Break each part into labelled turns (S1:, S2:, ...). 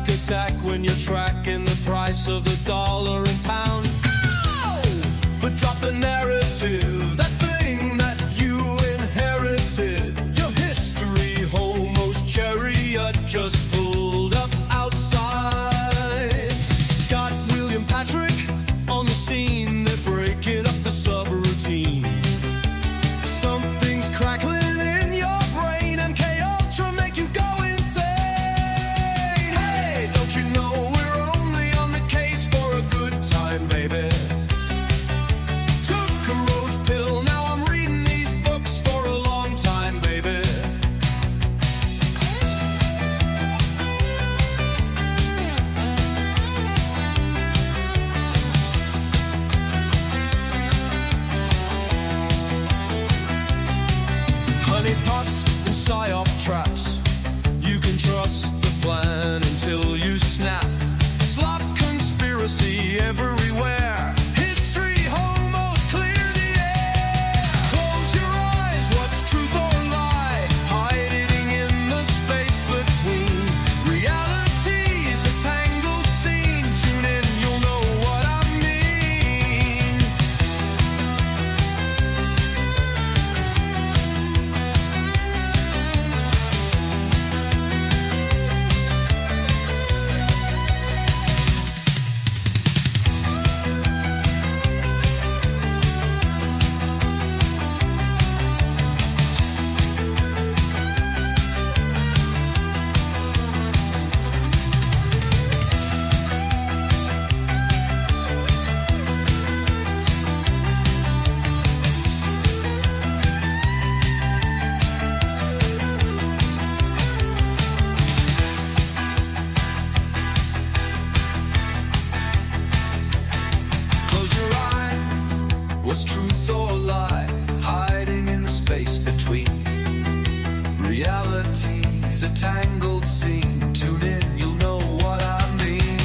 S1: attack when you're tracking the price of the dollar and pound. Ow! But drop the narrative, that thing that you inherited. Your history, homo's chariot just pulled up outside. Scott, William, Patrick on the scene, they're breaking up the subroutine. Something's crackling in your brain, and K-Ultra make you go insane. Hey, don't you know we're only on the case for a good time, baby? Took a rose pill, now I'm reading these books for a long time, baby. Honey pots and psyop traps, you can trust the plan until you snap. Slop conspiracy everywhere. History, homos, clear the air. Close your eyes, what's truth or lie? Hiding in the space between. Reality's a tangled scene. Tune in, you'll know what I mean. Close your eyes, what's truth or lie? Hiding in the space between. Reality's a tangled scene. Tune in, you'll know what I mean.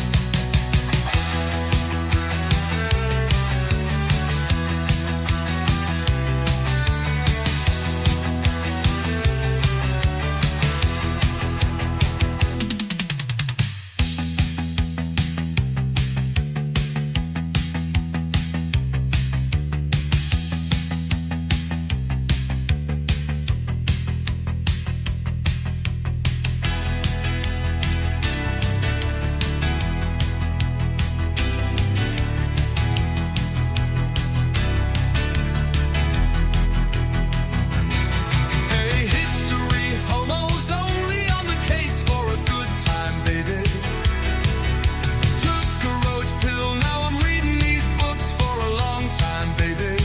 S1: Hey, history, homos only on the case for a good time, baby. Took a roach pill, now I'm reading these books for a long time, baby.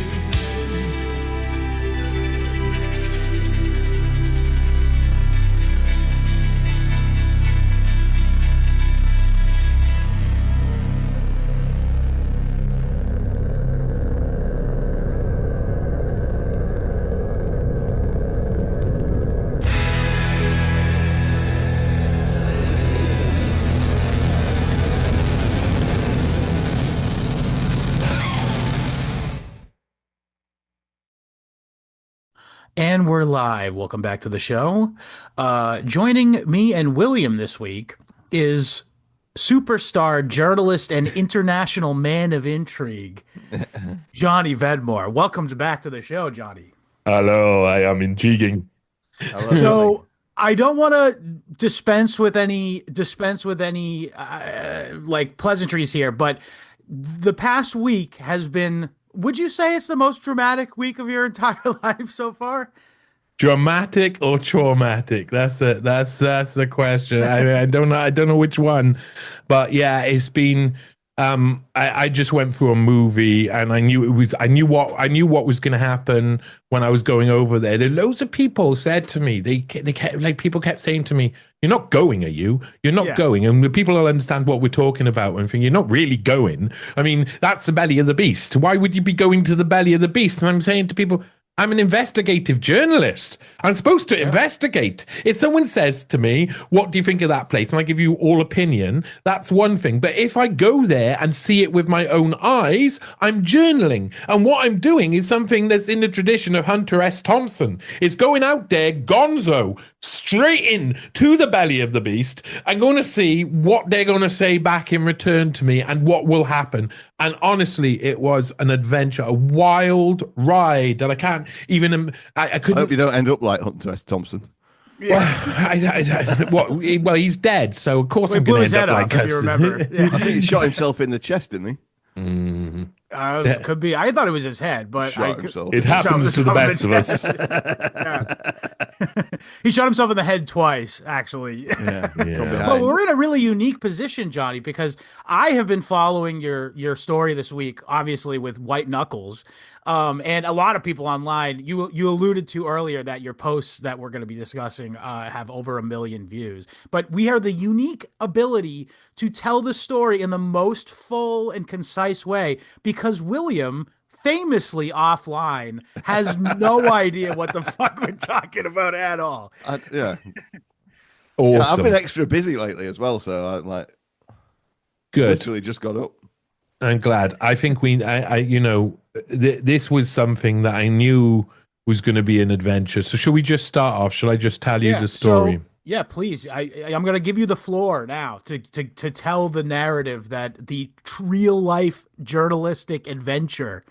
S2: And we're live. Welcome back to the show. Joining me and William this week is superstar journalist and international man of intrigue, Johnny Vedmore. Welcome back to the show, Johnny.
S3: Hello, I am intriguing.
S2: So I don't want to dispense with any like pleasantries here, but the past week has been, would you say it's the most dramatic week of your entire life so far?
S3: Dramatic or traumatic? That's the question. I don't know which one, but yeah, it's been. I just went through a movie, and I knew what was going to happen when I was going over there. Loads of people said to me, they kept, people kept saying to me, "You're not going, are you? You're not going." And the people will understand what we're talking about and think, "You're not really going." I mean, that's the belly of the beast. Why would you be going to the belly of the beast? And I'm saying to people, I'm an investigative journalist. I'm supposed to investigate. If someone says to me, what do you think of that place? And I give you all opinion, that's one thing. But if I go there and see it with my own eyes, I'm journaling. And what I'm doing is something that's in the tradition of Hunter S. Thompson. It's going out there, gonzo, straight in to the belly of the beast and going to see what they're going to say back in return to me and what will happen. And honestly, it was an adventure, a wild ride that I can't even. I couldn't.
S4: I hope you don't end up like Hunter S. Thompson.
S3: Well, he's dead, so of course I'm
S2: blew
S3: going
S2: his
S3: to end
S2: head
S3: up
S2: off,
S3: like
S2: if you remember. Yeah.
S4: I think he shot himself in the chest, didn't he?
S2: Could be. I thought it was his head, but
S4: Shot himself.
S3: It happens to the best of us.
S2: He shot himself in the head twice, actually.
S4: Yeah.
S2: Well, we're in a really unique position, Johnny, because I have been following your story this week, obviously with White Knuckles. And a lot of people online, you alluded to earlier that your posts that we're going to be discussing have over 1 million views. But we have the unique ability to tell the story in the most full and concise way because William, famously offline, has no idea what the fuck we're talking about at all.
S4: Yeah.
S3: Awesome.
S4: Yeah, I've been extra busy lately as well, so I'm like,
S3: Good.
S4: literally just got up.
S3: I'm glad. I think this was something that I knew was going to be an adventure. So should we just start off? Shall I just tell you the story?
S2: So, yeah, please. I'm going to give you the floor now to tell the narrative that the real life journalistic adventure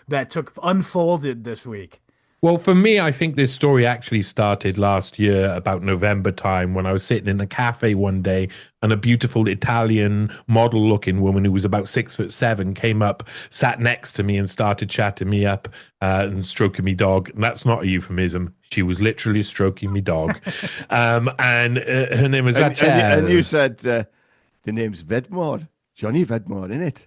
S2: that unfolded this week.
S3: Well, for me, I think this story actually started last year about November time when I was sitting in a cafe one day and a beautiful Italian model looking woman who was about 6'7" came up, sat next to me and started chatting me up and stroking me dog. And that's not a euphemism. She was literally stroking me dog. And her name was Rachel.
S4: And you said, the name's Vedmore. Johnny Vedmore, isn't it?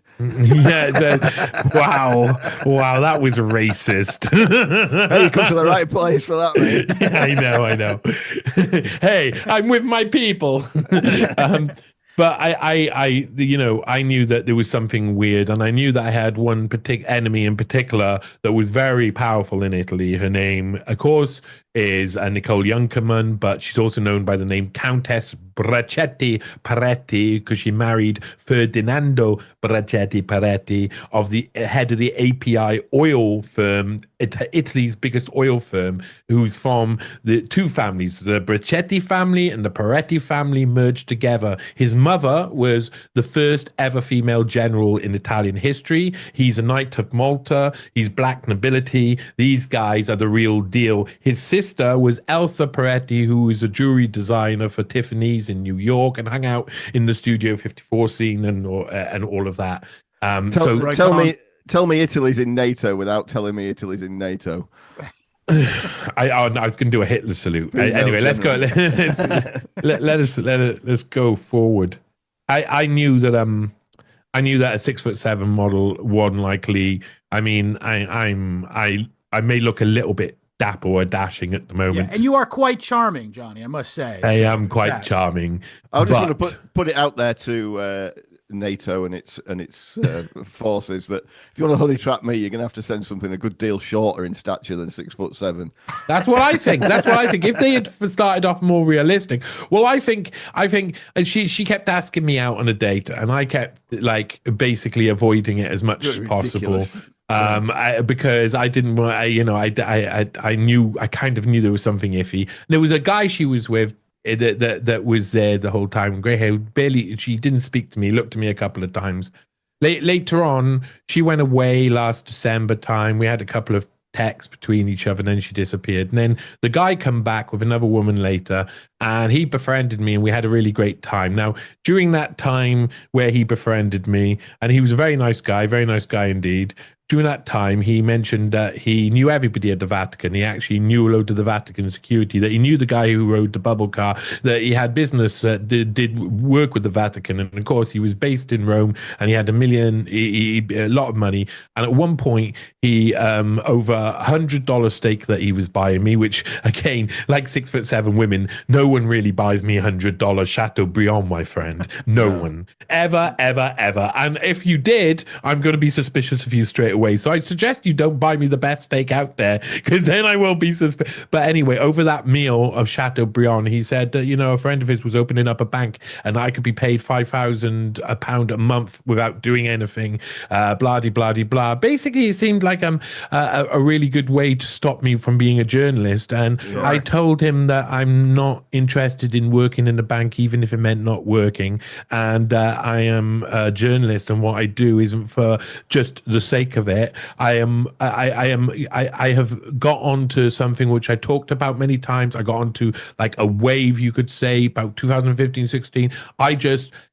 S3: Wow, that was racist.
S4: Hey, you come to the right place for that, mate.
S3: I know. Hey, I'm with my people. But I knew that there was something weird, and I knew that I had one enemy in particular that was very powerful in Italy. Her name, of course, is Nicole Junkermann, but she's also known by the name Countess Bracetti Peretti because she married Ferdinando Bracetti Peretti, of the head of the API oil firm, Italy's biggest oil firm, who's from the two families, the Bracetti family and the Peretti family merged together. His mother was the first ever female general in Italian history. He's a Knight of Malta. He's black nobility. These guys are the real deal. His sister was Elsa Peretti, who was a jewelry designer for Tiffany's in New York and hung out in the Studio 54 scene and all of that.
S4: Tell me Italy's in NATO without telling me Italy's in NATO.
S3: I was going to do a Hitler salute. Anyway, let's go. Let's go forward. I knew that a 6'7" model wasn't likely. I mean, I may look a little bit dapper or dashing at the moment.
S2: Yeah, and you are quite charming, Johnny, I must say.
S3: I am quite charming.
S4: I just want to put it out there to NATO and its forces that if you want to honey trap me, you're going to have to send something a good deal shorter in stature than 6'7".
S3: That's what I think. If they had started off more realistic, well, I think she kept asking me out on a date, and I kept basically avoiding it as much as possible. Because I didn't want, I kind of knew there was something iffy. There was a guy she was with that was there the whole time. Grey hair, she didn't speak to me, looked at me a couple of times. Later on, she went away last December time. We had a couple of texts between each other, and then she disappeared. And then the guy come back with another woman later, and he befriended me, and we had a really great time. Now, during that time where he befriended me, and he was a very nice guy indeed, during that time, he mentioned that he knew everybody at the Vatican. He actually knew a load of the Vatican security, that he knew the guy who rode the bubble car, that he had business, did work with the Vatican. And of course, he was based in Rome, and he had a lot of money. And at one point, he, over $100 steak that he was buying me, which again, like 6'7" women, no one really buys me $100 Chateaubriand, my friend. No one. Ever. And if you did, I'm going to be suspicious of you straight away. So I suggest you don't buy me the best steak out there, because then I will be suspicious. But anyway, over that meal of Chateaubriand, he said that, a friend of his was opening up a bank and I could be paid £5,000 a month without doing anything, blah, blah, blah. Basically, it seemed like a really good way to stop me from being a journalist. And I told him that I'm not interested in working in a bank, even if it meant not working. And I am a journalist, and what I do isn't for just the sake of it. I have got onto something which I talked about many times. I got onto like a wave, you could say, about 2015, 16.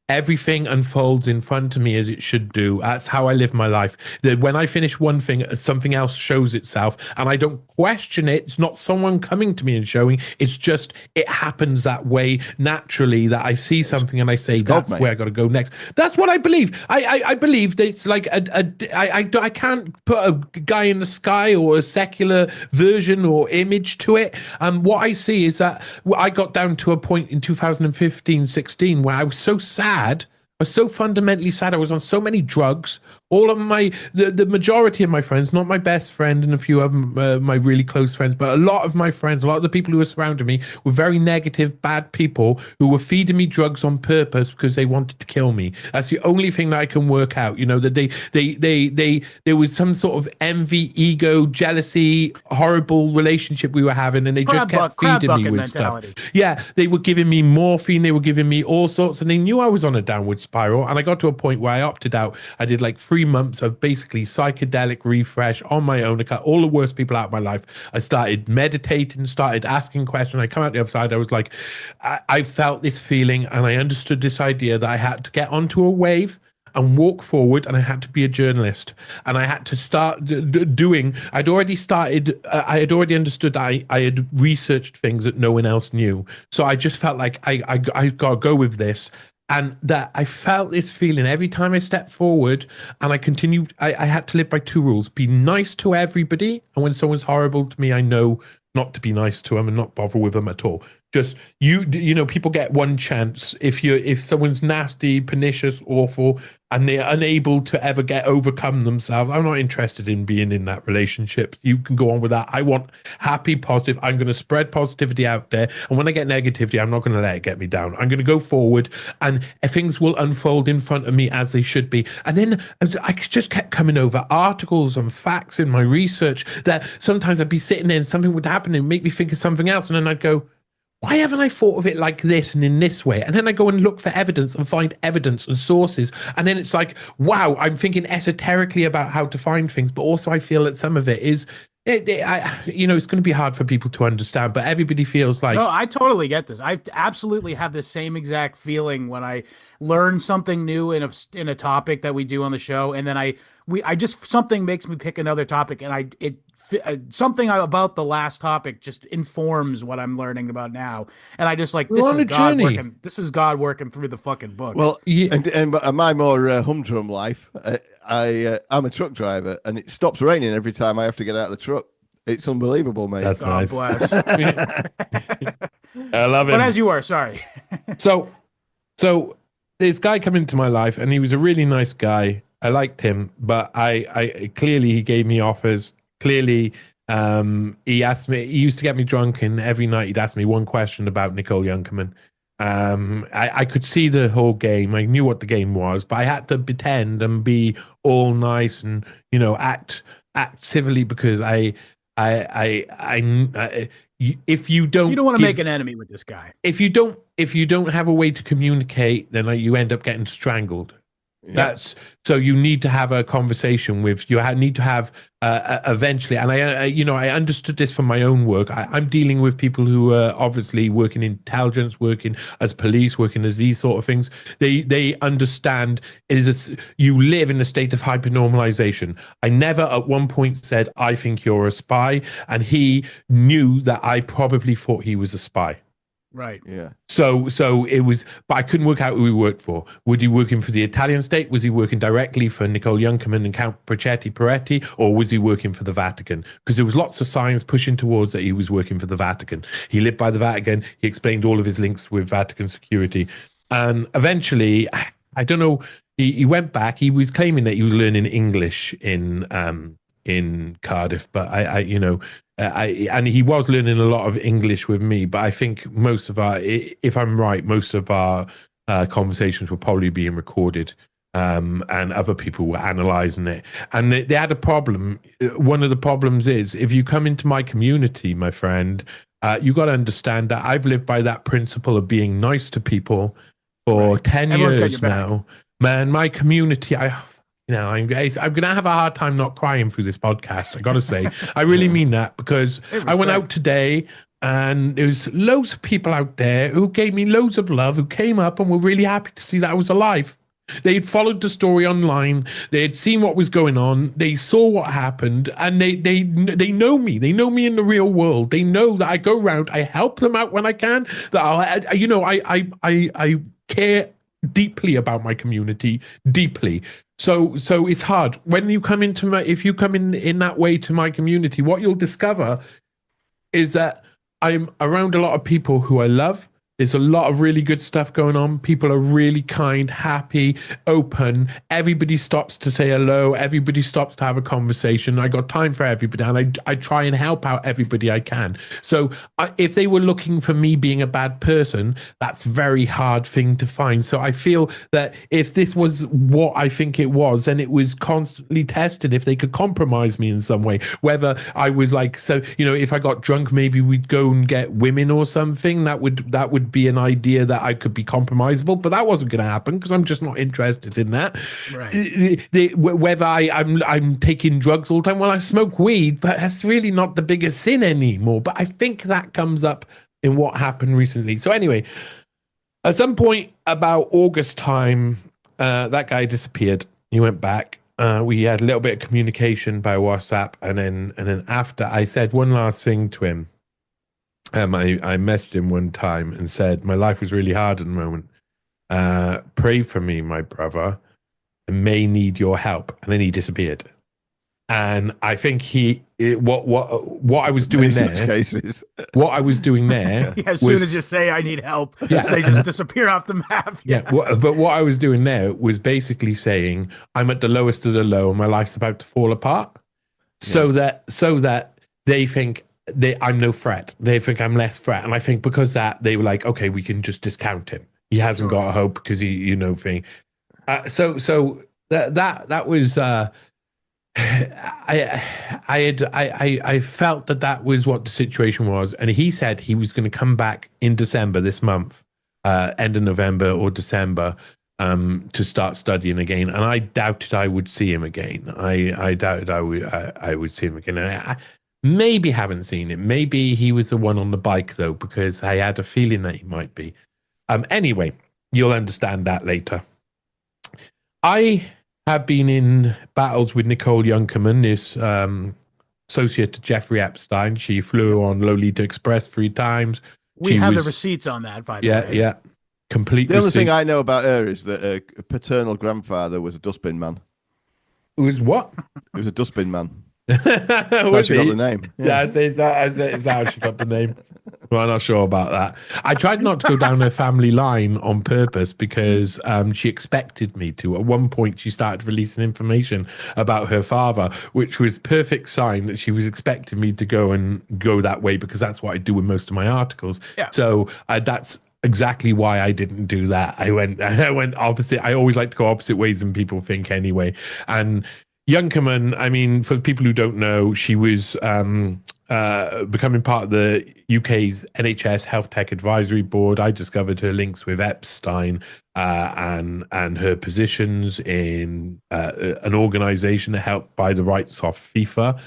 S3: Everything unfolds in front of me as it should do. That's how I live my life. That when I finish one thing, something else shows itself, and I don't question it. It's not someone coming to me and showing. It's just, it happens that way naturally, that I see something and I say, that's where I got to go next. That's what I believe. I believe that it's like I can't put a guy in the sky or a secular version or image to it. What I see is that I got down to a point in 2015, 16 where I was so sad. I was so fundamentally sad. I was on so many drugs. All of the majority of my friends, not my best friend and a few of them, my really close friends, but a lot of my friends, a lot of the people who were surrounding me were very negative, bad people who were feeding me drugs on purpose because they wanted to kill me. That's the only thing that I can work out. That there was some sort of envy, ego, jealousy, horrible relationship we were having, and they just kept feeding me with stuff. Yeah, they were giving me morphine, they were giving me all sorts, and they knew I was on a downward spiral. And I got to a point where I opted out. I did like 3 months of basically psychedelic refresh on my own. I cut all the worst people out of my life. I started meditating, started asking questions. I come out the other side. I was like, I felt this feeling, and I understood this idea that I had to get onto a wave and walk forward, and I had to be a journalist, and I had to start doing. I had already understood that I had researched things that no one else knew. So I just felt like I got to go with this. And that I felt this feeling every time I stepped forward, and I continued. I had to live by 2 rules: be nice to everybody, and when someone's horrible to me, I know not to be nice to them and not bother with them at all. Just people get one chance. If someone's nasty, pernicious, awful, and they're unable to ever overcome themselves, I'm not interested in being in that relationship. You can go on with that. I want happy, positive. I'm going to spread positivity out there, and when I get negativity, I'm not going to let it get me down. I'm going to go forward, and things will unfold in front of me as they should be. And then I just kept coming over articles and facts in my research that sometimes I'd be sitting there and something would happen and make me think of something else, and then I'd go, why haven't I thought of it like this and in this way? And then I go and look for evidence and find evidence and sources. And then it's like, wow, I'm thinking esoterically about how to find things, but also I feel that some of it is, it's going to be hard for people to understand, but everybody feels like...
S2: No, I totally get this. I absolutely have the same exact feeling when I learn something new in a topic that we do on the show. And then I just, something makes me pick another topic, and something about the last topic just informs what I'm learning about now, and I just like, this is God working. This is God working through the fucking book.
S4: Well, and my more humdrum life, I'm a truck driver, and it stops raining every time I have to get out of the truck. It's unbelievable, mate.
S3: That's
S2: God
S3: nice.
S2: Bless.
S3: I love it.
S2: But as you were, sorry.
S3: So this guy came into my life, and he was a really nice guy. I liked him, but I clearly he gave me offers. Clearly, he asked me. He used to get me drunk, and every night he'd ask me one question about Nicole Youngkerman. I could see the whole game. I knew what the game was, but I had to pretend and be all nice and act civilly, because if you don't
S2: want to make an enemy with this guy.
S3: If you don't have a way to communicate, then you end up getting strangled. Yeah. So you need to have a conversation with, need to have eventually, and I understood this from my own work. I'm dealing with people who are obviously working in intelligence, working as police, working as these sort of things. They understand you live in a state of hypernormalization. I never at one point said, I think you're a spy, and he knew that I probably thought he was a spy.
S2: Right.
S4: Yeah.
S3: So it was, but I couldn't work out who he worked for. Was he working for the Italian state? Was he working directly for Nicole Youngkerman and Count Peretti, or was he working for the Vatican? Because there was lots of signs pushing towards that he was working for the Vatican. He lived by the Vatican. He explained all of his links with Vatican security. And eventually, I don't know. He went back. He was claiming that he was learning English in Cardiff, but and he was learning a lot of English with me. But I think most of our, if I'm right, most of our conversations were probably being recorded, and other people were analyzing it. And they had a problem. One of the problems is if you come into my community, my friend, you got to understand that I've lived by that principle of being nice to people for 10
S2: Everyone's got your
S3: years
S2: back.
S3: now. Man, my community, I'm going to have a hard time not crying through this podcast. I got to say, I really mean that, because I went out today and there was loads of people out there who gave me loads of love, who came up and were really happy to see that I was alive. They'd followed the story online. They had seen what was going on. They saw what happened, and they know me. They know me in the real world. They know that I go around. I help them out when I can. That I care deeply about my community, deeply. So it's hard when you come into if you come in that way to my community. What you'll discover is that I'm around a lot of people who I love. There's a lot of really good stuff going on. People are really kind, happy, open. Everybody stops to say hello. Everybody stops to have a conversation. I got time for everybody, and I try and help out everybody I can. So if they were looking for me being a bad person, that's a very hard thing to find. So I feel that if this was what I think it was, then it was constantly tested if they could compromise me in some way. Whether I was like, if I got drunk, maybe we'd go and get women or something. That would be an idea that I could be compromisable, but that wasn't going to happen because I'm just not interested in that. Right. Whether I'm taking drugs all the time, well, I smoke weed, but that's really not the biggest sin anymore. But I think that comes up in what happened recently. So anyway, at some point about August time, that guy disappeared. He went back. We had a little bit of communication by WhatsApp, and then after I said one last thing to him. I messaged him one time and said, my life was really hard at the moment. Pray for me, my brother. I may need your help. And then he disappeared. And I think what I was doing there.
S4: Such cases.
S3: What I was doing there.
S2: As soon as you say I need help, they just disappear off the map.
S3: But what I was doing there was basically saying I'm at the lowest of the low and my life's about to fall apart. So that they think I'm no threat. They think I'm less threat. And I think because that, they were like, okay, we can just discount him. He hasn't got a hope because he, thing. So that was, I felt that was what the situation was. And he said he was going to come back in December this month, end of November or December, to start studying again. And I doubted I would see him again. I doubted I would see him again. And maybe haven't seen it. Maybe he was the one on the bike, though, because I had a feeling that he might be. Anyway, you'll understand that later. I have been in battles with Nicole Younkerman, this associate to Jeffrey Epstein. She flew on Lolita Express 3 times.
S2: We have the receipts on that, by the way.
S3: Yeah. Complete
S4: The only
S3: receipt.
S4: thing I know about her is that her paternal grandfather was a dustbin man.
S3: It was what?
S4: He was a dustbin man.
S3: Was
S4: She got the name.
S3: Yeah, is that how she got the name? Well, I'm not sure about that. I tried not to go down her family line on purpose because she expected me to. At one point, she started releasing information about her father, which was perfect sign that she was expecting me to go that way, because that's what I do with most of my articles. Yeah. So that's exactly why I didn't do that. I went opposite. I always like to go opposite ways than people think anyway. And Younkerman, I mean, for people who don't know, she was becoming part of the UK's NHS Health Tech Advisory Board. I discovered her links with Epstein and her positions in an organisation that helped buy the rights off FIFA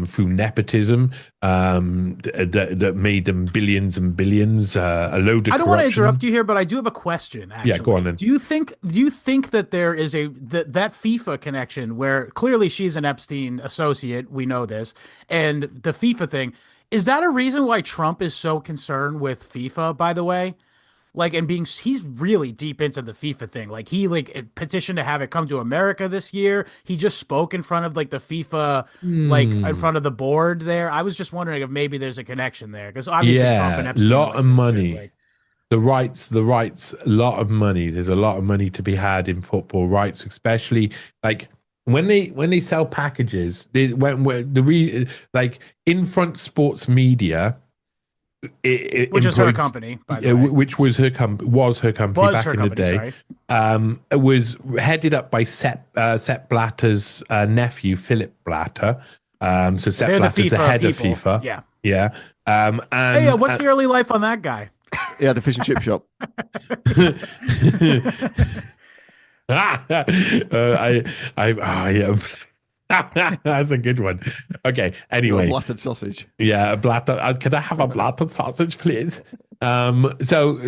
S3: through nepotism that made them billions and billions, a load of
S2: I don't want to interrupt you here, but I do have a question, actually.
S3: Yeah, go on then.
S2: Do you think that there is that FIFA connection where clearly she's an Epstein associate, we know this, and the FIFA thing, is that a reason why Trump is so concerned with FIFA, by the way? Like, and he's really deep into the FIFA thing. Like, he petitioned to have it come to America this year. He just spoke in front of the FIFA, in front of the board there. I was just wondering if maybe there's a connection there, because obviously Trump and Epstein.
S3: Lot of money. the rights, a lot of money. There's a lot of money to be had in football rights, especially like when they sell packages. Like In Front Sports Media,
S2: which is her company, by the way.
S3: Which was her company back in the day.
S2: Sorry.
S3: It was headed up by Sepp Blatter's nephew, Philip Blatter. So Sepp Blatter's the head of FIFA. Yeah. And
S2: what's the early life on that guy?
S4: He had a fish and chip shop.
S3: Yeah. That's a good one. Okay. Anyway,
S4: blattered sausage.
S3: Yeah, blatter. Can I have a blattered sausage, please? So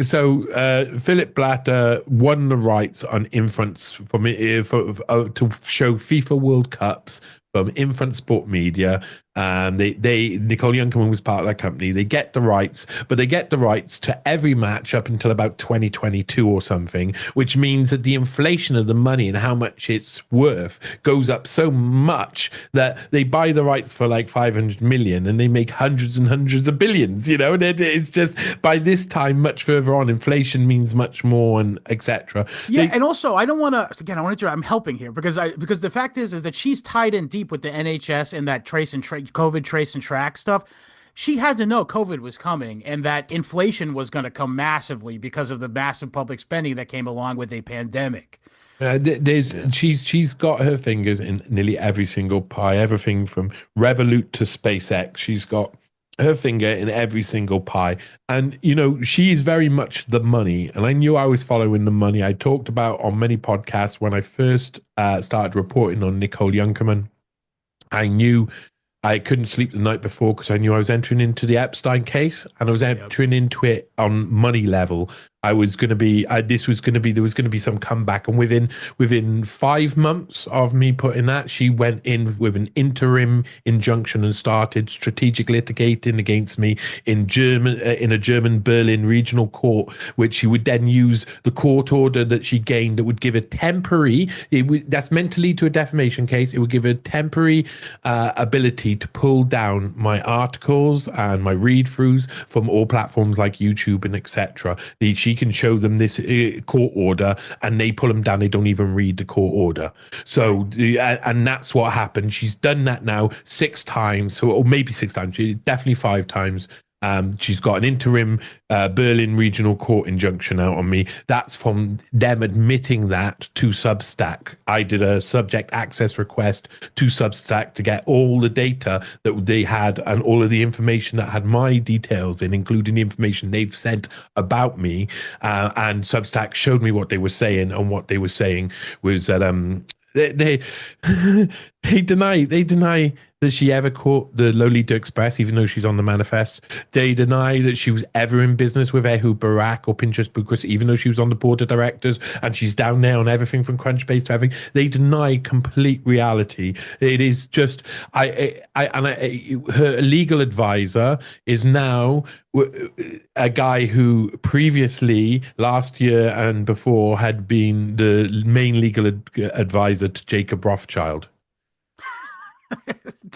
S3: Philip Blatter won the rights on Infants to show FIFA World Cups from Infant Sport Media. Nicole Youngman was part of that company. They get the rights, but they get the rights to every match up until about 2022 or something, which means that the inflation of the money and how much it's worth goes up so much that they buy the rights for like 500 million and they make hundreds and hundreds of billions, you know, and it's just by this time much further on, inflation means much more and etc.
S2: Yeah. And also I want to, I'm helping here because the fact is that she's tied in deep with the NHS and that COVID trace and track stuff. She had to know COVID was coming and that inflation was going to come massively because of the massive public spending that came along with a pandemic.
S3: She's got her fingers in nearly every single pie, everything from Revolut to SpaceX. She's got her finger in every single pie. And, you know, she is very much the money. And I knew I was following the money. I talked about on many podcasts when I first started reporting on Nicole Youngman. I knew I couldn't sleep the night before because I knew I was entering into the Epstein case and I was entering into it on money level. There was going to be some comeback. And within 5 months of me putting that, she went in with an interim injunction and started strategic litigating against me in a German Berlin regional court, which she would then use the court order that she gained that would give a temporary, that's meant to lead to a defamation case. It would give a temporary ability to pull down my articles and my read-throughs from all platforms like YouTube and etc. She can show them this court order and they pull them down. They don't even read the court order. So, and that's what happened. She's done that now 6 times, or maybe 6 times, definitely 5 times. She's got an interim Berlin regional court injunction out on me. That's from them admitting that to Substack. I did a subject access request to Substack to get all the data that they had and all of the information that had my details in, including the information they've sent about me. And Substack showed me what they were saying, and what they were saying was that they deny that she ever caught the Lolita Express, even though she's on the manifest. They deny that she was ever in business with Ehud Barak or Pinterest Bucharest, even though she was on the board of directors and she's down there on everything from Crunchbase to everything. They deny complete reality. It is just her legal advisor is now a guy who previously, last year and before, had been the main legal advisor to Jacob Rothschild.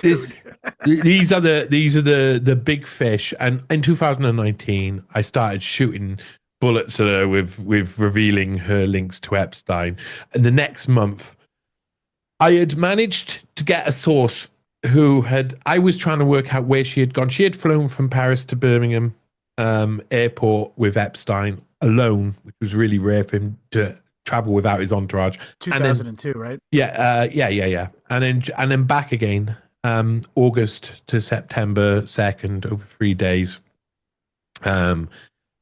S3: These are the big fish. And in 2019, I started shooting bullets at her with revealing her links to Epstein. And the next month, I had managed to get a source I was trying to work out where she had gone. She had flown from Paris to Birmingham airport with Epstein alone, which was really rare for him to travel without his entourage.
S2: 2002, right?
S3: Yeah. And then back again, August to September 2nd, over 3 days. And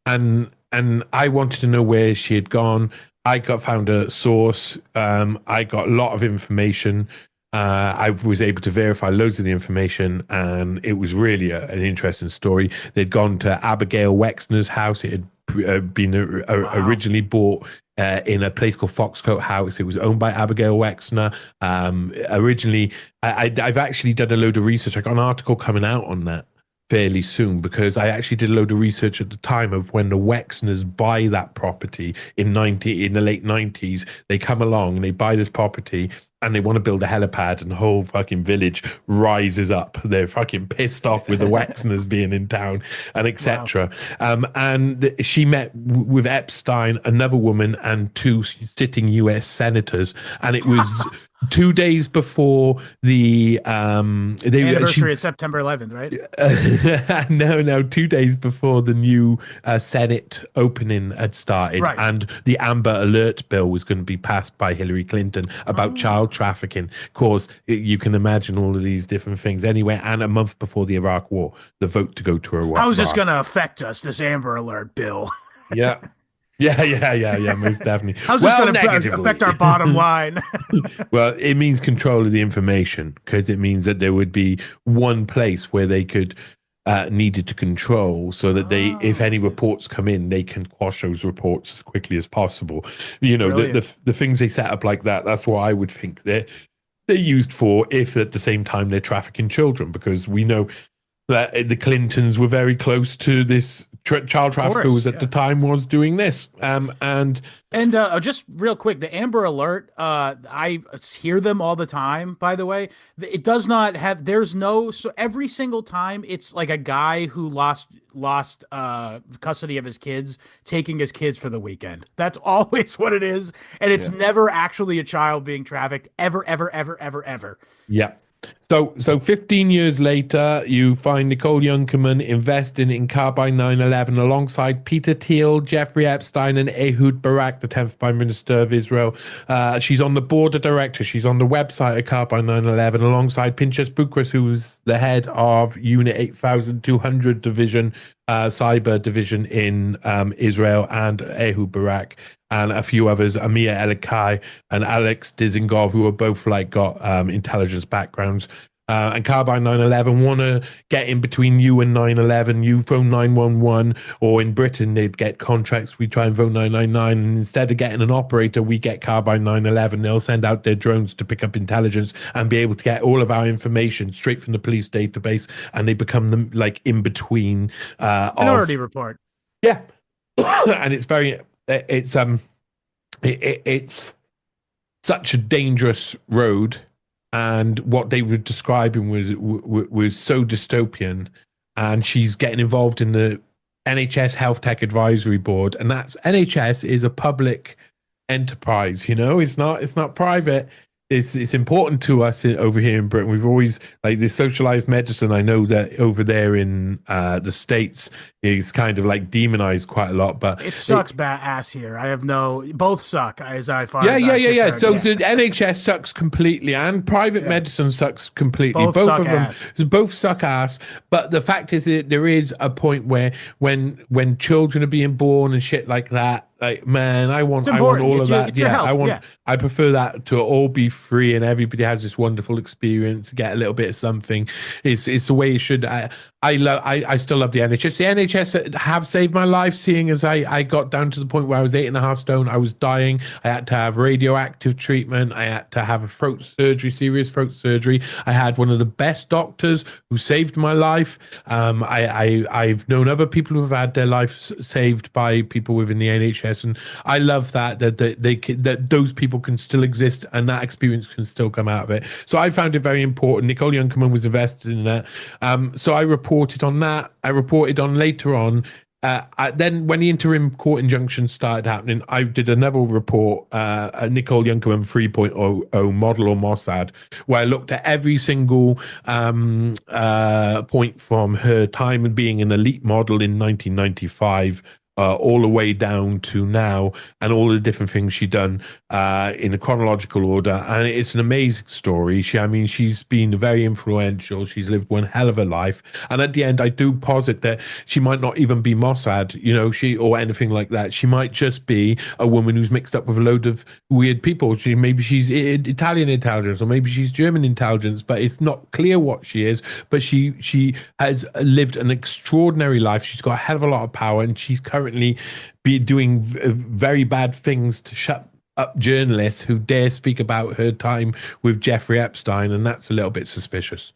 S3: I wanted to know where she had gone. I found a source. I got a lot of information. I was able to verify loads of the information, and it was really an interesting story. They'd gone to Abigail Wexner's house. It had been originally bought in a place called Foxcote House. It was owned by Abigail Wexner. Originally, I've actually done a load of research. I got an article coming out on that fairly soon, because I actually did a load of research at the time of when the Wexners buy that property in the late 90s. They come along and they buy this property, and they want to build a helipad, and the whole fucking village rises up. They're fucking pissed off with the Wexners being in town, and etc. Wow. And she met with Epstein, another woman, and two sitting U.S. senators, and it was 2 days before the
S2: anniversary of September 11th, right?
S3: No, 2 days before the new Senate opening had started,
S2: right.
S3: And the Amber Alert bill was going to be passed by Hillary Clinton about child trafficking. Of course, you can imagine all of these different things anyway. And a month before the Iraq War, the vote to go to Iraq.
S2: How is this going to affect us, this Amber Alert bill?
S3: Yeah. Yeah, most definitely.
S2: How's this going to affect our bottom line?
S3: Well, it means control of the information, because it means that there would be one place where they could needed to control, so that if any reports come in, they can quash those reports as quickly as possible. You know, the things they set up like that. That's what I would think they're used for, if at the same time they're trafficking children, because we know that the Clintons were very close to this child trafficker who was at the time was doing this. And
S2: just real quick, the Amber Alert, I hear them all the time, by the way. It does not have, so every single time it's like a guy who lost custody of his kids, taking his kids for the weekend. That's always what it is. And it's never actually a child being trafficked, ever.
S3: Yeah. So 15 years later, you find Nicole Youngkerman investing in Carbine 9/11 alongside Peter Thiel, Jeffrey Epstein, and Ehud Barak, the 10th Prime Minister of Israel. She's on the board of directors. She's on the website of Carbine 9/11 alongside Pinchas Bukras, who's the head of Unit 8200 Division, Cyber Division in Israel, and Ehud Barak, and a few others, Amir Elikai and Alex Dizingov, who are both got intelligence backgrounds. And Carbine 9/11 want to get in between you and 9/11. You phone 911, or in Britain, they'd get contracts. We try and phone 999. And instead of getting an operator, we get Carbine 9/11. They'll send out their drones to pick up intelligence and be able to get all of our information straight from the police database. And they become the in between.
S2: Minority Report.
S3: Yeah. And it's it's such a dangerous road. And what they were describing was so dystopian. And she's getting involved in the NHS Health Tech Advisory Board, and NHS is a public enterprise. You know, it's not private. It's important to us over here in Britain. We've always this socialized medicine. I know that over there in the States is kind of demonized quite a lot, but
S2: it sucks ass here. Both suck as I find.
S3: Yeah. So the NHS sucks completely, and private medicine sucks completely. Both
S2: suck
S3: of them,
S2: ass.
S3: Both suck ass. But the fact is that there is a point where when children are being born and shit like that, man, I want all of that. I prefer that to all be free and everybody has this wonderful experience, get a little bit of something. It's the way it should. I still love the NHS. The NHS have saved my life, seeing as I got down to the point where I was 8.5 stone. I was dying. I had to have radioactive treatment. I had to have a serious throat surgery. I had one of the best doctors who saved my life. I've known other people who have had their lives saved by people within the NHS, and I love that those people can still exist and that experience can still come out of it. So I found it very important. Nicole Youngkerman was invested in that. So I reported on that. I reported on later on. Then when the interim court injunction started happening, I did another report, Nicole Youngkerman 3.0 model on Mossad, where I looked at every single point from her time and being an elite model in 1995 all the way down to now, and all the different things she's done in a chronological order. And it's an amazing story. She's been very influential. She's lived one hell of a life. And at the end, I do posit that she might not even be Mossad, or anything like that. She might just be a woman who's mixed up with a load of weird people. Maybe she's Italian intelligence, or maybe she's German intelligence, but it's not clear what she is. But she has lived an extraordinary life. She's got a hell of a lot of power, and she's currently be doing very bad things to shut up journalists who dare speak about her time with Jeffrey Epstein, and that's a little bit suspicious.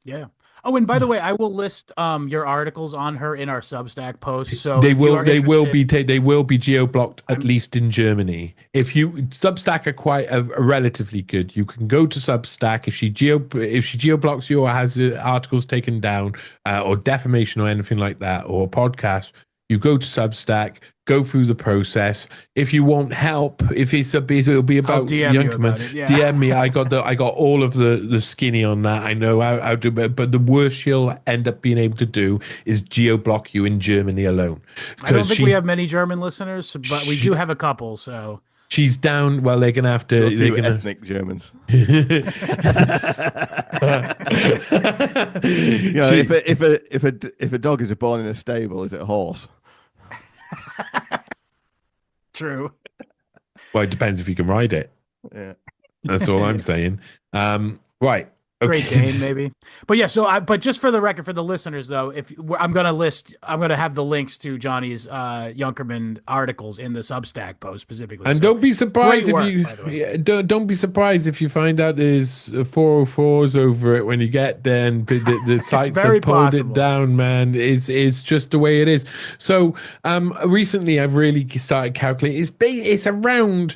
S2: Yeah. Oh, and by the way, I will list your articles on her in our Substack post. So
S3: They
S2: if you
S3: will
S2: are
S3: they will
S2: interested,
S3: be they will be geo-blocked, at least in Germany. If you Substack are quite relatively good. You can go to Substack if she geo-blocks you or has articles taken down or defamation or anything like that, or a podcast. You go to Substack, go through the process. If you want help, if it'll be
S2: I'll
S3: about
S2: DM you
S3: Youngkerman,
S2: about it. Yeah.
S3: DM me. I got all of the skinny on that. I know how to, but the worst she'll end up being able to do is geo block you in Germany alone.
S2: I don't
S3: Because
S2: think we have many German listeners, but we do have a couple. So
S3: she's down. Well, they're gonna have
S4: Got
S3: to.
S4: a
S3: They're
S4: few
S3: gonna.
S4: ethnic Germans.
S3: She-
S4: If a dog is born in a stable, is it a horse?
S2: true.
S3: well, it depends if you can ride it.
S4: Yeah.
S3: That's all I'm saying. Right.
S2: Great
S3: Okay.
S2: Dane, maybe. But yeah, but just for the record, for the listeners though, I'm gonna have the links to Johnny's Junkerman articles in the Substack post specifically.
S3: And
S2: So
S3: don't be surprised
S2: great
S3: if you
S2: work, by the way.
S3: yeah, don't be surprised if you find out there's 404s over it when you get there, and the sites
S2: Very
S3: have pulled
S2: possible.
S3: it down. Man, it's just the way it is. So recently I've really started calculating. It's around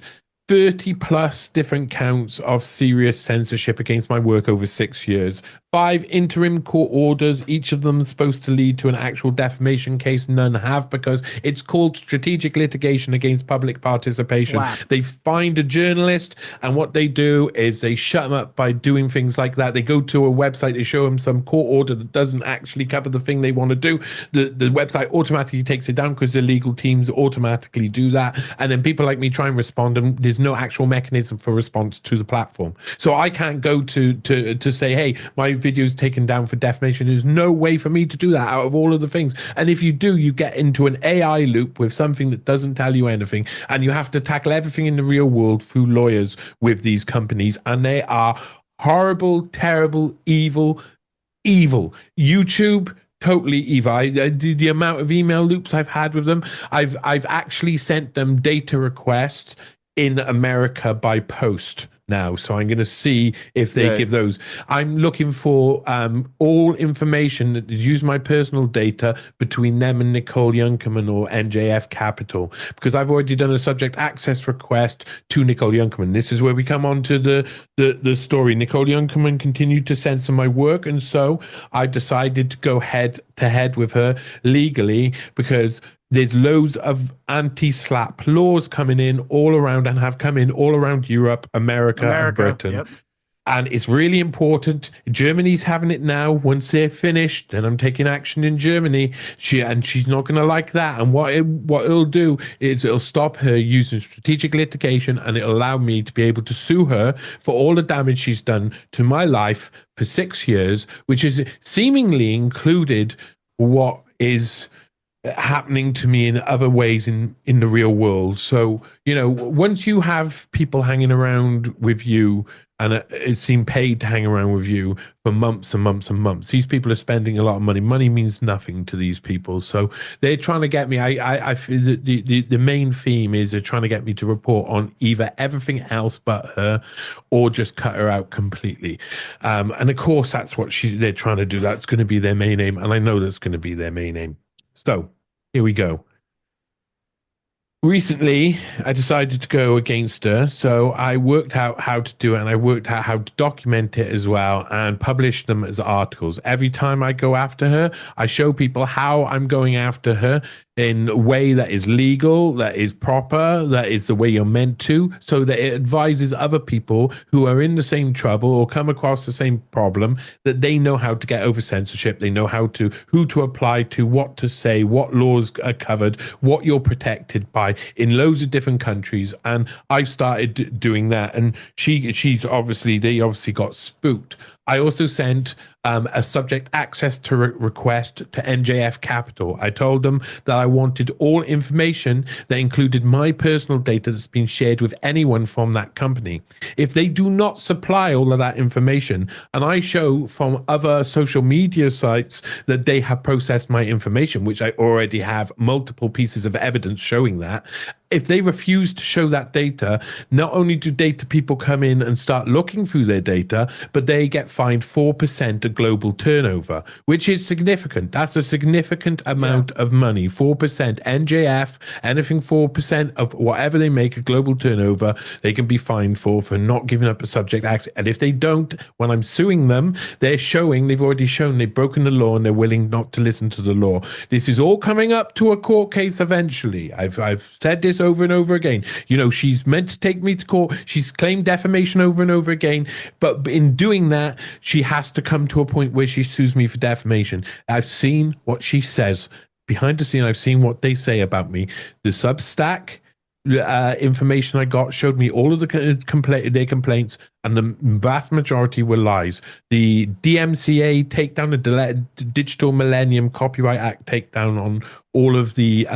S3: 30 plus different counts of serious censorship against my work over 6 years. 5 interim court orders, each of them supposed to lead to an actual defamation case. None have, because it's called strategic litigation against public participation.
S2: Slap.
S3: They find a journalist, and what they do is they shut them up by doing things like that. They go to a website, they show them some court order that doesn't actually cover the thing they want to do. The website automatically takes it down because the legal teams automatically do that. And then people like me try and respond, and there's no actual mechanism for response to the platform. So I can't go to say, hey, my video's taken down for defamation. There's no way for me to do that out of all of the things. And if you do, you get into an AI loop with something that doesn't tell you anything, and you have to tackle everything in the real world through lawyers with these companies, and they are horrible, terrible, evil. YouTube, totally evil. The amount of email loops I've had with them, I've actually sent them data requests in America by post now, so I'm going to see if they give those. I'm looking for all information that use my personal data between them and Nicole Junkerman or NJF Capital, because I've already done a subject access request to Nicole Junkerman. This is where we come on to the story. Nicole Junkerman continued to censor my work, and so I decided to go head to head with her legally, because there's loads of anti-slap laws coming in all around, and have come in all around Europe, America and Britain.
S2: Yep.
S3: And it's really important. Germany's having it now. Once they're finished, then I'm taking action in Germany. She's not going to like that. And what it'll do is it'll stop her using strategic litigation, and it'll allow me to be able to sue her for all the damage she's done to my life for 6 years, which is seemingly included what is happening to me in other ways in the real world. So, once you have people hanging around with you, and it seemed paid to hang around with you for months and months and months, these people are spending a lot of money. Money means nothing to these people. So they're trying to get me. I feel that the main theme is they're trying to get me to report on either everything else but her, or just cut her out completely. And of course, that's what they're trying to do. That's going to be their main aim. And I know that's going to be their main aim. So here we go. Recently, I decided to go against her, so I worked out how to do it, and I worked out how to document it as well and publish them as articles. Every time I go after her, I show people how I'm going after her in a way that is legal, that is proper, that is the way you're meant to, so that it advises other people who are in the same trouble or come across the same problem, that they know how to get over censorship, they know who to apply to, what to say, what laws are covered, what you're protected by in loads of different countries. And I've started doing that, and they obviously got spooked. I also sent a subject access to request to NJF Capital. I told them that I wanted all information that included my personal data that's been shared with anyone from that company. If they do not supply all of that information, and I show from other social media sites that they have processed my information, which I already have multiple pieces of evidence showing that, if they refuse to show that data, not only do data people come in and start looking through their data, but they get fined 4% of global turnover, which is significant. That's a significant amount of money. 4% NJF, anything 4% of whatever they make a global turnover, they can be fined for not giving up a subject access. And if they don't, when I'm suing them, they've already shown they've broken the law and they're willing not to listen to the law. This is all coming up to a court case eventually. I've said this over and over again. She's meant to take me to court. She's claimed defamation over and over again. But in doing that, she has to come to a point where she sues me for defamation. I've seen what she says behind the scene. I've seen what they say about me. The Substack information I got showed me all of their complaints, and the vast majority were lies. The DMCA takedown, the Digital Millennium Copyright Act takedown on all of the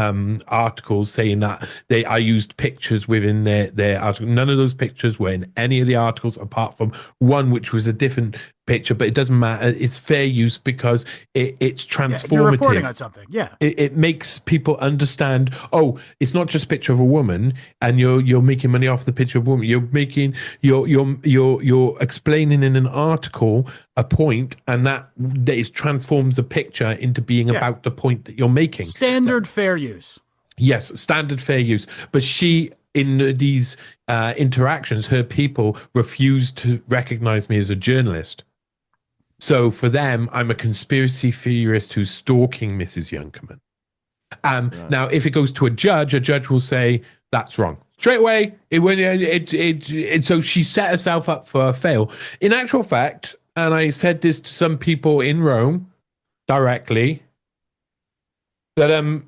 S3: articles, saying that I used pictures within their article. None of those pictures were in any of the articles apart from one which was a different picture, but it doesn't matter. It's fair use because it's transformative.
S2: You're reporting on something. Yeah.
S3: It makes people understand, it's not just a picture of a woman and you're making money off the picture of a woman. You're explaining in an article a point, and that transforms a picture into being about the point that you're making.
S2: Standard fair use.
S3: Yes, standard fair use. But in these interactions, her people refused to recognize me as a journalist. So for them, I'm a conspiracy theorist who's stalking Mrs. Younkerman. Now, if it goes to a judge will say, that's wrong. Straight away, so she set herself up for a fail. In actual fact, and I said this to some people in Rome directly, that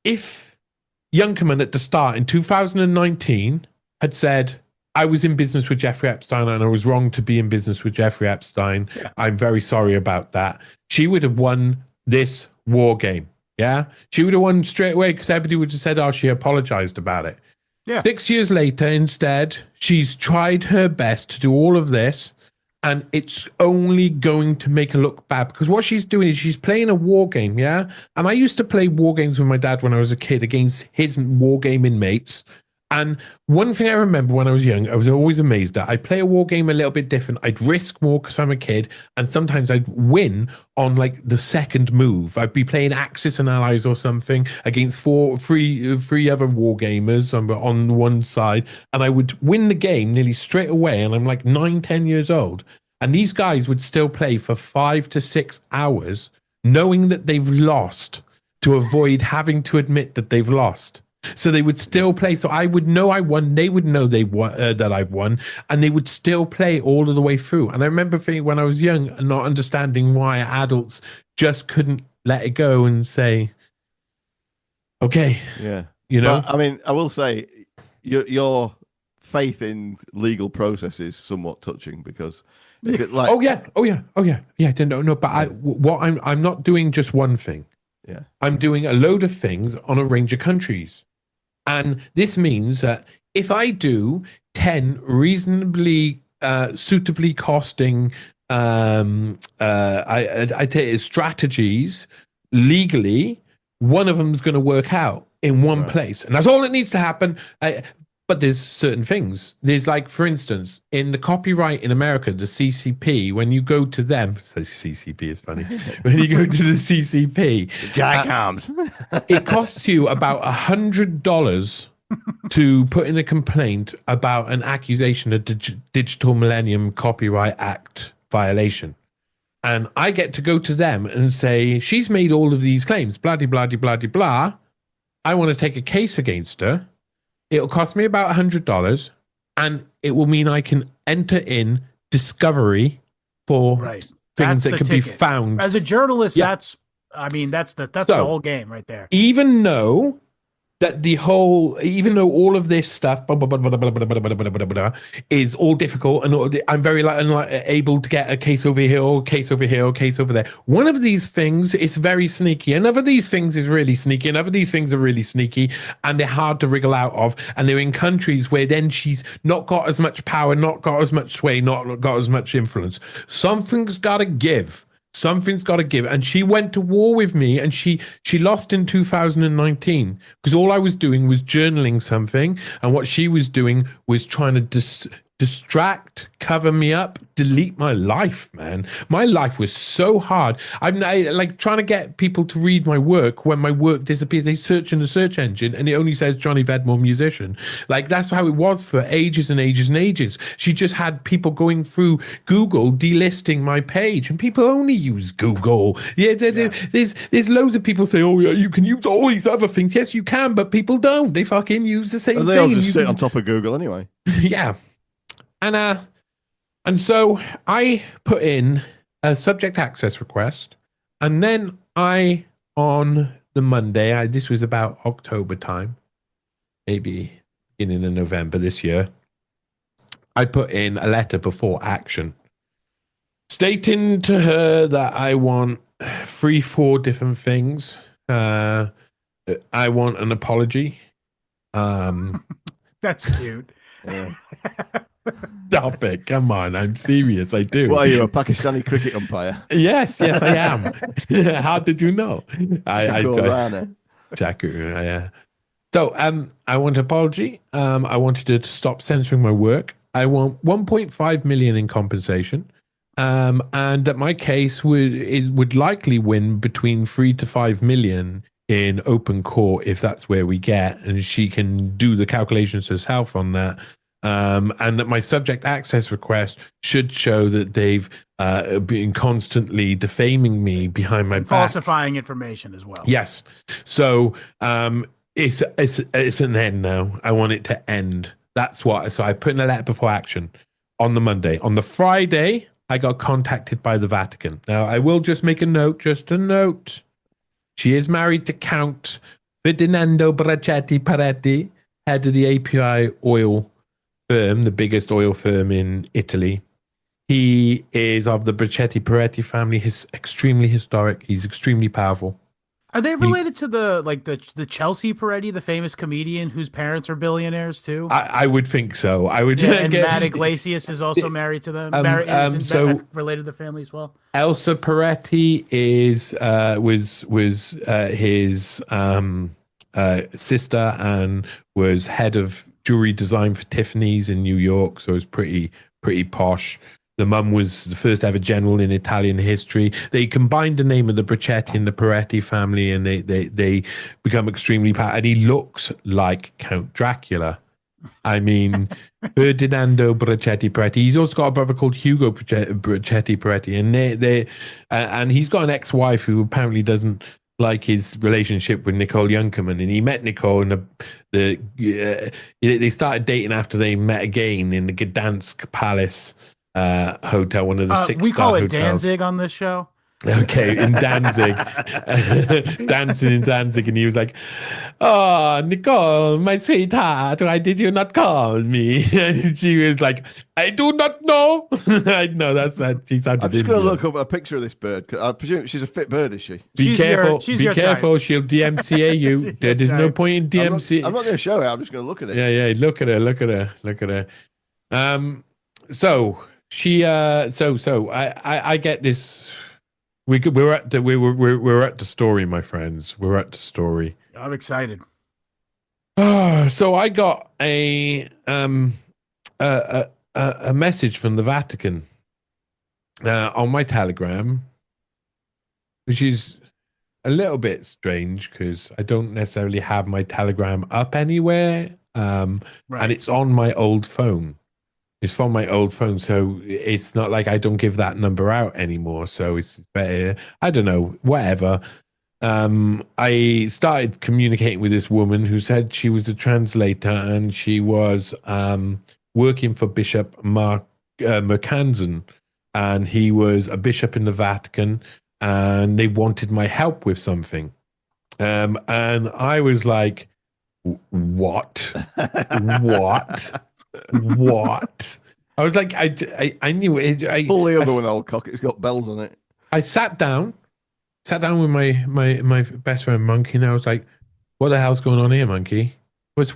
S3: if Younkerman at the start in 2019 had said, I was in business with Jeffrey Epstein and I was wrong to be in business with Jeffrey Epstein, I'm very sorry about that, she would have won this war game. Yeah, she would have won straight away because everybody would have said, she apologized about it. Yeah. 6 years later, instead, she's tried her best to do all of this, and it's only going to make her look bad because what she's doing is she's playing a war game. Yeah. And I used to play war games with my dad when I was a kid against his war gaming mates. And one thing I remember when I was young, I was always amazed at, I'd play a war game a little bit different. I'd risk more because I'm a kid. And sometimes I'd win on like the second move. I'd be playing Axis and Allies or something against three other war gamers on one side. And I would win the game nearly straight away. And I'm like 9-10 years old. And these guys would still play for 5 to 6 hours, knowing that they've lost, to avoid having to admit that they've lost. So they would still play. So I would know I won. They would know they won, that I've won, and they would still play all of the way through. And I remember thinking when I was young and not understanding why adults just couldn't let it go and say, "Okay,
S4: yeah."
S3: But,
S4: I mean, I will say your faith in legal process is somewhat touching because, like,
S3: yeah. No. But I'm not doing just one thing.
S4: Yeah,
S3: I'm doing a load of things on a range of countries. And this means that if I do 10 reasonably, suitably costing I take strategies legally, one of them is going to work out in one place. And that's all that needs to happen. But there's certain things. There's like, for instance, in the copyright in America, the CCP, when you go to them, so CCP is funny. When you go to the CCP, it costs you about $100 to put in a complaint about an accusation of Digital Millennium Copyright Act violation. And I get to go to them and say, she's made all of these claims, blah, blah, blah, blah, blah. I want to take a case against her. It'll cost me about $100, and it will mean I can enter in discovery for things that can be found.
S2: As a journalist, that's the whole game right there.
S3: Even though all of this stuff is all difficult, and I'm very able to get a case over here, or case over here, or case over there. One of these things is very sneaky. Another of these things is really sneaky. Another of these things are really sneaky, and they're hard to wriggle out of. And they're in countries where then she's not got as much power, not got as much sway, not got as much influence. Something's got to give. Something's got to give. And she went to war with me, and she lost in 2019 because all I was doing was journaling something, and what she was doing was trying to distract, cover me up, delete my life, man. My life was so hard. I like trying to get people to read my work. When my work disappears, they search in the search engine and it only says Johnny Vedmore musician. Like that's how it was for ages and ages and ages. She just had people going through Google delisting my page, and people only use Google. There's loads of people say, oh yeah, you can use all these other things. Yes, you can, but people don't. They fucking use the same
S4: And
S3: thing.
S4: they all just sit on top of Google anyway.
S3: Yeah. And so I put in a subject access request, and then on the Monday, this was about October time, maybe beginning of November this year, I put in a letter before action, stating to her that I want 3-4 different things. I want an apology.
S2: That's cute.
S4: Yeah.
S3: Stop it. Come on. I'm serious. I do.
S4: What are you, a Pakistani cricket umpire?
S3: Yes, I am. How did you know? Jaku, yeah. So, I want an apology. I wanted her to stop censoring my work. I want 1.5 million in compensation. And that my case would likely win between 3 to 5 million in open court if that's where we get, and she can do the calculations herself on that. And that my subject access request should show that they've been constantly defaming me behind my back.
S2: Falsifying information as well.
S3: Yes. So it's an end now. I want it to end. That's what. So I put in a letter before action on the Monday. On the Friday, I got contacted by the Vatican. Now, I will just make a note, She is married to Count Ferdinando Bracetti Peretti, head of the API oil firm, the biggest oil firm in Italy. He is of the Bracetti Peretti family. He's extremely historic. He's extremely powerful.
S2: Are they related to the Chelsea Peretti, the famous comedian whose parents are billionaires too?
S3: I would think so. I would.
S2: Yeah, and Matt Iglesias is also married to them. So related to the family as well.
S3: Elsa Peretti was his sister and was head of jewelry design for Tiffany's in New York. So it was pretty posh. The mum was the first ever general in Italian history. They combined the name of the Bracetti and the Peretti family, and they become extremely powerful. And he looks like Count Dracula. I mean, Ferdinando Bracetti Peretti. He's also got a brother called Hugo Bracetti Peretti, and and he's got an ex-wife who apparently doesn't like his relationship with Nicole Youngkerman, and he met Nicole in they started dating after they met again in the Gdansk Palace hotel, one of the 6-star hotels.
S2: We call it Danzig on this show.
S3: Okay, in Danzig, dancing in Danzig, and he was like, "Oh, Nicole, my sweetheart, why did you not call me?" And she was like, "I do not know." I know that's that. She sounded.
S4: I'm just going to look up a picture of this bird. Cause I presume she's a fit bird, is she?
S3: Be careful. Be careful.
S2: Type.
S3: She'll DMCA you. There's no point in DMCA.
S4: I'm not going to show her. I'm just going to look at it.
S3: Yeah. Look at her. So she. So I get this. We're at the story, my friends. We're at the story.
S2: I'm excited.
S3: So I got a message from the Vatican on my Telegram, which is a little bit strange because I don't necessarily have my Telegram up anywhere, and it's on my old phone. It's from my old phone, so it's not like I don't give that number out anymore. So it's better. I don't know, whatever. I started communicating with this woman who said she was a translator and she was working for Bishop Mercanson, and he was a bishop in the Vatican, and they wanted my help with something. And I was like, what? What? I was like, I knew it.
S4: Pull the other one, old cock. It's got bells on it.
S3: I sat down with my best friend Monkey, and I was like, what the hell's going on here, Monkey?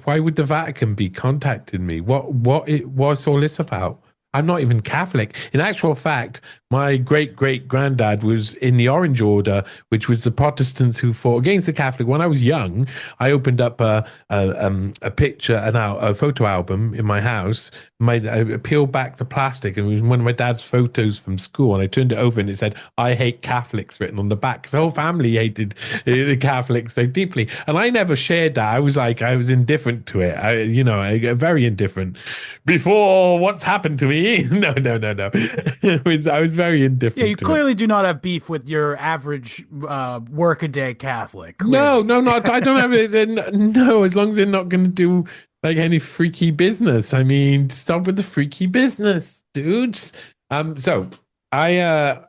S3: Why would the Vatican be contacting me? What's all this about? I'm not even Catholic. In actual fact, my great-great-granddad was in the Orange Order, which was the Protestants who fought against the Catholic. When I was young, I opened up a picture, a photo album in my house. I peeled back the plastic, and it was one of my dad's photos from school. And I turned it over, and it said, "I hate Catholics," written on the back. Because the whole family hated the Catholics so deeply, and I never shared that. I was indifferent to it. I very indifferent. Before what's happened to me, no. I was very indifferent.
S2: Yeah, you
S3: to
S2: clearly
S3: it.
S2: do not have beef with your average workaday Catholic.
S3: No,
S2: Clearly.
S3: I don't have it. No, as long as they're not going to do like any freaky business. I mean, stop with the freaky business, dudes. So I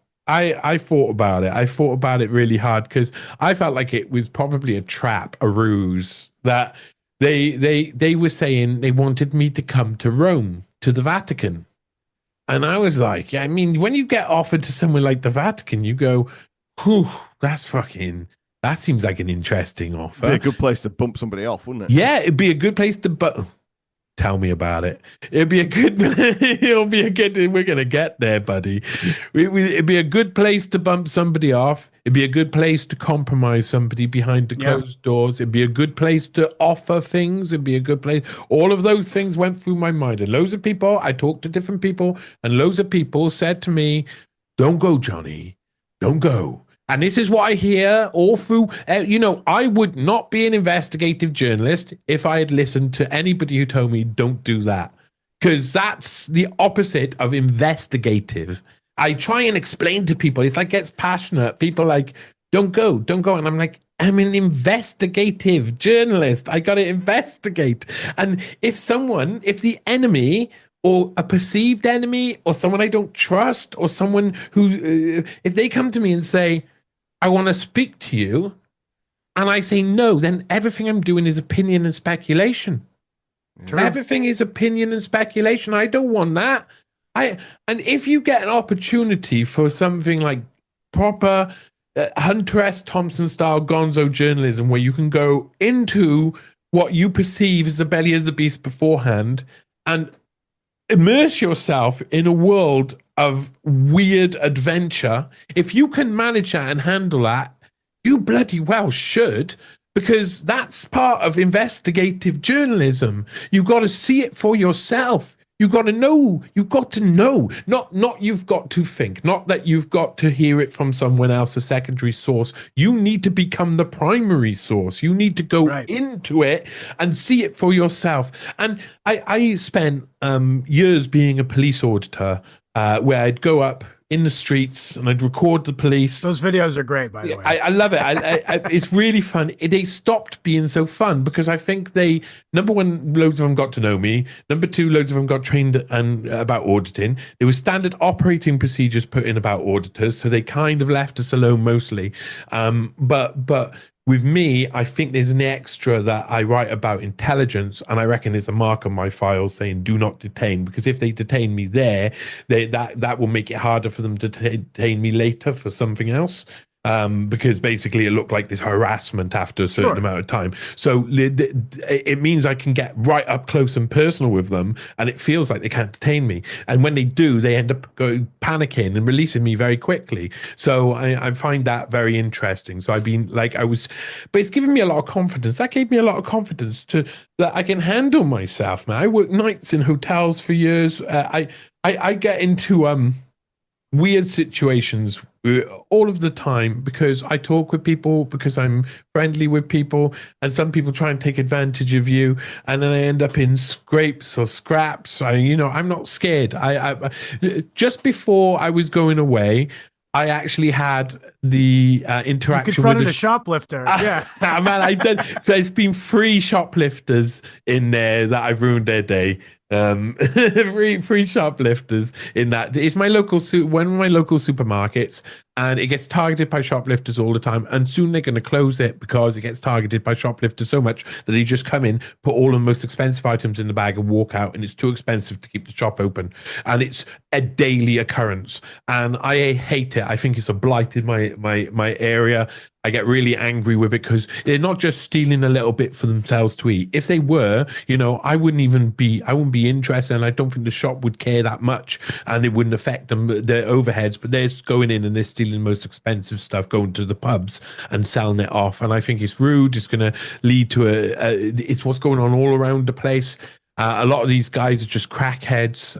S3: thought about it. I thought about it really hard because I felt like it was probably a trap, a ruse that they were saying they wanted me to come to Rome, to the Vatican. And I was like, I mean, when you get offered to somewhere like the Vatican, you go, whew, that seems like an interesting offer.
S4: Be a good place to bump somebody off, wouldn't it?
S3: Yeah, it'd be a good place to tell me about it. We're going to get there, buddy. It'd be a good place to bump somebody off. It'd be a good place to compromise somebody behind the closed doors. It'd be a good place to offer things. It'd be a good place. All of those things went through my mind. And loads of people, I talked to different people, and loads of people said to me, "Don't go, Johnny. Don't go." And this is what I hear all through. I would not be an investigative journalist if I had listened to anybody who told me don't do that. Because that's the opposite of investigative. I try and explain to people. It's like gets passionate. People like, don't go. And I'm like, I'm an investigative journalist. I got to investigate. And if the enemy or a perceived enemy or someone I don't trust or someone who, if they come to me and say, "I want to speak to you," and I say no, then everything I'm doing is opinion and speculation. True. Everything is opinion and speculation. I don't want that. And if you get an opportunity for something like proper Hunter S. Thompson style gonzo journalism, where you can go into what you perceive as the belly of the beast beforehand and immerse yourself in a world of weird adventure, if you can manage that and handle that, you bloody well should, because that's part of investigative journalism. You've got to see it for yourself. You've got to know. Not you've got to think. Not that you've got to hear it from someone else, a secondary source. You need to become the primary source. You need to go into it and see it for yourself. And I spent years being a police auditor, where I'd go up in the streets and I'd record the police.
S2: Those videos are great, by the way.
S3: I love it. It's really fun. They stopped being so fun because I think number one, loads of them got to know me. Number two, loads of them got trained about auditing. There was standard operating procedures put in about auditors, so they kind of left us alone mostly. But with me, I think there's an extra that I write about intelligence, and I reckon there's a mark on my file saying "do not detain," because if they detain me there, that will make it harder for them to detain me later for something else. Because basically it looked like this harassment after a certain amount of time. So it means I can get right up close and personal with them, and it feels like they can't detain me. And when they do, they end up panicking and releasing me very quickly. So I find that very interesting. So but it's given me a lot of confidence. That gave me a lot of confidence that I can handle myself, man. I worked nights in hotels for years. I get into weird situations all of the time because I talk with people, because I'm friendly with people, and some people try and take advantage of you, and then I end up in scrapes or scraps. I'm not scared. I just before I was going away, I actually had the interaction.
S2: You confronted a shoplifter. Yeah,
S3: man, there's been 3 shoplifters in there that I've ruined their day. Free shoplifters in that. It's one of my local supermarkets, and it gets targeted by shoplifters all the time, and soon they're going to close it because it gets targeted by shoplifters so much that they just come in, put all the most expensive items in the bag and walk out, and it's too expensive to keep the shop open, and it's a daily occurrence, and I hate it. I think it's a blight in my area. I get really angry with it because they're not just stealing a little bit for themselves to eat. If they were, I wouldn't be interested, and I don't think the shop would care that much, and it wouldn't affect them, their overheads. But they're going in and they're stealing the most expensive stuff, going to the pubs and selling it off. And I think it's rude. It's going to lead to it's what's going on all around the place. A lot of these guys are just crackheads.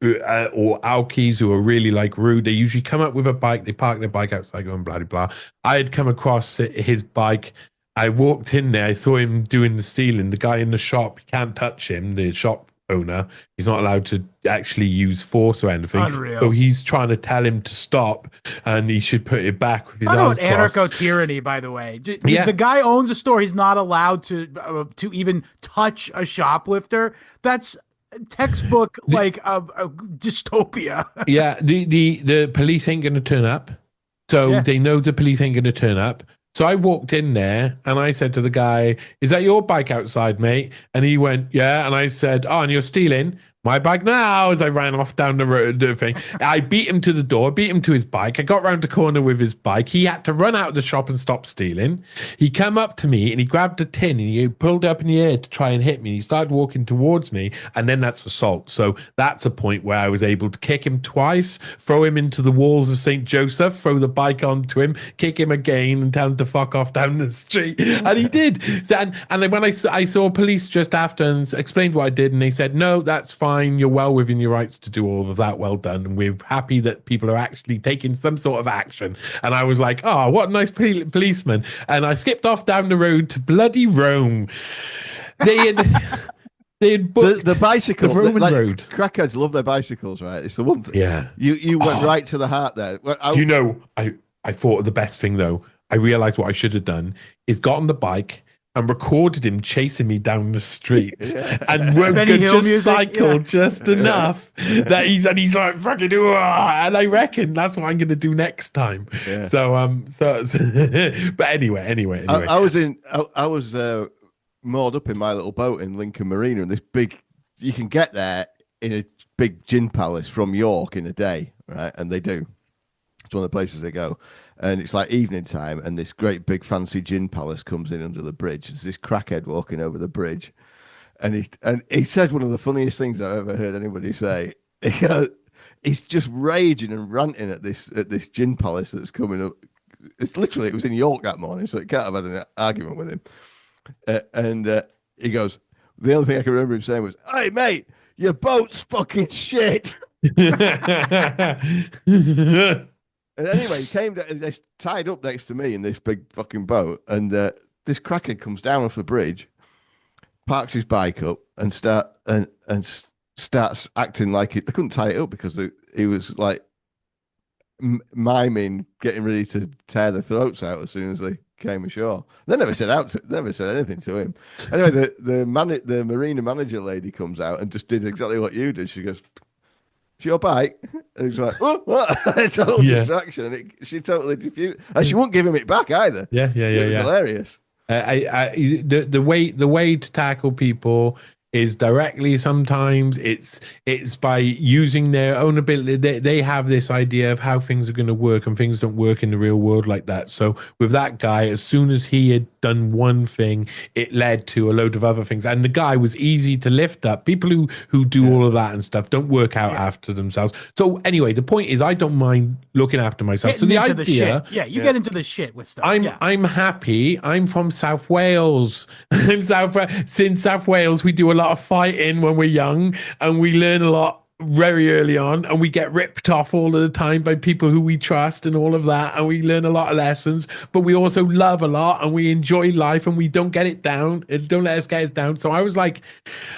S3: Or alkies who are really like rude. They usually come up with a bike, they park their bike outside going blah, blah, blah. I had come across his bike. I walked in there, I saw him doing the stealing. The guy in the shop, you can't touch him, the shop owner. He's not allowed to actually use force or anything.
S2: Unreal.
S3: So he's trying to tell him to stop and he should put it back with his arms crossed.
S2: Anarcho-tyranny, by the way. The guy owns a store. He's not allowed to even touch a shoplifter. That's textbook a dystopia.
S3: Yeah, the police ain't going to turn up. So they know the police ain't going to turn up. So I walked in there and I said to the guy, "Is that your bike outside, mate?" And he went, "Yeah." And I said, "Oh, and you're stealing my bike now?" As I ran off down the road, the thing. I beat him to the door, beat him to his bike. I got round the corner with his bike. He had to run out of the shop and stop stealing. He came up to me and he grabbed a tin and he pulled up in the air to try and hit me. He started walking towards me, and then that's assault. So that's a point where I was able to kick him twice, throw him into the walls of St. Joseph, throw the bike onto him, kick him again, and tell him to fuck off down the street. And he did. And then when I saw police just after and explained what I did, and they said, "No, that's fine. You're well within your rights to do all of that. Well done." And we're happy that people are actually taking some sort of action. And I was like, "Oh, what a nice policeman." And I skipped off down the road to bloody Rome. They had booked
S4: the bicycle,
S3: the Roman road.
S4: Crackheads love their bicycles, right? It's the one thing.
S3: Yeah.
S4: You went right to the heart there.
S3: Do you know, I thought of the best thing, though. I realized what I should have done is got on the bike and recorded him chasing me down the street, and just cycle just enough that he's like fucking and I reckon that's what I'm gonna do next time. Yeah. So but anyway.
S4: I was moored up in my little boat in Lincoln Marina, and you can get there in a big gin palace from York in a day, right? And they do. It's one of the places they go. And it's like evening time, and this great big fancy gin palace comes in under the bridge. There's this crackhead walking over the bridge, and he said one of the funniest things I've ever heard anybody say. He's just raging and ranting at this gin palace that's coming up. It was in York that morning, so it can't have had an argument with him. And he goes, the only thing I can remember him saying was, "Hey mate, your boat's fucking shit." And anyway, he came down, and they're tied up next to me in this big fucking boat, and this crackhead comes down off the bridge, parks his bike up, and starts acting like it. They couldn't tie it up because he was like miming, getting ready to tear their throats out as soon as they came ashore. They never said anything to him. Anyway, the marina manager lady comes out and just did exactly what you did. She goes, "It's your bike?" And he's like, "Oh, what?" It's a whole distraction. And she totally diffused. And she wouldn't give him it back either.
S3: Yeah.
S4: It was hilarious.
S3: The way to tackle people is directly. Sometimes it's by using their own ability. They have this idea of how things are going to work, and things don't work in the real world like that. So with that guy, as soon as he had done one thing, it led to a load of other things. And the guy was easy to lift up. People who do all of that and stuff don't work out after themselves. So anyway, the point is, I don't mind looking after myself.
S2: Getting
S3: so the
S2: into
S3: idea,
S2: you get into the shit with stuff.
S3: I'm happy. I'm from South Wales. In South Wales, we do a lot of fighting when we're young, and we learn a lot very early on, and we get ripped off all of the time by people who we trust and all of that, and we learn a lot of lessons, but we also love a lot, and we enjoy life, and we don't get it down. Don't let us get us down. So I was like,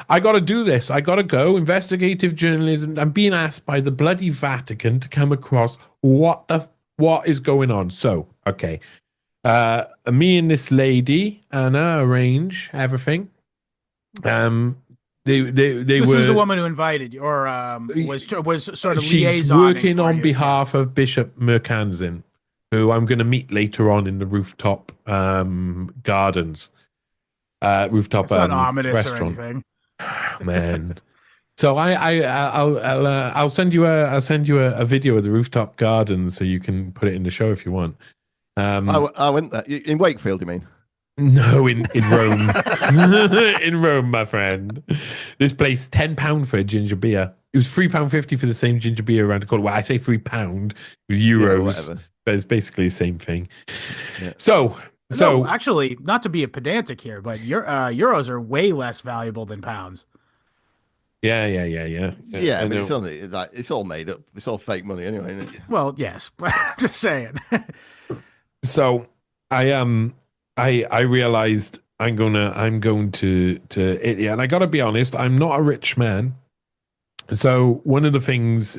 S3: I got to do this. I got to go. Investigative journalism. I'm being asked by the bloody Vatican to come across what is going on. So, okay. Me and this lady, Anna, arrange everything. This
S2: is the woman who invited you, or was sort of
S3: she's working on behalf of Bishop Mercanzin, who I'm going to meet later on in the rooftop gardens, rooftop
S2: not ominous
S3: restaurant.
S2: Or anything.
S3: Man, so I'll send you a video of the rooftop gardens so you can put it in the show if you want.
S4: I went there in Wakefield. You mean?
S3: No, in Rome. In Rome, my friend. This place, £10 for a ginger beer. It was £3.50 for the same ginger beer around the corner. Well, I say £3, it was euros,
S4: whatever.
S3: but it's basically the same thing.
S4: Yeah.
S3: So
S2: No, actually, not to be a pedantic here, but euros are way less valuable than pounds.
S3: yeah.
S4: Yeah,
S3: I
S4: but it's
S3: know.
S4: only like it's all made up. It's all fake money anyway, isn't it?
S2: Well, yes, but just saying.
S3: So I realized I'm going to Italy, and I got to be honest, I'm not a rich man. So one of the things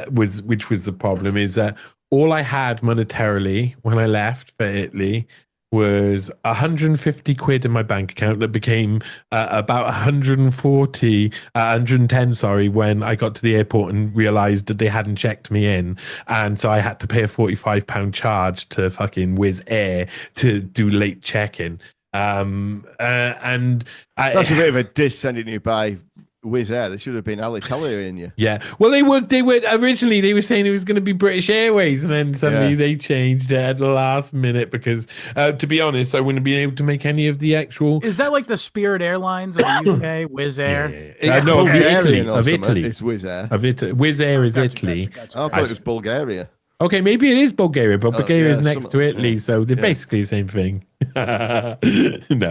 S3: which was the problem is that all I had monetarily when I left for Italy was 150 quid in my bank account that became about 110, sorry, when I got to the airport and realized that they hadn't checked me in. And so I had to pay a £45 charge to fucking Wizz Air to do late check-in. And
S4: That's a bit of a diss sending you by Wizz Air. They should have been Alitalia in you.
S3: Yeah. Well, they were originally they were saying it was going to be British Airways, and then suddenly they changed it at the last minute because, to be honest, I wouldn't have been able to make any of the actual.
S2: Is that like the Spirit Airlines of the UK, Wizz Air?
S3: Yeah.
S4: It's
S3: No, of Italy.
S4: Bulgarian or
S3: Of
S4: something.
S3: Italy.
S4: It's Wizz Air.
S3: Wizz Air is
S2: Gotcha,
S3: Italy.
S2: gotcha.
S4: I thought it was Bulgaria.
S3: Okay, maybe it is Bulgaria, but Bulgaria is next to Italy, so they're
S4: Yeah.
S3: basically the same thing. No,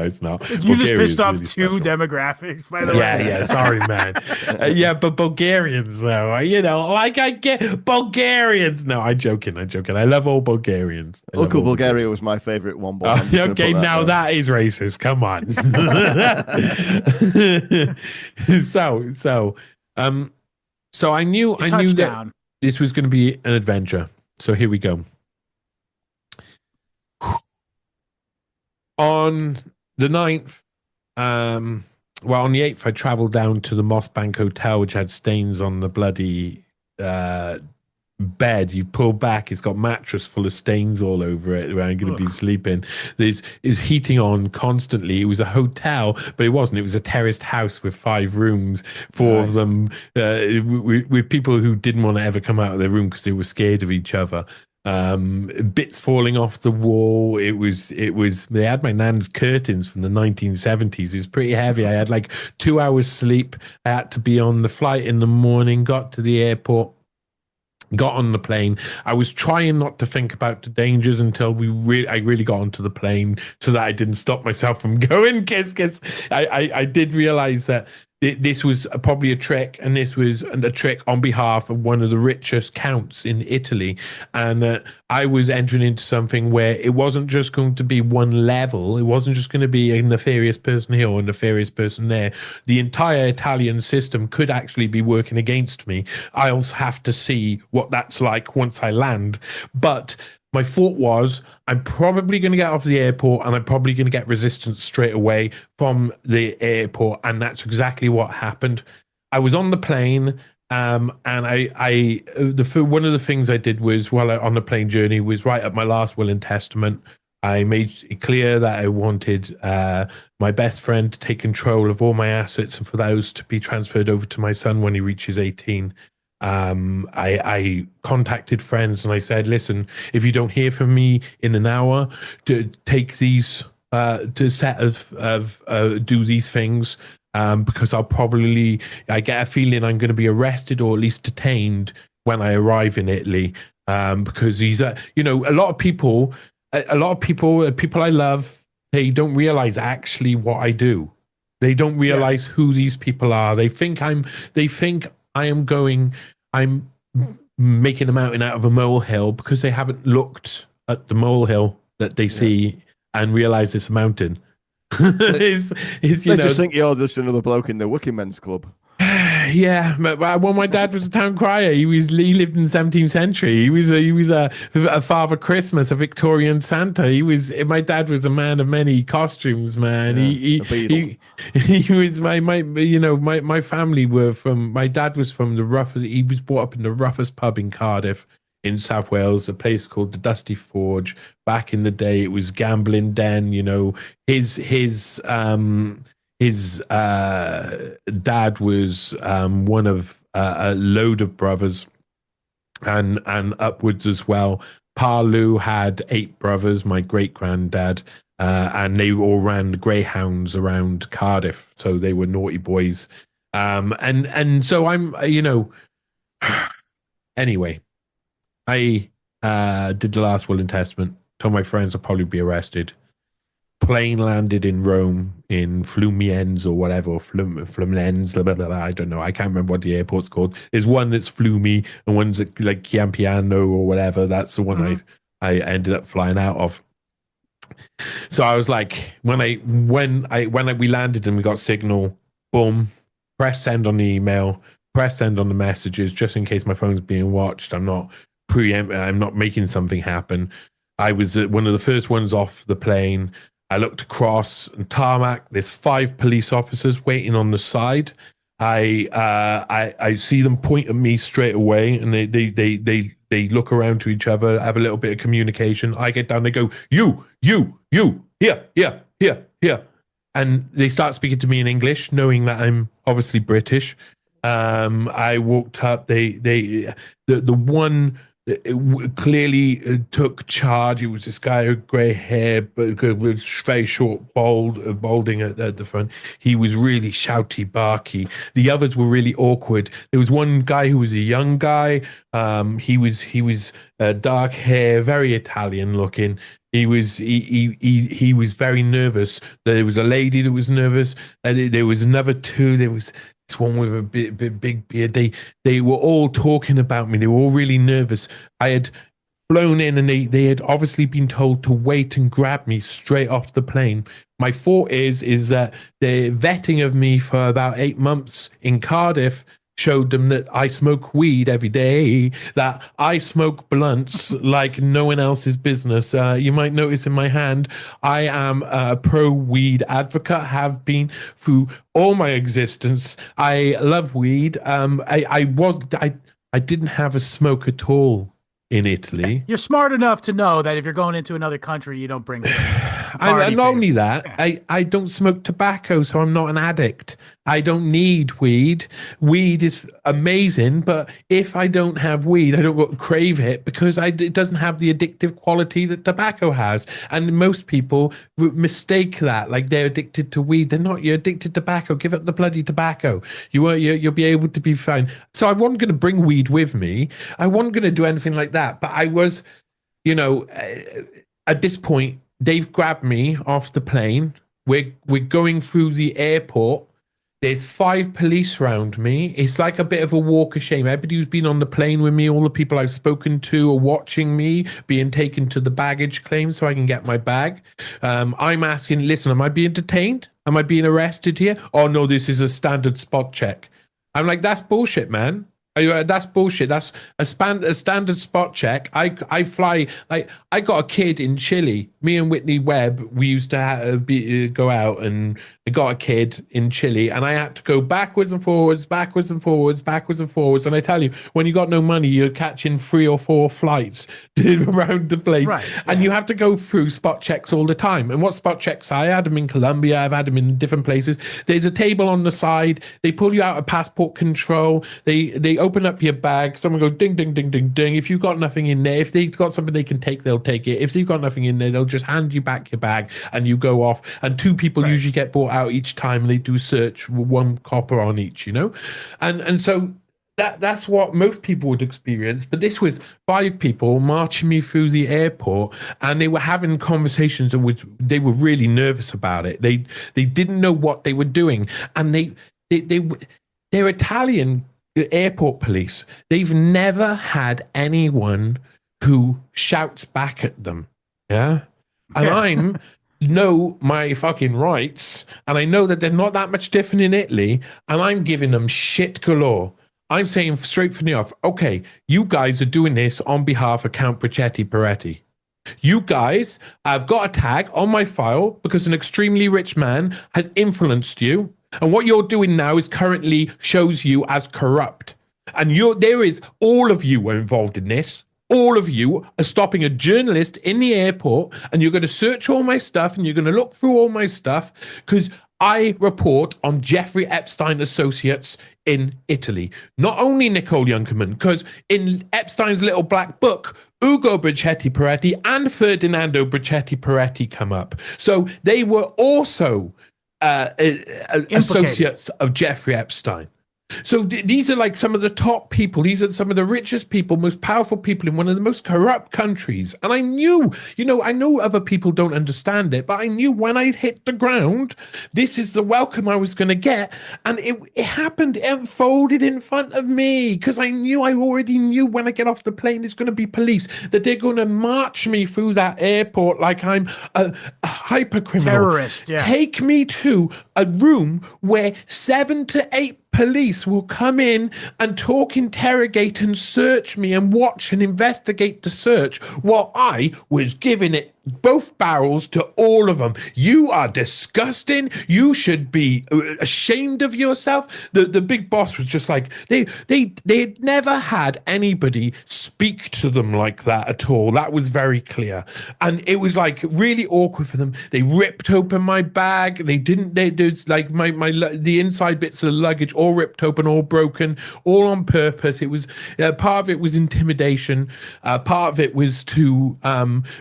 S3: it's not.
S2: You just pissed off
S3: really
S2: two
S3: special.
S2: demographics, by the way.
S3: Yeah, sorry, man. Yeah, but Bulgarians, though, like I get Bulgarians. No, I'm joking. I love all Bulgarians.
S4: Uncle Bulgaria was my favorite one. But
S3: Okay, now that is racist. Come on. So I knew that
S2: Touchdown.
S3: this was going to be an adventure. So here we go. On the 9th, on the 8th, I traveled down to the Moss Bank Hotel, which had stains on the bloody bed. You pull back, it's got mattress full of stains all over it where I'm going to be sleeping. There's heating on constantly. It was a hotel, but it wasn't. It was a terraced house with 5 rooms, 4 of them with people who didn't want to ever come out of their room because they were scared of each other. Bits falling off the wall. It was they had my nan's curtains from the 1970s. It was pretty heavy. I had like 2 hours sleep. I had to be on the flight in the morning, got to the airport, got on the plane. I was trying not to think about the dangers until I really got onto the plane so that I didn't stop myself from going because I did realize that this was probably a trick, and this was a trick on behalf of one of the richest counts in Italy. And I was entering into something where it wasn't just going to be one level. It wasn't just going to be a nefarious person here or a nefarious person there. The entire Italian system could actually be working against me. I also have to see what that's like once I land. But my thought was, I'm probably going to get off the airport and I'm probably going to get resistance straight away from the airport. And that's exactly what happened. I was on the plane, and one of the things I did was, while on the plane journey, was write up my last will and testament. I made it clear that I wanted my best friend to take control of all my assets and for those to be transferred over to my son when he reaches 18. I contacted friends and I said, listen, if you don't hear from me in an hour, to take these to set of do these things, because I get a feeling I'm going to be arrested or at least detained when I arrive in Italy, because these are, a lot of people I love, they don't realize actually what I do. They don't realize who these people are. They think I'm making a mountain out of a molehill because they haven't looked at the molehill that they see and realize it's a mountain. They
S4: just think you're just another bloke in the working men's club.
S3: Yeah, well, my dad was a town crier. He lived in the 17th century. He was a Father Christmas, a Victorian Santa. My dad was a man of many costumes, man. He was my family were from. My dad was from the roughest. He was brought up in the roughest pub in Cardiff, in South Wales, a place called the Dusty Forge. Back in the day, it was gambling den. His dad was one of a load of brothers and upwards as well. Pa Lou had 8 brothers, my great granddad, and they all ran the greyhounds around Cardiff, so they were naughty boys. And so I'm, anyway, I did the last will and testament. Told my friends I'll probably be arrested. Plane landed in Rome in Flumienz or whatever, Fluminenz, blah, blah, blah, I don't know. I can't remember what the airport's called. There's one that's Flumi and one's like Chiampiano or whatever. That's the one I ended up flying out of. So I was like, when we landed and we got signal, boom, press send on the email, press send on the messages, just in case my phone's being watched. I'm not making something happen. I was one of the first ones off the plane. I looked across and tarmac. There's 5 police officers waiting on the side. I see them point at me straight away, and they look around to each other, have a little bit of communication. I get down. They go, you, here, and they start speaking to me in English, knowing that I'm obviously British. I walked up. The one clearly took charge. It was this guy with grey hair, but with very short, balding at the front. He was really shouty, barky. The others were really awkward. There was one guy who was a young guy. He was dark hair, very Italian looking. He was very nervous. There was a lady that was nervous. There was another 2. There was this one with a big beard. They were all talking about me. They were all really nervous. I had flown in, and they had obviously been told to wait and grab me straight off the plane. My thought is that the vetting of me for about 8 months in Cardiff showed them that I smoke weed every day, that I smoke blunts like no one else's business. You might notice in my hand, I am a pro-weed advocate, have been through all my existence. I love weed. I didn't have a smoke at all in Italy.
S2: You're smart enough to know that if you're going into another country, you don't bring
S3: And not only that, I don't smoke tobacco, so I'm not an addict. I don't need weed. Weed is amazing, but if I don't have weed, I don't crave it because it doesn't have the addictive quality that tobacco has. And most people mistake that, like they're addicted to weed. They're not. You're addicted to tobacco. Give up the bloody tobacco. You'll be able to be fine. So I wasn't going to bring weed with me. I wasn't going to do anything like that. But I was, at this point, they've grabbed me off the plane. We're going through the airport. There's 5 police around me. It's like a bit of a walk of shame. Everybody who's been on the plane with me, all the people I've spoken to are watching me being taken to the baggage claim so I can get my bag. I'm asking, listen, am I being detained? Am I being arrested here? Oh, no, this is a standard spot check. I'm like, that's bullshit, man. That's bullshit. That's a standard spot check. I fly, like, I got a kid in Chile. Me and Whitney Webb, we used to go out, and I got a kid in Chile, and I had to go backwards and forwards. And I tell you, when you got no money, you're catching 3 or 4 flights around the place, right, and you have to go through spot checks all the time. And what spot checks? I had them in Colombia. I've had them in different places. There's a table on the side. They pull you out of passport control. They open up your bag. Someone go ding, ding, ding, ding, ding. If you've got nothing in there, if they've got something they can take, they'll take it. If they've got nothing in there, they'll just hand you back your bag and you go off. And 2 people usually get brought out each time, and they do search, 1 copper on each, and so that's what most people would experience. But this was 5 people marching me through the airport, and they were having conversations, and they were really nervous about it. They didn't know what they were doing, and they're Italian airport police. They've never had anyone who shouts back at them. Yeah. And I'm know my fucking rights, and I know that they're not that much different in Italy, and I'm giving them shit galore. I'm saying straight from the off, okay, you guys are doing this on behalf of Count Bracetti Peretti. You guys have got a tag on my file because an extremely rich man has influenced you. And what you're doing now is currently shows you as corrupt. And all of you are involved in this. All of you are stopping a journalist in the airport, and you're going to search all my stuff, and you're going to look through all my stuff because I report on Jeffrey Epstein Associates in Italy. Not only Nicole Youngman, because in Epstein's little black book, Ugo Bracetti Peretti and Ferdinando Bracetti Peretti come up. So they were also associates of Jeffrey Epstein. So these are like some of the top people. These are some of the richest people, most powerful people in one of the most corrupt countries. And I knew, I know other people don't understand it, but I knew when I hit the ground, this is the welcome I was going to get. And it happened, it unfolded in front of me, because I already knew when I get off the plane, there's going to be police, that they're going to march me through that airport like I'm a hyper criminal.
S2: Terrorist, yeah.
S3: Take me to a room where 7 to 8 police will come in and talk, interrogate and search me and watch and investigate the search while I was giving it both barrels to all of them. You are disgusting. You should be ashamed of yourself. The big boss was just like, they'd never had anybody speak to them like that at all. That was very clear. And it was like really awkward for them. They ripped open my bag. There's like the inside bits of the luggage all ripped open, all broken, all on purpose. It was part of it was intimidation. Part of it was to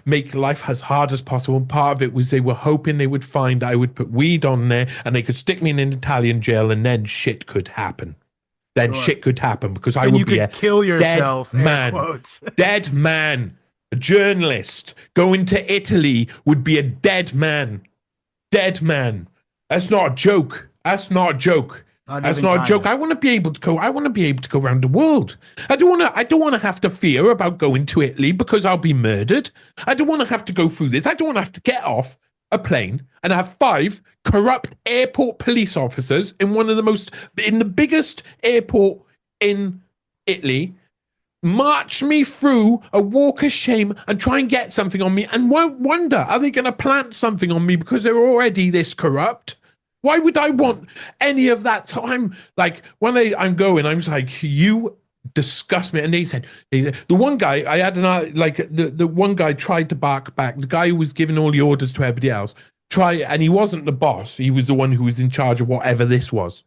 S3: make life as hard as possible. Part of it was they were hoping they would find I would put weed on there and they could stick me in an Italian jail, and then shit could happen. Shit could happen because I would be a
S2: kill yourself,
S3: dead man. Dead man. A journalist going to Italy would be a dead man. Dead man. That's not a joke. That's not a joke. That's not a joke. I want to be able to go. I want to be able to go around the world. I don't want to have to fear about going to Italy because I'll be murdered. I don't want to have to go through this. I don't want to have to get off a plane and have 5 corrupt airport police officers in the biggest airport in Italy march me through a walk of shame and try and get something on me, and won't wonder, are they going to plant something on me because they're already this corrupt? Why would I want any of that? So I'm like, when I'm going, I'm just like, you disgust me. And they said, the one guy, I had the one guy tried to bark back. The guy who was giving all the orders to everybody else, and he wasn't the boss. He was the one who was in charge of whatever this was.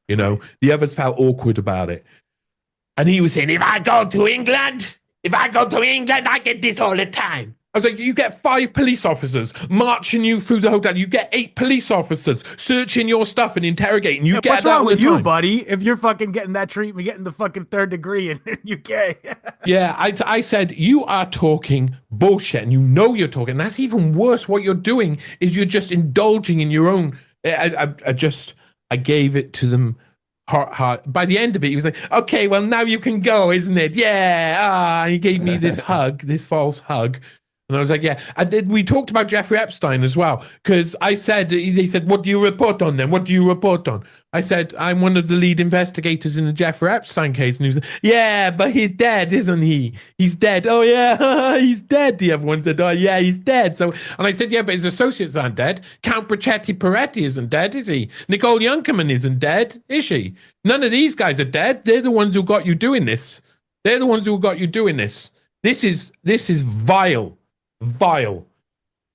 S3: The others felt awkward about it. And he was saying, if I go to England, I get this all the time. I was like, you get 5 police officers marching you through the hotel. You get 8 police officers searching your stuff and interrogating. You get
S2: what's
S3: that
S2: wrong
S3: all
S2: with
S3: the
S2: you,
S3: time.
S2: buddy? If you're fucking getting that treatment, getting the fucking 3rd degree in UK.
S3: Yeah, I said, you are talking bullshit, and you're talking. And that's even worse. What you're doing is you're just indulging in your own. I gave it to them. Heart. By the end of it, he was like, okay, well, now you can go, isn't it? Yeah. He gave me this hug, this false hug. And I was like, yeah. We talked about Jeffrey Epstein as well, because they said, what do you report on then? What do you report on? I said, I'm one of the lead investigators in the Jeffrey Epstein case. And he was like, yeah, but he's dead, isn't he? He's dead. Oh, yeah, he's dead. The other one said, oh, yeah, he's dead. And I said, yeah, but his associates aren't dead. Count Bracetti Peretti isn't dead, is he? Nicole Youngman isn't dead, is she? None of these guys are dead. They're the ones who got you doing this. This is vile. Vile.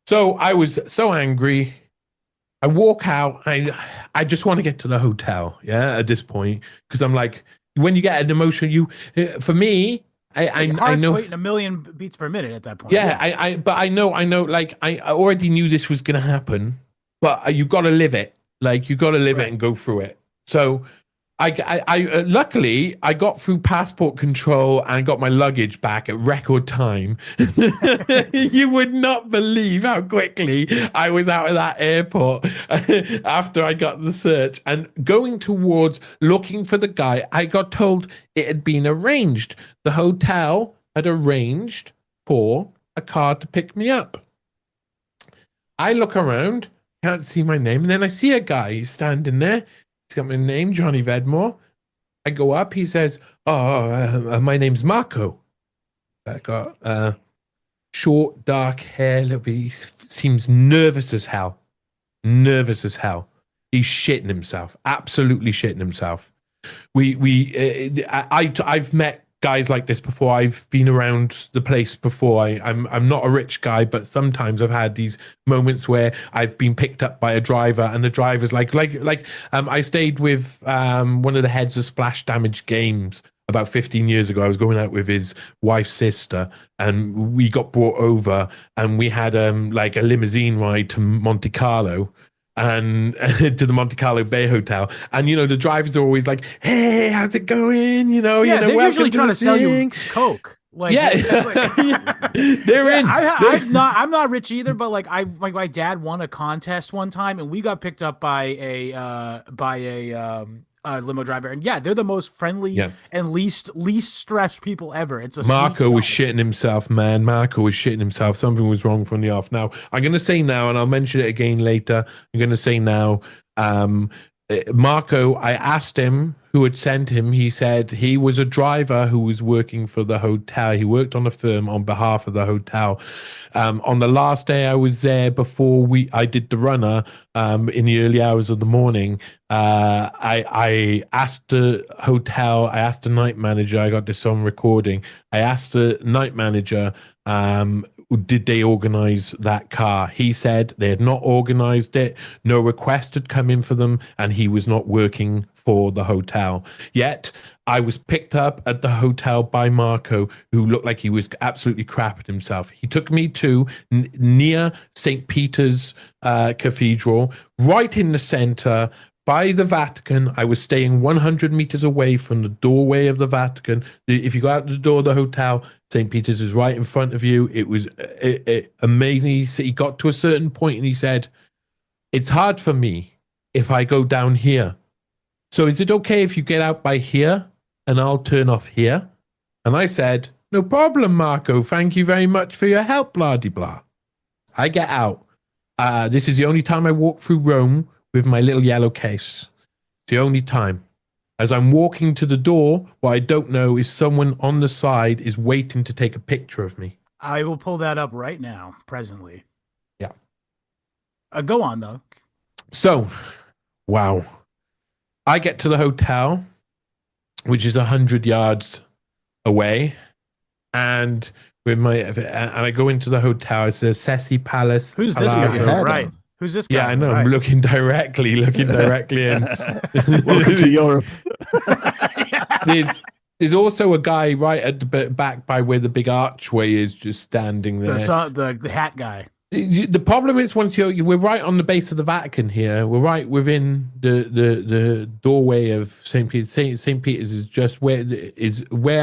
S3: So I was so angry. I walk out. I just want to get to the hotel. Yeah, at this point, because I'm like, when you get an emotion, for me, I know
S2: waiting 1 million beats per minute at that point.
S3: Yeah, but I know. Like I already knew this was going to happen, but you got to live it. Like you got to live it and go through it. So I luckily I got through passport control and got my luggage back at record time. You would not believe how quickly I was out of that airport after I got the search and going towards looking for the guy. I got told it had been arranged. The hotel had arranged for a car to pick me up. I look around, can't see my name, and then I see a guy standing there. He's got my name, Johnny Vedmore. I go up. He says, my name's Marco. I got short, dark hair. He seems nervous as hell. Nervous as hell. He's shitting himself. Absolutely shitting himself. I've met guys like this before. I've been around the place before. I'm not a rich guy, but sometimes I've had these moments where I've been picked up by a driver, and the driver's I stayed with one of the heads of Splash Damage Games about 15 years ago. I was going out with his wife's sister, and we got brought over, and we had like a limousine ride to Monte Carlo, and to the Monte Carlo Bay Hotel. And the drivers are always like, "Hey, how's it going?"
S2: Yeah, they're
S3: welcome
S2: usually trying to sell you
S3: thing."
S2: Coke. Like,
S3: Yeah,
S2: that's
S3: they're in.
S2: I'm not rich either, but like my dad won a contest one time, and we got picked up by a limo driver, and yeah, they're the most friendly and least stressed people ever. It's a
S3: Marco was shitting himself, man. Marco was shitting himself. Something was wrong from the off. Now, I'm going to say now, and I'll mention it again later. I'm going to say now, Marco, I asked him who had sent him. He said he was a driver who was working for the hotel. He worked on a firm on behalf of the hotel. On the last day I was there before I did the runner, in the early hours of the morning, I asked the hotel, I asked the night manager, I got this on recording. I asked the night manager, did they organize that car? He said they had not organized it. No request had come in for them, and he was not working for the hotel. Yet I was picked up at the hotel by Marco, who looked like he was absolutely crapping himself. He took me to near St. Peter's Cathedral, right in the center, by the Vatican. I was staying 100 meters away from the doorway of the Vatican. If you go out the door of the hotel, St. Peter's is right in front of you. It was amazing. He got to a certain point and he said, "It's hard for me if I go down here. So is it okay if you get out by here and I'll turn off here?" And I said, "No problem, Marco. Thank you very much for your help, blah, de blah." I get out. This is the only time I walk through Rome with my little yellow case. The only time. As I'm walking to the door, what I don't know is someone on the side is waiting to take a picture of me.
S2: I will pull that up right now, presently.
S3: Yeah.
S2: Go on, though.
S3: So, wow. I get to the hotel, which is 100 yards away, and I go into the hotel. It's a Sessi Palace.
S2: Who's this
S3: Palazzo.
S2: guy? Right. Who's this guy?
S3: Yeah, I know.
S2: Right.
S3: I'm looking directly in.
S4: Welcome to Europe.
S3: There's also a guy right at the back by where the big archway is, just standing there.
S2: The hat guy.
S3: The problem is once we're right on the base of the Vatican here. We're right within the doorway of St. Peter's. St. Peter's is just where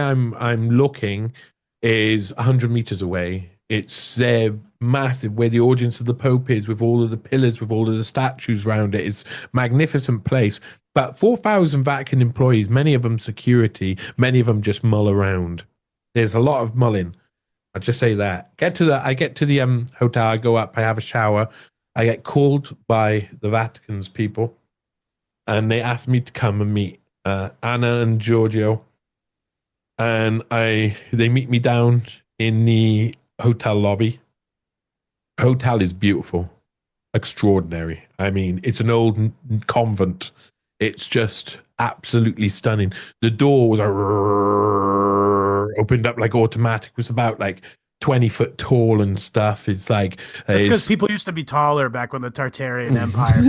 S3: I'm looking is 100 meters away. It's there, massive, where the audience of the Pope is, with all of the pillars, with all of the statues around it. It's a magnificent place. But 4,000 Vatican employees, many of them security, many of them just mull around. There's a lot of mulling. I'll just say that. I get to the hotel, I go up, I have a shower. I get called by the Vatican's people, and they ask me to come and meet Anna and Giorgio. And they meet me down in the hotel lobby. Hotel is beautiful, extraordinary. I mean, it's an old convent. It's just absolutely stunning. The door was opened up like automatic. It was about like 20 foot tall and stuff. It's like
S2: that's because people used to be taller back when the Tartarian Empire.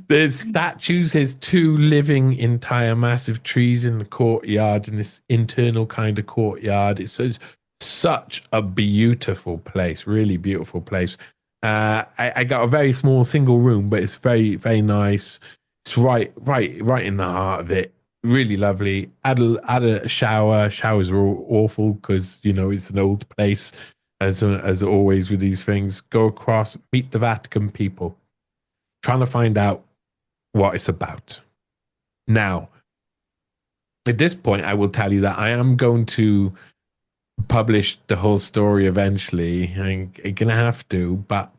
S3: There's statues. There's 2 living entire massive trees in the courtyard, in this internal kind of courtyard. It's such a beautiful place, really beautiful place. I got a very small single room, but it's very, very nice. It's right in the heart of it. Really lovely. Add a shower. Showers are awful because it's an old place, as always with these things. Go across, meet the Vatican people, trying to find out what it's about. Now, at this point, I will tell you that I am going to publish the whole story eventually. I'm gonna have to, but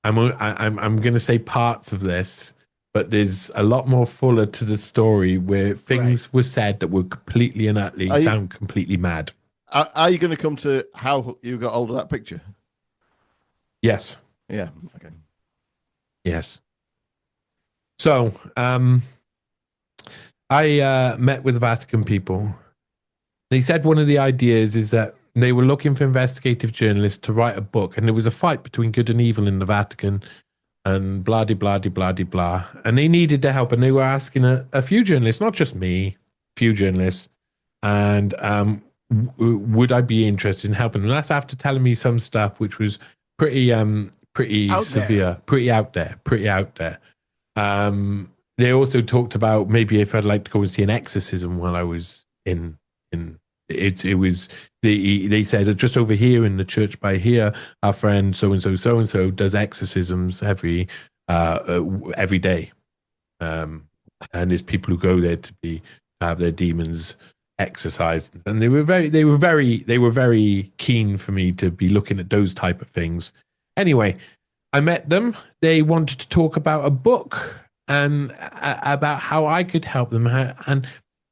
S3: I'm gonna say parts of this. But there's a lot more fuller to the story where things were said that were completely and utterly sound completely mad.
S4: Are you going to come to how you got hold of that picture?
S3: Yes.
S4: Yeah. Okay.
S3: Yes. So, I met with the Vatican people, they said one of the ideas is that they were looking for investigative journalists to write a book, and there was a fight between good and evil in the Vatican, and blah de blah de blah de blah. And they needed their help, and they were asking a few journalists, not just me, few journalists, and would I be interested in helping? And that's after telling me some stuff which was pretty severe, pretty out there. They also talked about maybe if I'd like to go and see an exorcism while I was in it was they said just over here in the church by here, our friend so and so does exorcisms every day, and there's people who go there to have their demons exercised, and they were very keen for me to be looking at those type of things. Anyway, I met them. They wanted to talk about a book and about how I could help them, and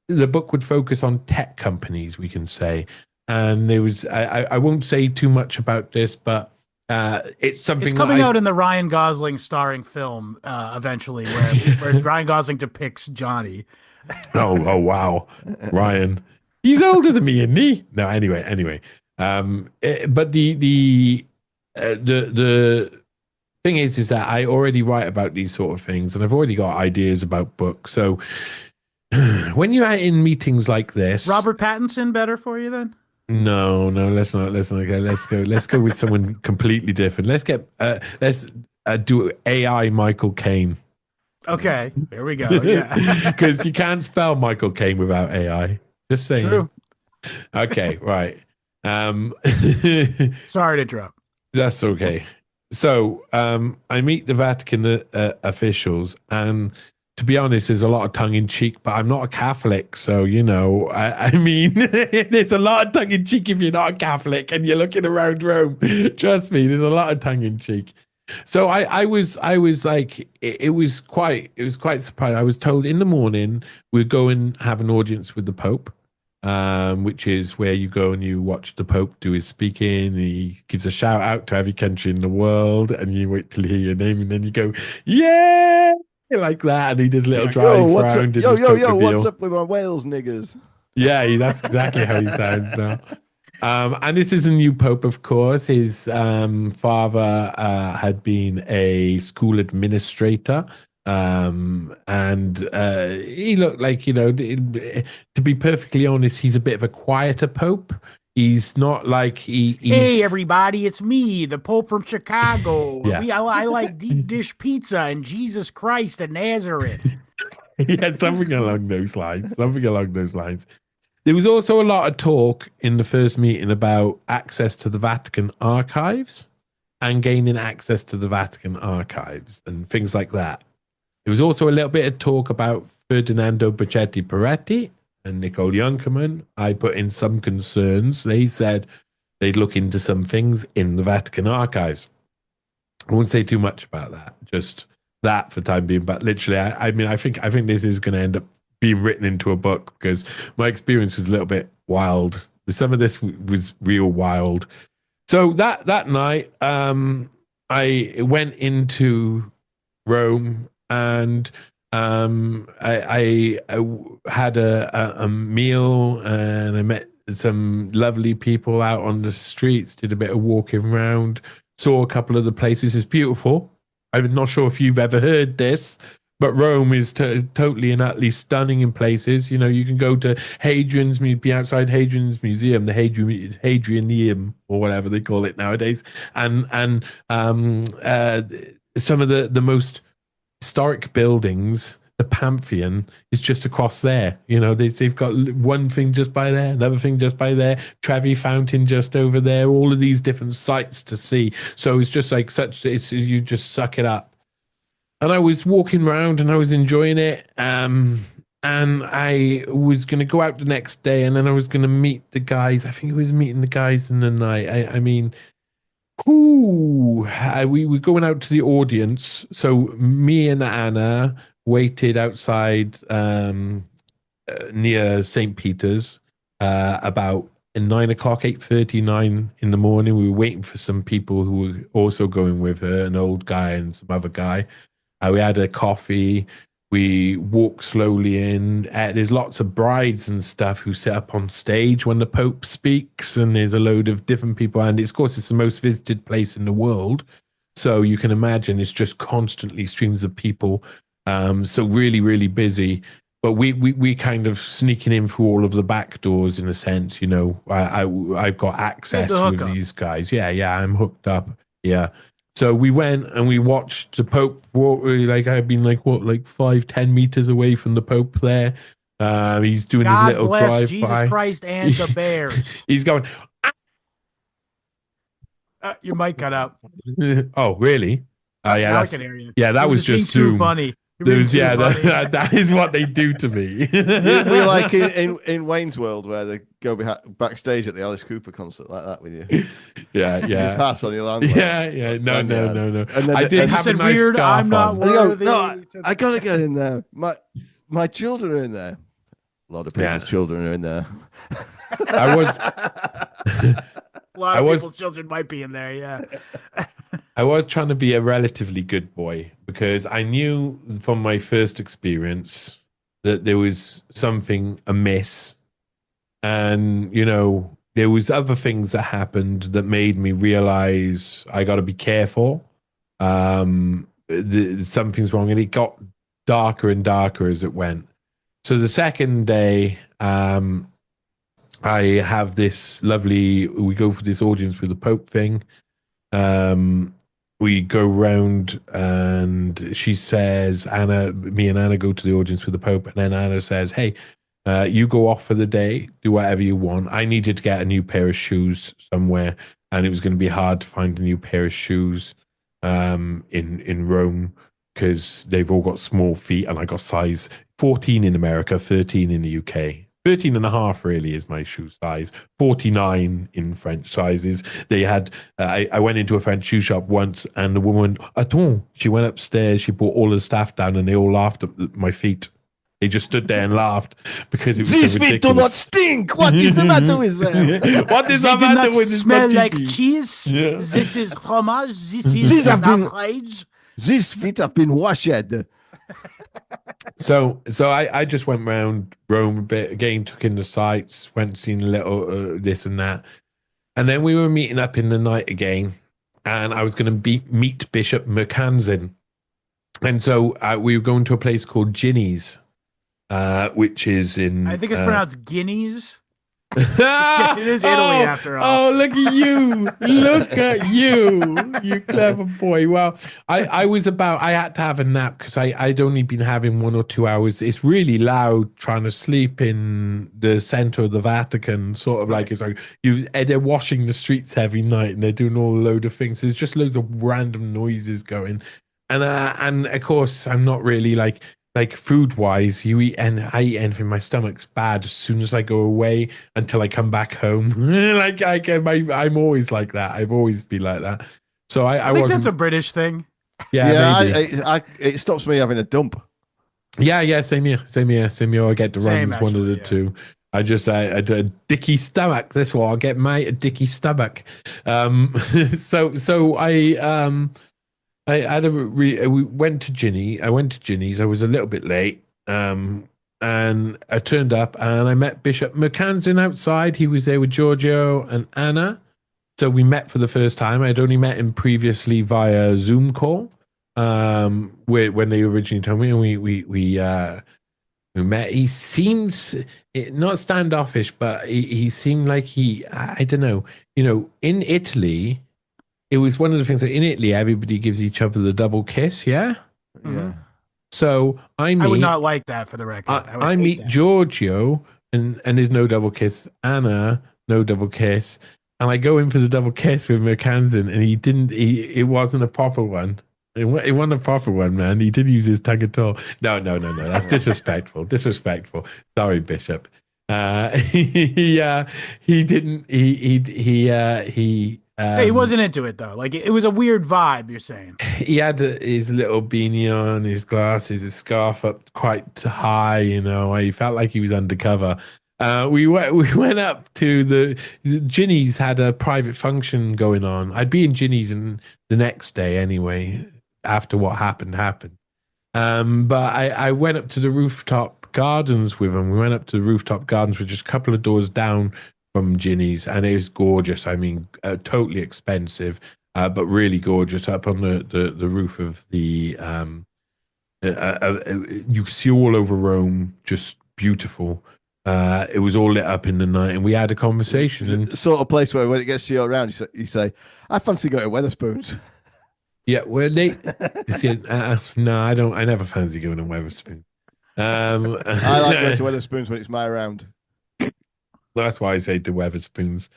S3: the book would focus on tech companies, we can say. And there was, I won't say too much about this, but it's something.
S2: It's coming out in the Ryan Gosling starring film eventually, where Ryan Gosling depicts Johnny.
S3: Oh wow, Ryan, he's older than me, isn't he? No, anyway. But the thing is that I already write about these sort of things, and I've already got ideas about books. So when you're in meetings like this,
S2: Robert Pattinson better for you then?
S3: No, let's not. Okay, let's go with someone completely different. Let's do AI Michael Caine.
S2: Okay, there we go. Yeah,
S3: because you can't spell Michael Caine without AI. Just saying.
S2: True.
S3: Okay, right.
S2: Sorry to interrupt.
S3: That's okay. So I meet the Vatican officials, and to be honest, there's a lot of tongue in cheek, but I'm not a Catholic. So, I mean, there's a lot of tongue in cheek if you're not a Catholic and you're looking around Rome. Trust me, there's a lot of tongue in cheek. So I was like, it was quite surprising. I was told in the morning we'd go and have an audience with the Pope, which is where you go and you watch the Pope do his speaking. He gives a shout out to every country in the world, and you wait till you hear your name, and then you go, yeah, like that, and he did a little dry frown.
S4: Yo, what's up with my Wales niggers?
S3: Yeah, that's exactly how he sounds now. And this is a new Pope, of course. His father had been a school administrator. And he looked like, to be perfectly honest, he's a bit of a quieter Pope. He's not like
S2: Hey, everybody, it's me, the Pope from Chicago.
S3: Yeah.
S2: I like deep dish pizza and Jesus Christ of Nazareth.
S3: Yeah, something along those lines. There was also a lot of talk in the first meeting about access to the Vatican archives and gaining access to the Vatican archives and things like that. There was also a little bit of talk about Ferdinando Becchetti Peretti and Nicole Junkerman. I put in some concerns. They said they'd look into some things in the Vatican archives. I won't say too much about that, just that for time being. But literally, I think this is going to end up being written into a book because my experience was a little bit wild. Some of this was real wild. So that night, I went into Rome and I had a meal, and I met some lovely people out on the streets, did a bit of walking around, saw a couple of the places. It's beautiful. I'm not sure if you've ever heard this, but Rome is totally and utterly stunning in places. You can go to Hadrian's, be outside Hadrian's Museum, the Hadrianeum, or whatever they call it nowadays, and some of the most historic buildings. The Pantheon is just across there. They've got one thing just by there, another thing just by there, Trevi Fountain just over there, all of these different sites to see. So it's just like you just suck it up. And I was walking around and I was enjoying it. And I was going to go out the next day, and then I was going to meet the guys. I think I was meeting the guys in the night. We were going out to the audience. So me and Anna waited outside near St. Peter's about 9 o'clock, 8:39 in the morning. We were waiting for some people who were also going with her, an old guy and some other guy. We had a coffee. We walk slowly in. There's lots of brides and stuff who sit up on stage when the Pope speaks, and there's a load of different people. And of course, it's the most visited place in the world. So you can imagine it's just constantly streams of people. So really, really busy. But we kind of sneaking in through all of the back doors in a sense. I've got access with these guys. Yeah, I'm hooked up. Yeah. So we went and we watched the Pope walk. Like I've been like 5-10 meters away from the Pope there. He's doing his little drive
S2: Jesus
S3: by.
S2: Christ and the Bears.
S3: He's going.
S2: Your mic cut out.
S3: Oh, really? Yeah,
S2: now I can hear you.
S3: Yeah, that was just
S2: too
S3: Zoom.
S2: Funny.
S3: That is what they do to me.
S4: We're like in Wayne's World where they go backstage at the Alice Cooper concert like that with you.
S3: Yeah.
S4: You pass on your landline.
S3: Yeah. No.
S4: And then
S3: I did have a nice
S2: weird,
S3: scarf
S2: I'm not
S3: on.
S2: worthy.
S4: No, I gotta get in there. My children are in there. A lot of people's children are in there.
S3: I was.
S2: A lot of people's children might be in there, yeah.
S3: I was trying to be a relatively good boy because I knew from my first experience that there was something amiss. And, there was other things that happened that made me realize I got to be careful. Something's wrong. And it got darker and darker as it went. So the second day, I have this we go for this audience with the Pope thing. We go round and she says, me and Anna go to the audience with the Pope. And then Anna says, hey, you go off for the day, do whatever you want. I needed to get a new pair of shoes somewhere. And it was going to be hard to find a new pair of shoes in Rome because they've all got small feet. And I got size 14 in America, 13 in the UK. 13 and a half really is my shoe size. 49 in French sizes. They had, I went into a French shoe shop once and the woman, attends, she went upstairs, she brought all the staff down and they all laughed at my feet. They just stood there and laughed because it was
S4: These
S3: so
S4: feet do
S3: ridiculous.
S4: not stink. What is the matter with them?
S3: What is
S2: They
S3: the
S2: do
S3: matter
S2: not
S3: with this
S2: smell
S3: monkey
S2: like
S3: feet?
S2: cheese.
S3: Yeah.
S2: This is fromage. This
S4: These
S2: is
S4: have been-
S2: outrage.
S4: These feet have been washed.
S3: So I just went around Rome a bit again, took in the sights, went seen a little this and that, and then we were meeting up in the night again, and I was going to meet Bishop Mercanzin, and so we were going to a place called Ginny's, which is in
S2: I think it's pronounced Guineas. It is Italy after all.
S3: Oh, look at you. Look at you. You clever boy. Well, I had to have a nap because I'd only been having 1 or 2 hours. It's really loud trying to sleep in the center of the Vatican, sort of like it's like they're washing the streets every night and they're doing all a load of things. There's just loads of random noises going. And of course, I'm not really like food wise, I eat anything, my stomach's bad as soon as I go away until I come back home. I'm always like that. I've always been like that. So I
S2: think that's a British thing.
S3: Yeah, maybe.
S4: It stops me having a dump.
S3: Yeah, same here. I get the runs, one of the two. I a dicky stomach. That's what I'll get, mate. A dicky stomach. So I had we went to Ginny. I went to Ginny's. I was a little bit late, and I turned up and I met Bishop Mercanzin outside. He was there with Giorgio and Anna. So we met for the first time. I'd only met him previously via Zoom call, when they originally told me, and we met. He seems not standoffish, but he seemed like I don't know. In Italy. It was one of the things that in Italy, everybody gives each other the double kiss, yeah?
S2: Yeah.
S3: So I
S2: would not like that for the record.
S3: I meet Giorgio, and there's no double kiss. Anna, no double kiss. And I go in for the double kiss with Mercanzin, and it wasn't a proper one. It wasn't a proper one, man. He didn't use his tongue at all. No. That's disrespectful. Sorry, Bishop. He didn't.
S2: He wasn't into it though. Like it was a weird vibe. You're saying
S3: he had his little beanie on, his glasses, his scarf up quite high. He felt like he was undercover. We went up to the Ginny's had a private function going on. I'd be in Ginny's the next day anyway. After what happened. But I went up to the rooftop gardens with him. We went up to the rooftop gardens, which is just a couple of doors down from Ginny's, and it was gorgeous. I mean, totally expensive, but really gorgeous. Up on the roof of the you see all over Rome, just beautiful. It was all lit up in the night, and we had a conversation. And
S4: The sort of place where when it gets to you around, you say, "I fancy going to Weatherspoons."
S3: yeah, well, they see, no, I don't. I never fancy going to Weatherspoon.
S4: I like going to Weatherspoons when it's my round.
S3: That's why I say to Weatherspoons.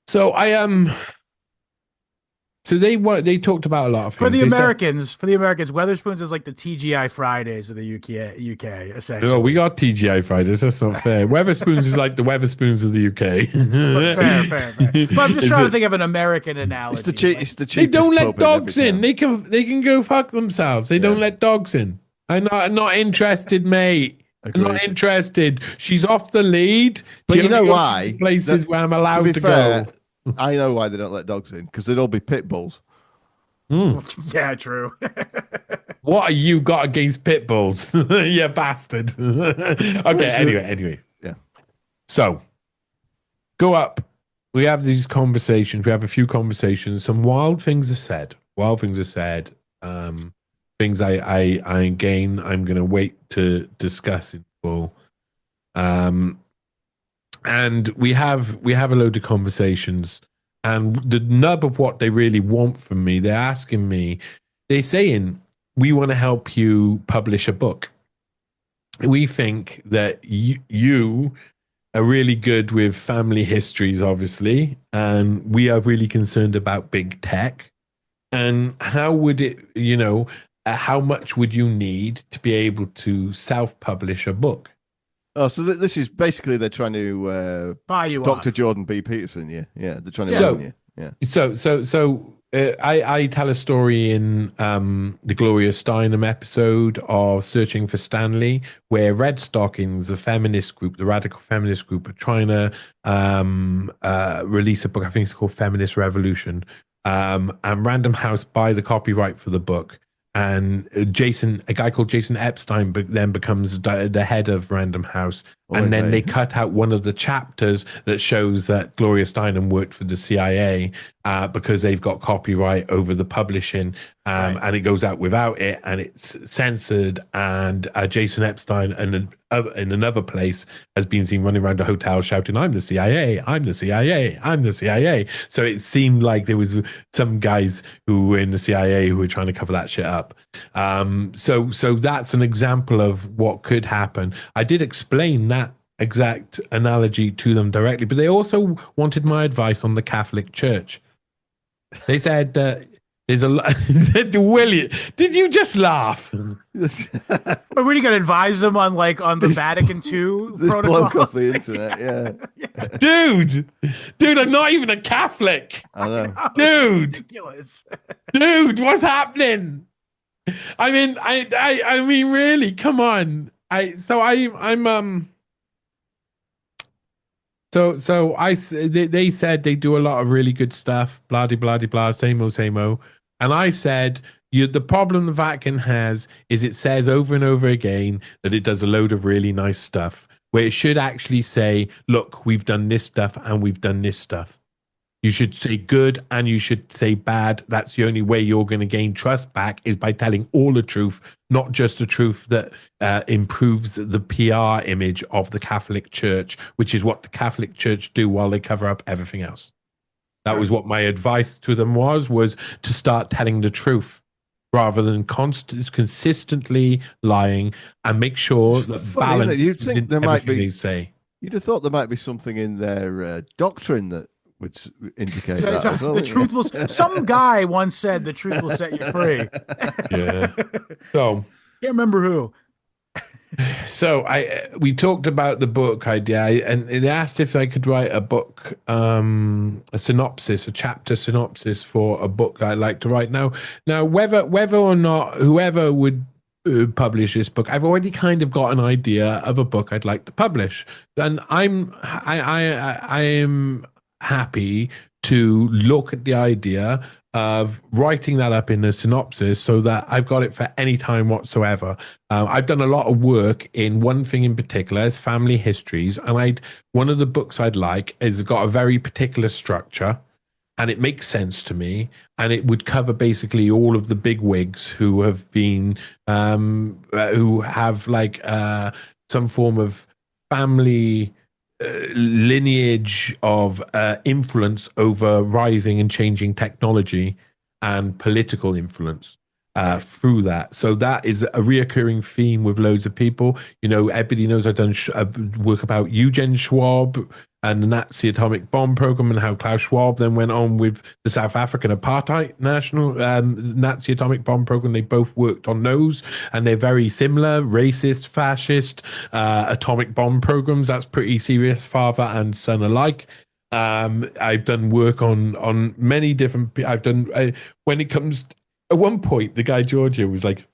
S3: So so they talked about a lot of things.
S2: For the
S3: They said-
S2: Americans, Weatherspoons is like the TGI Fridays of the UK essentially.
S3: Oh, we got TGI Fridays. That's not fair. Weatherspoons is like the Weatherspoons of the UK.
S2: fair. But I'm just trying to think of an American analogy.
S4: It's the cheap.
S2: Like,
S4: It's the
S3: They
S4: cheapest
S3: don't let
S4: pub
S3: dogs
S4: every
S3: in.
S4: town.
S3: They can go fuck themselves. They don't
S4: Yeah.
S3: let dogs in. I'm not interested, mate. I'm not
S4: Agreed.
S3: interested. She's off the lead.
S4: But
S3: She
S4: you know
S3: only goes
S4: why?
S3: to places
S4: That-
S3: where I'm
S4: To
S3: allowed
S4: be
S3: to
S4: fair,
S3: go.
S4: I know why they don't let dogs in because they'd all be pit bulls.
S2: yeah, true.
S3: What are you got against pit bulls? You bastard. Okay, anyway.
S4: Yeah.
S3: So, go up. We have these conversations. We have a few conversations. Some wild things are said. Things I again, I'm going to wait to discuss in full. And we have a load of conversations. And the nub of what they really want from me, they're asking me, they're saying, we want to help you publish a book. We think that you are really good with family histories, obviously, and we are really concerned about big tech. And how would it, how much would you need to be able to self-publish a book?
S4: Oh, so this is basically they're trying to
S2: Buy you
S4: Dr.
S2: off.
S4: Jordan B. Peterson. Yeah, they're trying to
S3: So-
S4: own you. Yeah.
S3: So I tell a story in the Gloria Steinem episode of Searching for Stanley, where Red Stockings, the feminist group, the radical feminist group, are trying to release a book. I think it's called Feminist Revolution. And Random House buy the copyright for the book. And a guy called Jason Epstein, then becomes the head of Random House. And then they cut out one of the chapters that shows that Gloria Steinem worked for the CIA because they've got copyright over the publishing. And it goes out without it, and it's censored. And Jason Epstein, in another place, has been seen running around a hotel shouting, "I'm the CIA, I'm the CIA, I'm the CIA." So it seemed like there was some guys who were in the CIA who were trying to cover that shit up. So that's an example of what could happen. I did explain that exact analogy to them directly, but they also wanted my advice on the Catholic Church. They said there's a lot. William, did you just laugh?
S2: But what are you gonna advise them on the Vatican II
S4: This
S2: protocol?
S4: bloke off the internet. Yeah,
S3: Dude, I'm not even a Catholic.
S4: I know.
S3: Dude,
S2: Ridiculous.
S3: dude, what's happening? I mean, really, come on. They said they do a lot of really good stuff, blah, blah, blah, blah, same old. And I said, the problem the Vatican has is it says over and over again that it does a load of really nice stuff, where it should actually say, look, we've done this stuff and we've done this stuff. You should say good and you should say bad. That's the only way you're going to gain trust back, is by telling all the truth, not just the truth that improves the PR image of the Catholic Church, which is what the Catholic Church do while they cover up everything else. That was what my advice to them was to start telling the truth rather than consistently lying, and make sure that
S4: Funny, isn't it?
S3: balance
S4: You'd think
S3: in
S4: there might
S3: everything
S4: be-
S3: they say.
S4: You'd have thought there might be something in their doctrine that would indicate
S2: So,
S4: that.
S2: so
S4: as well,
S2: the
S4: wouldn't
S2: truth
S4: you?
S2: will. Some guy once said the truth will set you free.
S3: Yeah. So
S2: Can't remember who.
S3: we talked about the book idea, and it asked if I could write a book, a chapter synopsis for a book I'd like to write. Now whether or not whoever would publish this book, I've already kind of got an idea of a book I'd like to publish, and I am happy to look at the idea of writing that up in a synopsis so that I've got it for any time whatsoever. I've done a lot of work in one thing in particular, is family histories, and one of the books I'd like is got a very particular structure, and it makes sense to me, and it would cover basically all of the big wigs who have been who have like some form of family lineage of influence over rising and changing technology and political influence through that. So that is a reoccurring theme with loads of people. You know, everybody knows I've done work about Eugene Schwab and the Nazi atomic bomb program, and how Klaus Schwab then went on with the South African apartheid national Nazi atomic bomb program. They both worked on those, and they're very similar, racist, fascist atomic bomb programs. That's pretty serious, father and son alike. I've done work on many different. I've done when it comes. At one point, the guy Giorgio was like,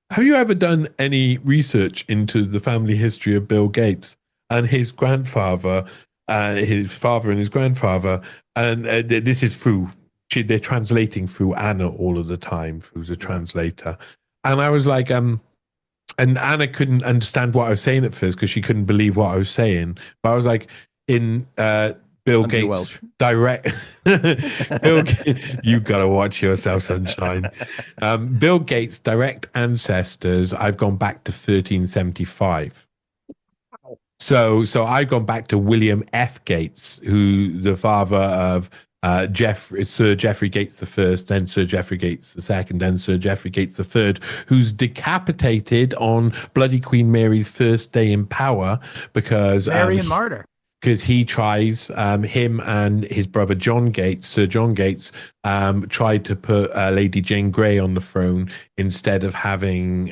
S3: "Have you ever done any research into the family history of Bill Gates and his grandfather?" His father and his grandfather, and this is through they're translating through Anna all of the time through the translator. And I was like, and Anna couldn't understand what I was saying at first because she couldn't believe what I was saying. But I was like, in Bill Gates
S4: Welsh.
S3: direct, you gotta watch yourself, sunshine. Bill Gates' direct ancestors, I've gone back to 1375. So I've gone back to William F. Gates, who the father of Sir Geoffrey Gates the First, then Sir Geoffrey Gates the Second, then Sir Geoffrey Gates the Third, who's decapitated on Bloody Queen Mary's first day in power because
S2: Marian martyr.
S3: Because he tries, him and his brother John Gates, Sir John Gates, tried to put Lady Jane Grey on the throne instead of having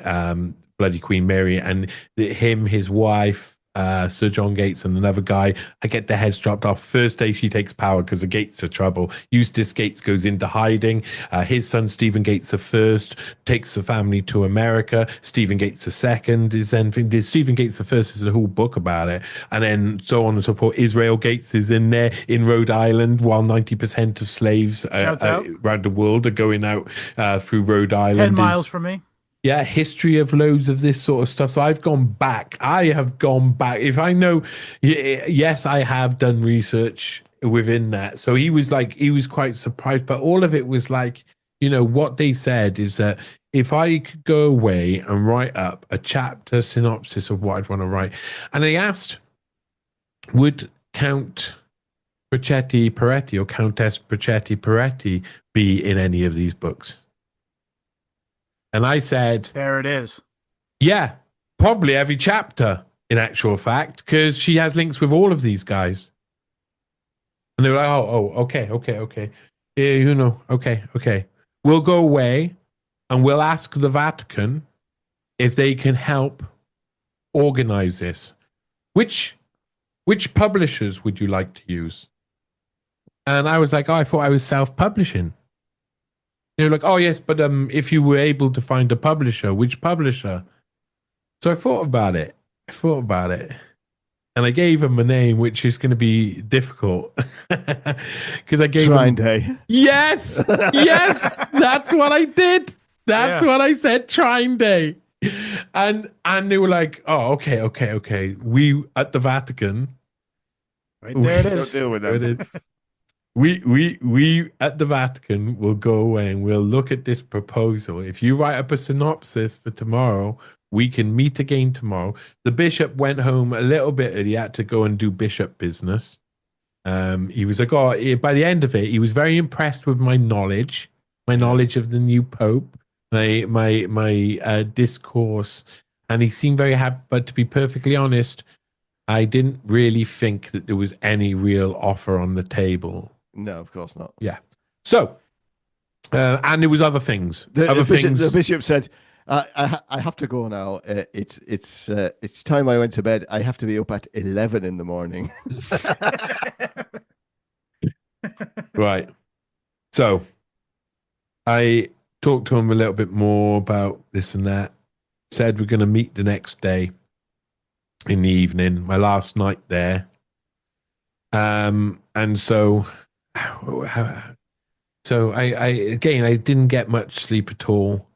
S3: Bloody Queen Mary, and him, his wife, Sir John Gates, and another guy, I get their heads chopped off. First day she takes power because the Gates are trouble. Eustace Gates goes into hiding. His son Stephen Gates the First takes the family to America. Stephen Gates the Second is then Stephen Gates the First is a whole book about it, and then so on and so forth. Israel Gates is in there in Rhode Island, while 90% of slaves around the world are going out through Rhode Island.
S2: 10 miles from me.
S3: Yeah, history of loads of this sort of stuff. So I've gone back. I have gone back. If I know, yes, I have done research within that. So he was quite surprised, but all of it was like, you know, what they said is that if I could go away and write up a chapter synopsis of what I'd want to write, and they asked, would Count Bracetti Peretti or Countess Bracetti Peretti be in any of these books? And I said,
S2: there it is. Yeah,
S3: probably every chapter, in actual fact, because she has links with all of these guys. And they were like, okay. Yeah, you know, okay. We'll go away and we'll ask the Vatican if they can help organize this. Which publishers would you like to use? And I was like, I thought I was self-publishing. They were like, oh, yes, but if you were able to find a publisher, which publisher? So I thought about it. And I gave him a name, which is going to be difficult. Because I gave
S4: Trine Day.
S3: Yes! That's what I did. That's what I said, Trine Day. And they were like, oh, okay. We, at the Vatican.
S2: Right there it is.
S4: Don't deal with them.
S3: There it is. We at the Vatican will go away and we'll look at this proposal. If you write up a synopsis for tomorrow, we can meet again tomorrow. The bishop went home a little bit early. He had to go and do bishop business. He was like, by the end of it, he was very impressed with my knowledge of the new pope, my discourse, and he seemed very happy. But to be perfectly honest, I didn't really think that there was any real offer on the table.
S4: No, of course not.
S3: Yeah. So, and there was other things.
S4: The bishop said, "I have to go now. It's time I went to bed. I have to be up at 11 in the morning."
S3: Right. So, I talked to him a little bit more about this and that. Said we're going to meet the next day in the evening. My last night there. And so So I didn't get much sleep at all.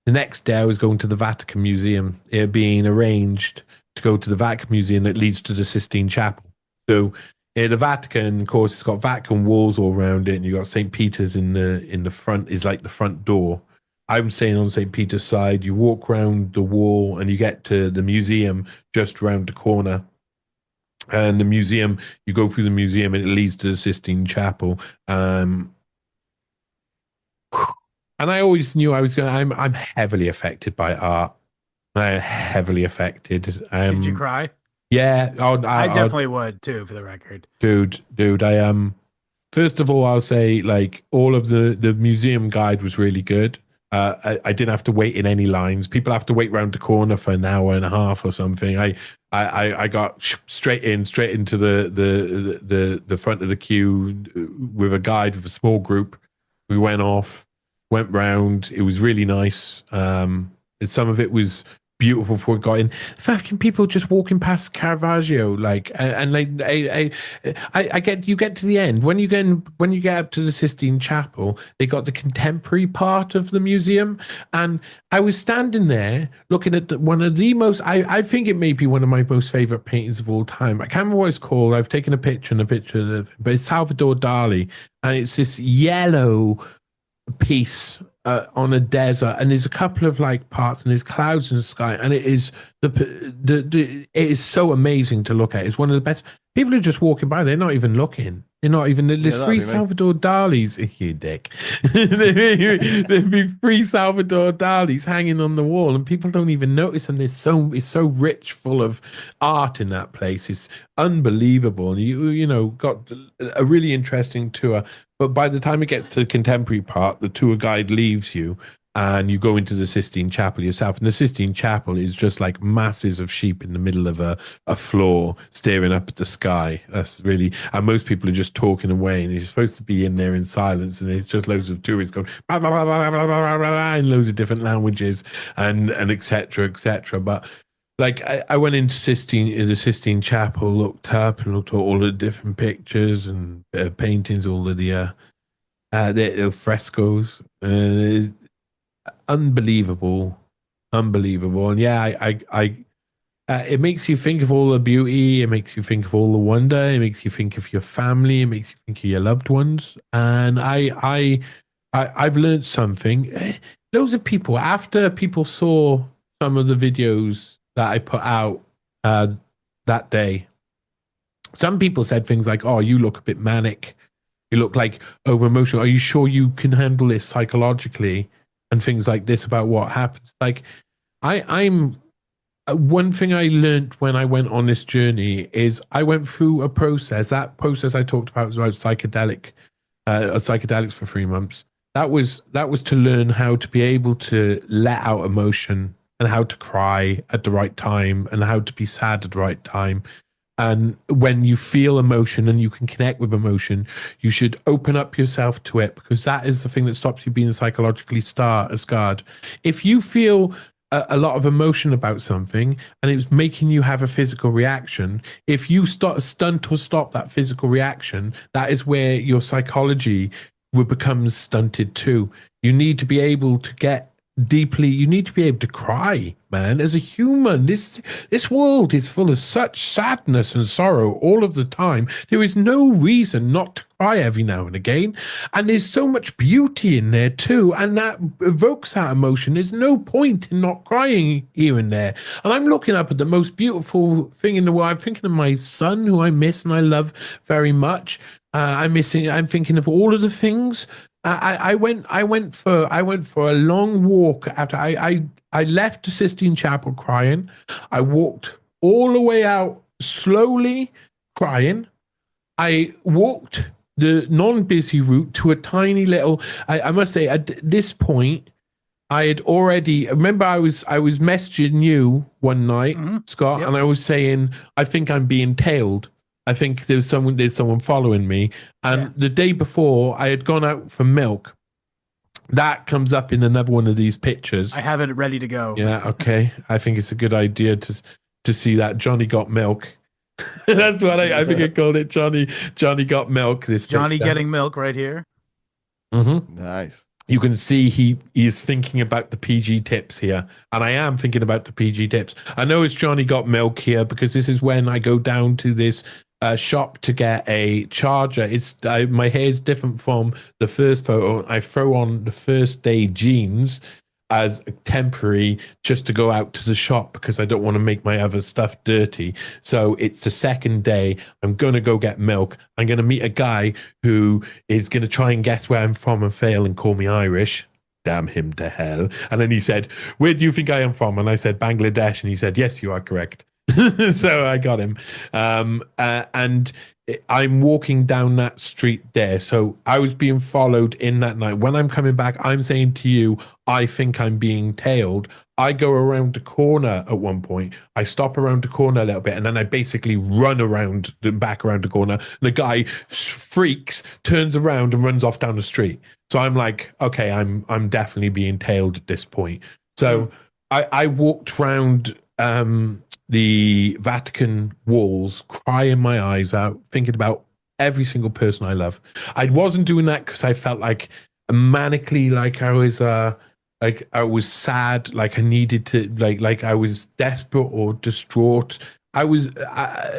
S3: The next day, I was going to the Vatican Museum. It had been arranged to go to the Vatican Museum that leads to the Sistine Chapel. So, the Vatican, of course, it's got Vatican walls all around it, and you got St. Peter's in the front. Is like the front door. I'm staying on St. Peter's side. You walk around the wall, and you get to the museum just around the corner. And the museum, you go through the museum, and it leads to the Sistine Chapel. And I always knew I was going. I'm heavily affected by art. I'm heavily affected.
S2: Did you cry?
S3: Yeah,
S2: I definitely would too, for the record.
S3: dude. I First of all, I'll say like all of the museum guide was really good. I didn't have to wait in any lines. People have to wait round the corner for an hour and a half or something. I got straight into the front of the queue with a guide with a small group. We went round. It was really nice. Some of it was beautiful before it got in. Fucking people just walking past Caravaggio, like, and like, I get, you get to the end when you get up to the Sistine Chapel, they got the contemporary part of the museum, and I was standing there looking at one of the most, I think it may be one of my most favorite paintings of all time. I can't remember what it's called. I've taken a picture of it, but it's Salvador Dali, and it's this yellow piece on a desert, and there's a couple of like parts, and there's clouds in the sky, and it is it is so amazing to look at. It's one of the best. People are just walking by; they're not even looking. They're not even. There's three Salvador Dali's. You dick. There'd be three Salvador Dali's hanging on the wall, and people don't even notice them. It's so rich, full of art in that place. It's unbelievable, and you know got a really interesting tour. But by the time it gets to the contemporary part, the tour guide leaves you and you go into the Sistine Chapel yourself. And the Sistine Chapel is just like masses of sheep in the middle of a floor staring up at the sky. That's really, and most people are just talking away, and you're supposed to be in there in silence, and it's just loads of tourists going blah, blah, blah, blah, blah, blah, blah, in loads of different languages and et cetera, et cetera. But like I went into the Sistine Chapel, looked up and looked at all the different pictures and paintings, all of the frescoes. Unbelievable, and yeah, I it makes you think of all the beauty. It makes you think of all the wonder. It makes you think of your family. It makes you think of your loved ones. And I've learned something. Loads of people, after people saw some of the videos that I put out that day, some people said things like, "Oh, you look a bit manic. You look like over emotional. Are you sure you can handle this psychologically?" And things like this about what happens. Like, I'm one thing I learned when I went on this journey is I went through a process. That process I talked about was about psychedelics for 3 months. That was to learn how to be able to let out emotion, and how to cry at the right time, and how to be sad at the right time. And when you feel emotion and you can connect with emotion, you should open up yourself to it, because that is the thing that stops you being psychologically scarred. If you feel a lot of emotion about something and it's making you have a physical reaction, if you stunt or stop that physical reaction, that is where your psychology will become stunted too. You need to be able to get deeply, you need to be able to cry, man. As a human, this world is full of such sadness and sorrow all of the time. There is no reason not to cry every now and again, and there's so much beauty in there too, and that evokes that emotion. There's no point in not crying here and there. And I'm looking up at the most beautiful thing in the world. I'm thinking of my son, who I miss and I love very much. I'm thinking of all of the things. I went for a long walk after I left the Sistine Chapel crying. I walked all the way out slowly crying. I walked the non-busy route to a tiny little. I must say, at this point, I had already, remember I was messaging you one night, Scott, and I was saying, I think I'm being tailed. I think there's someone following me. And the day before, I had gone out for milk. That comes up in another one of these pictures.
S2: I have it ready to go.
S3: Yeah, okay. I think it's a good idea to see that. Johnny got milk. That's what I think I called it. Johnny got milk. This
S2: Johnny
S3: picture.
S2: getting milk right here.
S4: Nice.
S3: You can see he is thinking about the PG tips here, and I am thinking about the PG tips. I know it's Johnny Got Milk here because this is when I go down to this shop to get a charger. It's my hair is different from the first photo. I throw on the first day jeans as temporary just to go out to the shop because I don't want to make my other stuff dirty. So it's the second day. I'm going to go get milk. I'm going to meet a guy who is going to try and guess where I'm from and fail and call me Irish. Damn him to hell. And then he said, where do you think I am from? And I said, Bangladesh. And he said, yes, you are correct. So I got him. And I'm walking down that street there. So I was being followed in that night. When I'm coming back, I'm saying to you, I think I'm being tailed. I go around the corner at one point. I stop around the corner a little bit, and then I basically run back around the corner. And the guy freaks, turns around, and runs off down the street. So I'm like, okay, I'm definitely being tailed at this point. So I walked round the Vatican walls, crying my eyes out, thinking about every single person I love. I wasn't doing that because I felt like manically, like I was sad, like I needed to, like I was desperate or distraught. I was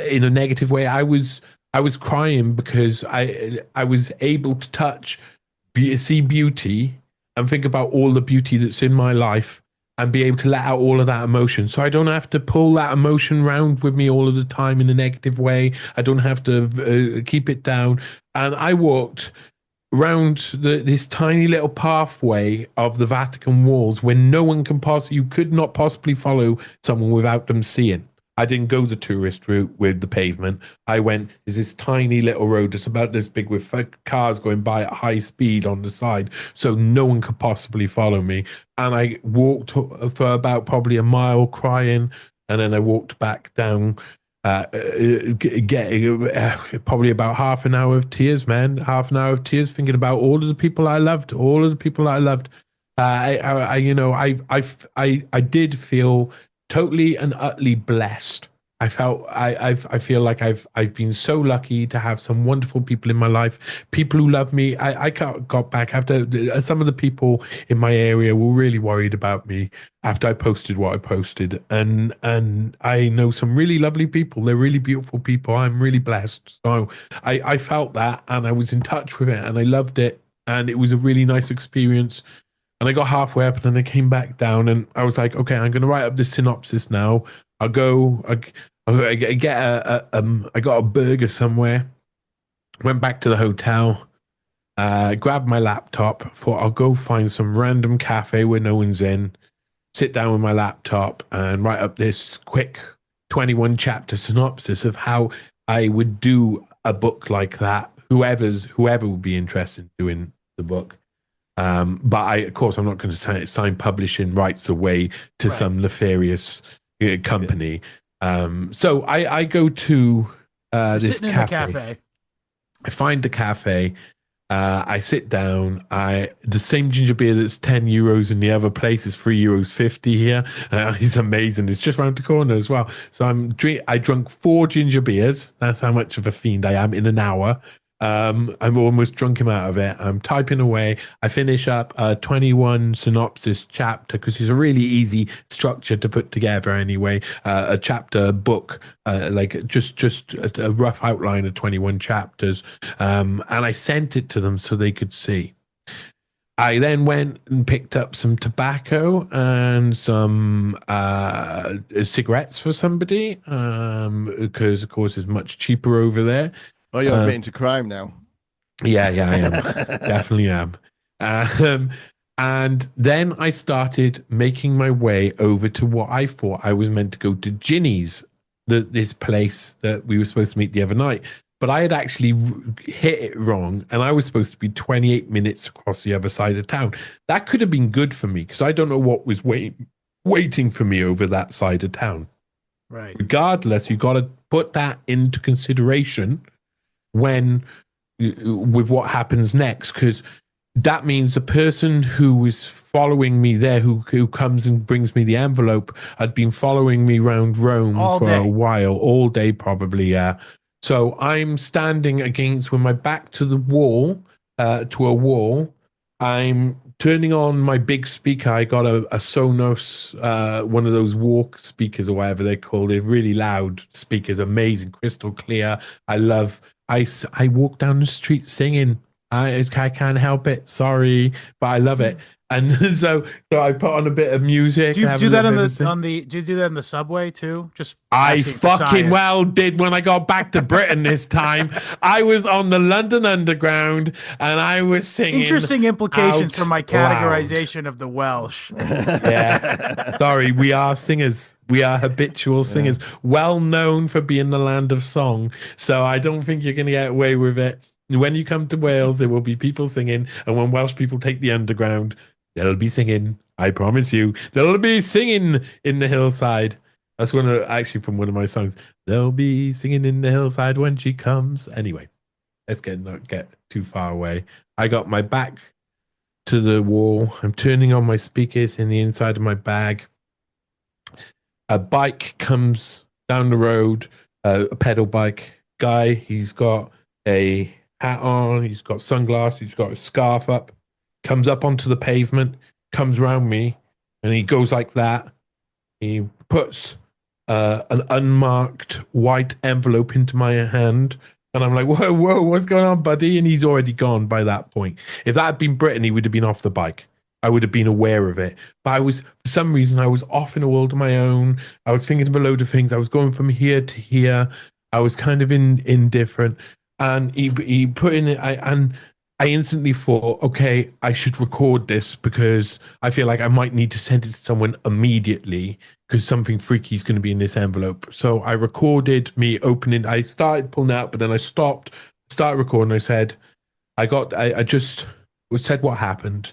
S3: in a negative way. I was crying because I was able to touch, see beauty, and think about all the beauty that's in my life, and be able to let out all of that emotion. So I don't have to pull that emotion around with me all of the time in a negative way. I don't have to keep it down. And I walked round this tiny little pathway of the Vatican walls where no one can you could not possibly follow someone without them seeing. I didn't go the tourist route with the pavement. I went, there's this tiny little road that's about this big with cars going by at high speed on the side, so no one could possibly follow me. And I walked for about probably a mile crying, and then I walked back down, getting probably about half an hour of tears, man. Half an hour of tears thinking about all of the people I loved, I did feel totally and utterly blessed. I feel like I've been so lucky to have some wonderful people in my life, people who love me. I got back after some of the people in my area were really worried about me after I posted what I posted, and I know some really lovely people. They're really beautiful people. I'm really blessed. So I felt that, and I was in touch with it, and I loved it, and it was a really nice experience. And I got halfway up, and then I came back down, and I was like, okay, I'm going to write up this synopsis now. I got a burger somewhere, went back to the hotel, grabbed my laptop, thought I'll go find some random cafe where no one's in, sit down with my laptop and write up this quick 21 chapter synopsis of how I would do a book like that. Whoever would be interested in doing the book. But of course, I'm not going to sign publishing rights away to some nefarious company. So I go to this cafe. I find the cafe. I sit down. The same ginger beer that's €10 in the other place is €3.50 here. It's amazing. It's just around the corner as well. So I drunk 4 ginger beers. That's how much of a fiend I am in an hour. I'm almost drunk him out of it. I'm typing away. I finish up a 21 synopsis chapter because it's a really easy structure to put together anyway. A chapter book, like just a rough outline of 21 chapters. And I sent it to them so they could see. I then went and picked up some tobacco and some cigarettes for somebody because, of course, it's much cheaper over there.
S4: Oh, you're a bit into crime now.
S3: Yeah, I am. Definitely am. And then I started making my way over to what I thought I was meant to go to Ginny's, this place that we were supposed to meet the other night. But I had actually hit it wrong, and I was supposed to be 28 minutes across the other side of town. That could have been good for me because I don't know what was waiting for me over that side of town.
S2: Right.
S3: Regardless, you got to put that into consideration with what happens next, because that means the person who is following me there, who comes and brings me the envelope, had been following me around Rome a while, all day probably. Yeah. So I'm standing with my back to the wall, to a wall, I'm turning on my big speaker. I got a Sonos, one of those walk speakers or whatever they're called. They're really loud speakers, amazing, crystal clear. I love. I walk down the street singing. I can't help it. Sorry, but I love it. And so I put on a bit of music.
S2: Do you
S3: and have
S2: do
S3: a
S2: that
S3: little
S2: on
S3: bit of a sing.
S2: do you do that in the subway too? Just
S3: I
S2: asking for
S3: fucking
S2: science.
S3: well did when I got back to Britain this time. I was on the London Underground and I was singing.
S2: Interesting implications
S3: out
S2: for my
S3: loud.
S2: categorization of the Welsh.
S3: Yeah. Sorry, we are singers. We are habitual singers, well known for being the land of song. So I don't think you're going to get away with it. When you come to Wales, there will be people singing. And when Welsh people take the Underground, they'll be singing. I promise you. They'll be singing in the hillside. That's actually from one of my songs. They'll be singing in the hillside when she comes. Anyway, let's not get too far away. I got my back to the wall. I'm turning on my speakers in the inside of my bag. A bike comes down the road, a pedal bike guy. He's got a hat on. He's got sunglasses. He's got a scarf up. Comes up onto the pavement, comes round me, and he goes like that. He puts an unmarked white envelope into my hand. And I'm like, whoa, what's going on, buddy? And he's already gone by that point. If that had been Britain, he would have been off the bike. I would have been aware of it. But for some reason, I was off in a world of my own. I was thinking of a load of things. I was going from here to here. I was kind of indifferent. And he put in it, and I instantly thought, okay, I should record this because I feel like I might need to send it to someone immediately because something freaky is going to be in this envelope. So I recorded me opening. I started pulling out, but then I stopped, started recording. I said, I just said what happened.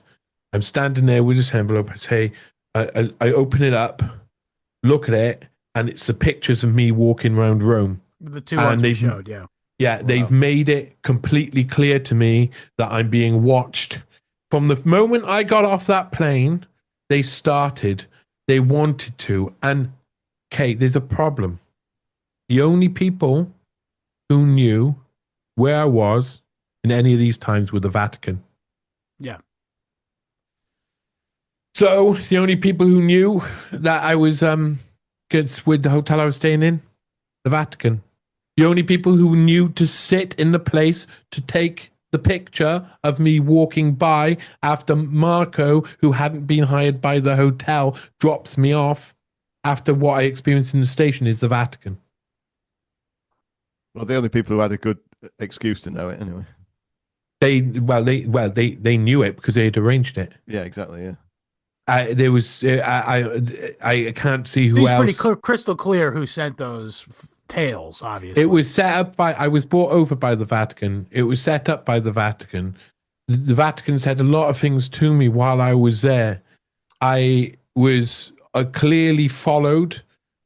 S3: I'm standing there with this envelope. I say, I open it up, look at it, and it's the pictures of me walking around Rome.
S2: The two ones we showed, yeah.
S3: Yeah, they've made it completely clear to me that I'm being watched. From the moment I got off that plane, they wanted to. And, okay, there's a problem. The only people who knew where I was in any of these times were the Vatican.
S2: Yeah.
S3: So the only people who knew that I was with the hotel I was staying in, the Vatican. The only people who knew to sit in the place to take the picture of me walking by after Marco, who hadn't been hired by the hotel, drops me off after what I experienced in the station is the Vatican.
S4: Well, the only people who had a good excuse to know it anyway.
S3: They knew it because they had arranged it.
S4: Yeah, exactly. Yeah.
S3: I can't see who
S2: Seems
S3: else.
S2: pretty crystal clear who sent those tales, obviously.
S3: It was set up I was brought over by the Vatican. It was set up by the Vatican. The Vatican said a lot of things to me while I was there. I was clearly followed.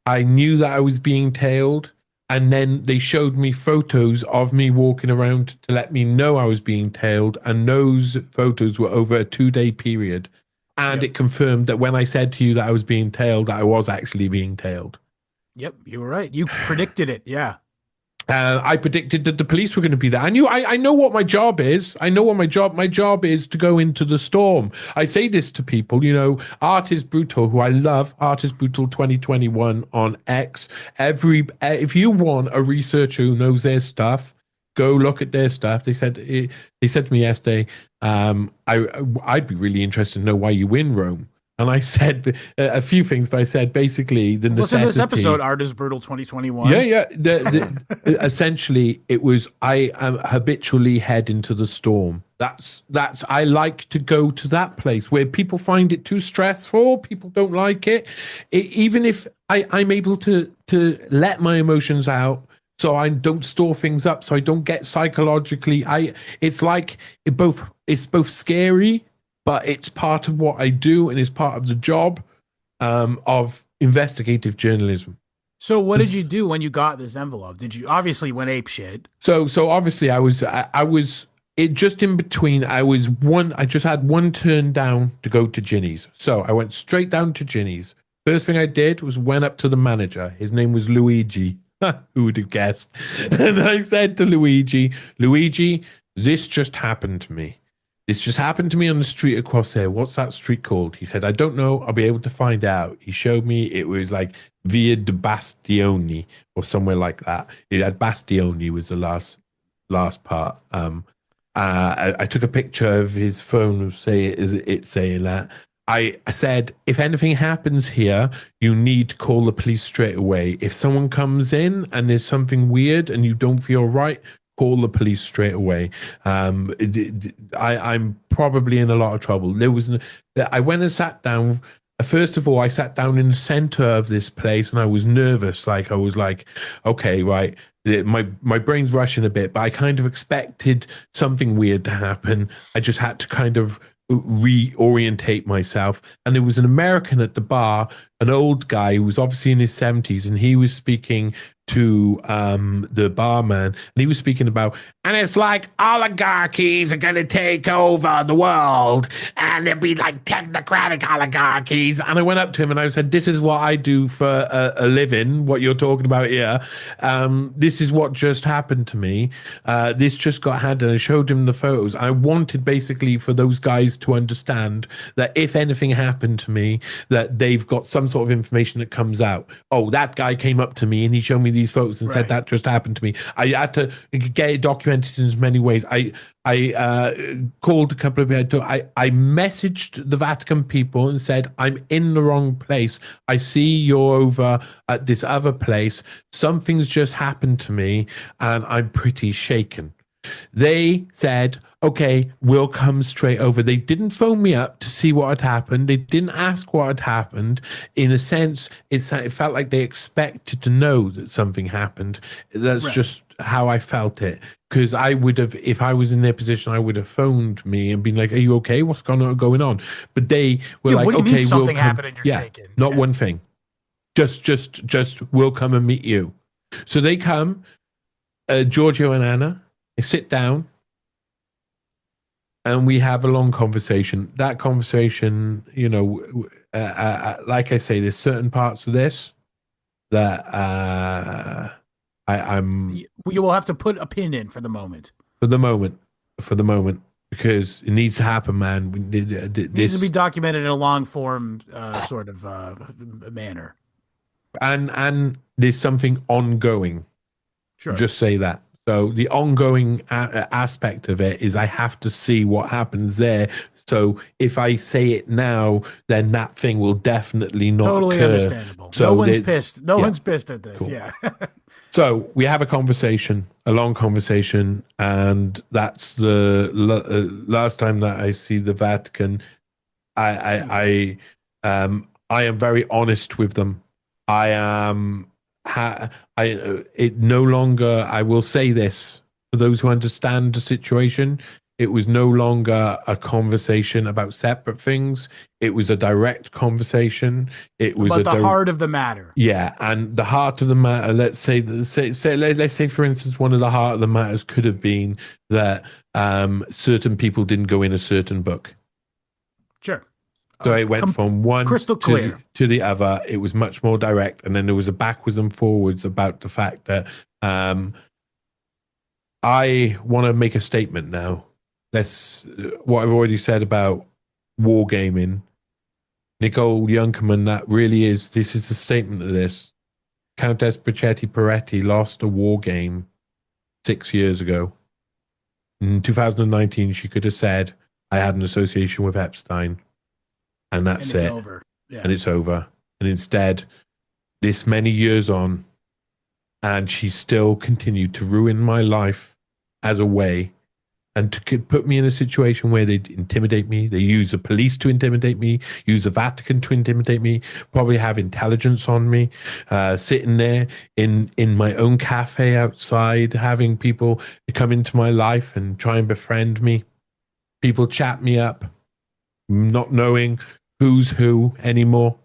S3: I knew that I was being tailed. And then they showed me photos of me walking around to let me know I was being tailed. And those photos were over a 2-day period. And It confirmed that when I said to you that I was being tailed, that I was actually being tailed.
S2: Yep, you were right. You predicted it, yeah.
S3: I predicted that the police were going to be there. I know what my job is. I know what my job is to go into the storm. I say this to people, Art is Brutal, who I love, Art is Brutal 2021 on X. If you want a researcher who knows their stuff, go look at their stuff. They said to me yesterday, I'd be really interested to know why you win Rome. And I said a few things, but I said basically the necessity.
S2: Listen to this episode, Art is Brutal 2021.
S3: Yeah. Essentially, it was I am habitually head into the storm. That's I like to go to that place where people find it too stressful. People don't like it. Even if I'm able to let my emotions out, so I don't store things up, so I don't get psychologically. It's both scary. But it's part of what I do, and it's part of the job of investigative journalism.
S2: So what did you do when you got this envelope? Did you obviously went ape shit?
S3: So obviously I was it just in between. I just had one turn down to go to Ginny's. So I went straight down to Ginny's. First thing I did was went up to the manager. His name was Luigi. Who would have guessed? And I said to Luigi, this just happened to me. This just happened to me on the street across there. What's that street called? He said, I don't know. I'll be able to find out. He showed me it was like Via de Bastioni or somewhere like that. It had Bastioni was the last part. I took a picture of his phone, it's saying that. I said, if anything happens here, you need to call the police straight away. If someone comes in and there's something weird and you don't feel right, call the police straight away. I'm probably in a lot of trouble. I went and sat down. First of all, I sat down in the center of this place and I was nervous. Like I was like, okay, right. My brain's rushing a bit, but I kind of expected something weird to happen. I just had to kind of reorientate myself. And there was an American at the bar, an old guy who was obviously in his 70s, and he was speaking to the barman, and he was speaking about, and it's like oligarchies are going to take over the world, and it'll be like technocratic oligarchies. And I went up to him and I said, this is what I do for a living, what you're talking about here. This is what just happened to me. This just got handed. I showed him the photos. I wanted basically for those guys to understand that if anything happened to me, that they've got some sort of information that comes out. Oh, that guy came up to me and he showed me these photos and said that just happened to me. I had to get it documented in as many ways. I called a couple of people. I messaged the Vatican people and said, I'm in the wrong place. I see you're over at this other place. Something's just happened to me and I'm pretty shaken. They said, okay, we'll come straight over. They didn't phone me up to see what had happened. They didn't ask what had happened. In a sense, it felt like they expected to know that something happened. That's just how I felt it. Because I would have, if I was in their position, I would have phoned me and been like, are you okay? What's going on? But they were like,
S2: what do you mean
S3: okay,
S2: something
S3: we'll come.
S2: happened and you're shaking?
S3: Not one thing. Just we'll come and meet you. So they come, Giorgio and Anna, they sit down, and we have a long conversation. That conversation, like I say, there's certain parts of this that I'm.
S2: You will have to put a pin in for the moment.
S3: For the moment, because it needs to happen, man.
S2: It needs to be documented in a long form sort of manner.
S3: And there's something ongoing.
S2: Sure.
S3: Just say that. So the ongoing aspect of it is I have to see what happens there. So if I say it now, then that thing will definitely not
S2: totally
S3: occur.
S2: Understandable.
S3: So
S2: no one's pissed. No one's pissed at this.
S3: Cool.
S2: Yeah.
S3: So we have a long conversation, and that's the last time that I see the Vatican. I am very honest with them. I am. It no longer, I will say this for those who understand the situation, it was no longer a conversation about separate things. It was a direct conversation. It was
S2: about the heart of the matter.
S3: Yeah, and the heart of the matter. Let's say for instance, one of the heart of the matters could have been that certain people didn't go in a certain book.
S2: Sure.
S3: So it went from one
S2: crystal clear
S3: to the other. It was much more direct, and then there was a backwards and forwards about the fact that I want to make a statement now. That's what I've already said about wargaming. Nicole Junkerman, this is a statement of this. Countess Bracetti Peretti lost a war game 6 years ago. In 2019, she could have said, I had an association with Epstein. And that's it.
S2: Over. Yeah.
S3: And it's over. And instead, this many years on, and she still continued to ruin my life as a way, and to put me in a situation where they intimidate me. They use the police to intimidate me, use the Vatican to intimidate me, probably have intelligence on me, sitting there in my own cafe outside, having people come into my life and try and befriend me. People chat me up, not knowing who's who anymore.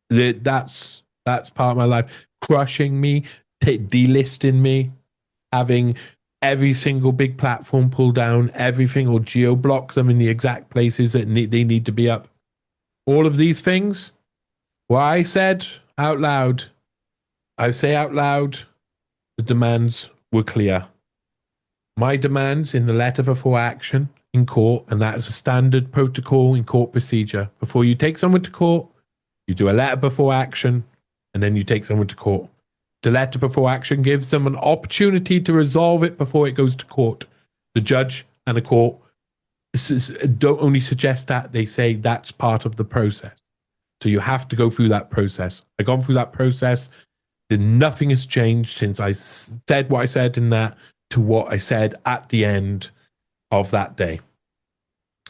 S3: That's part of my life. Crushing me, delisting me, having every single big platform pull down everything or geo-block them in the exact places that they need to be up. All of these things, what I said out loud, I say out loud, the demands were clear. My demands in the letter before action in court, and that is a standard protocol in court procedure. Before you take someone to court, you do a letter before action, and then you take someone to court. The letter before action gives them an opportunity to resolve it before it goes to court. The judge and the court don't only suggest that, they say that's part of the process. So you have to go through that process. I've gone through that process. Then nothing has changed since I said what I said in that to what I said at the end of that day.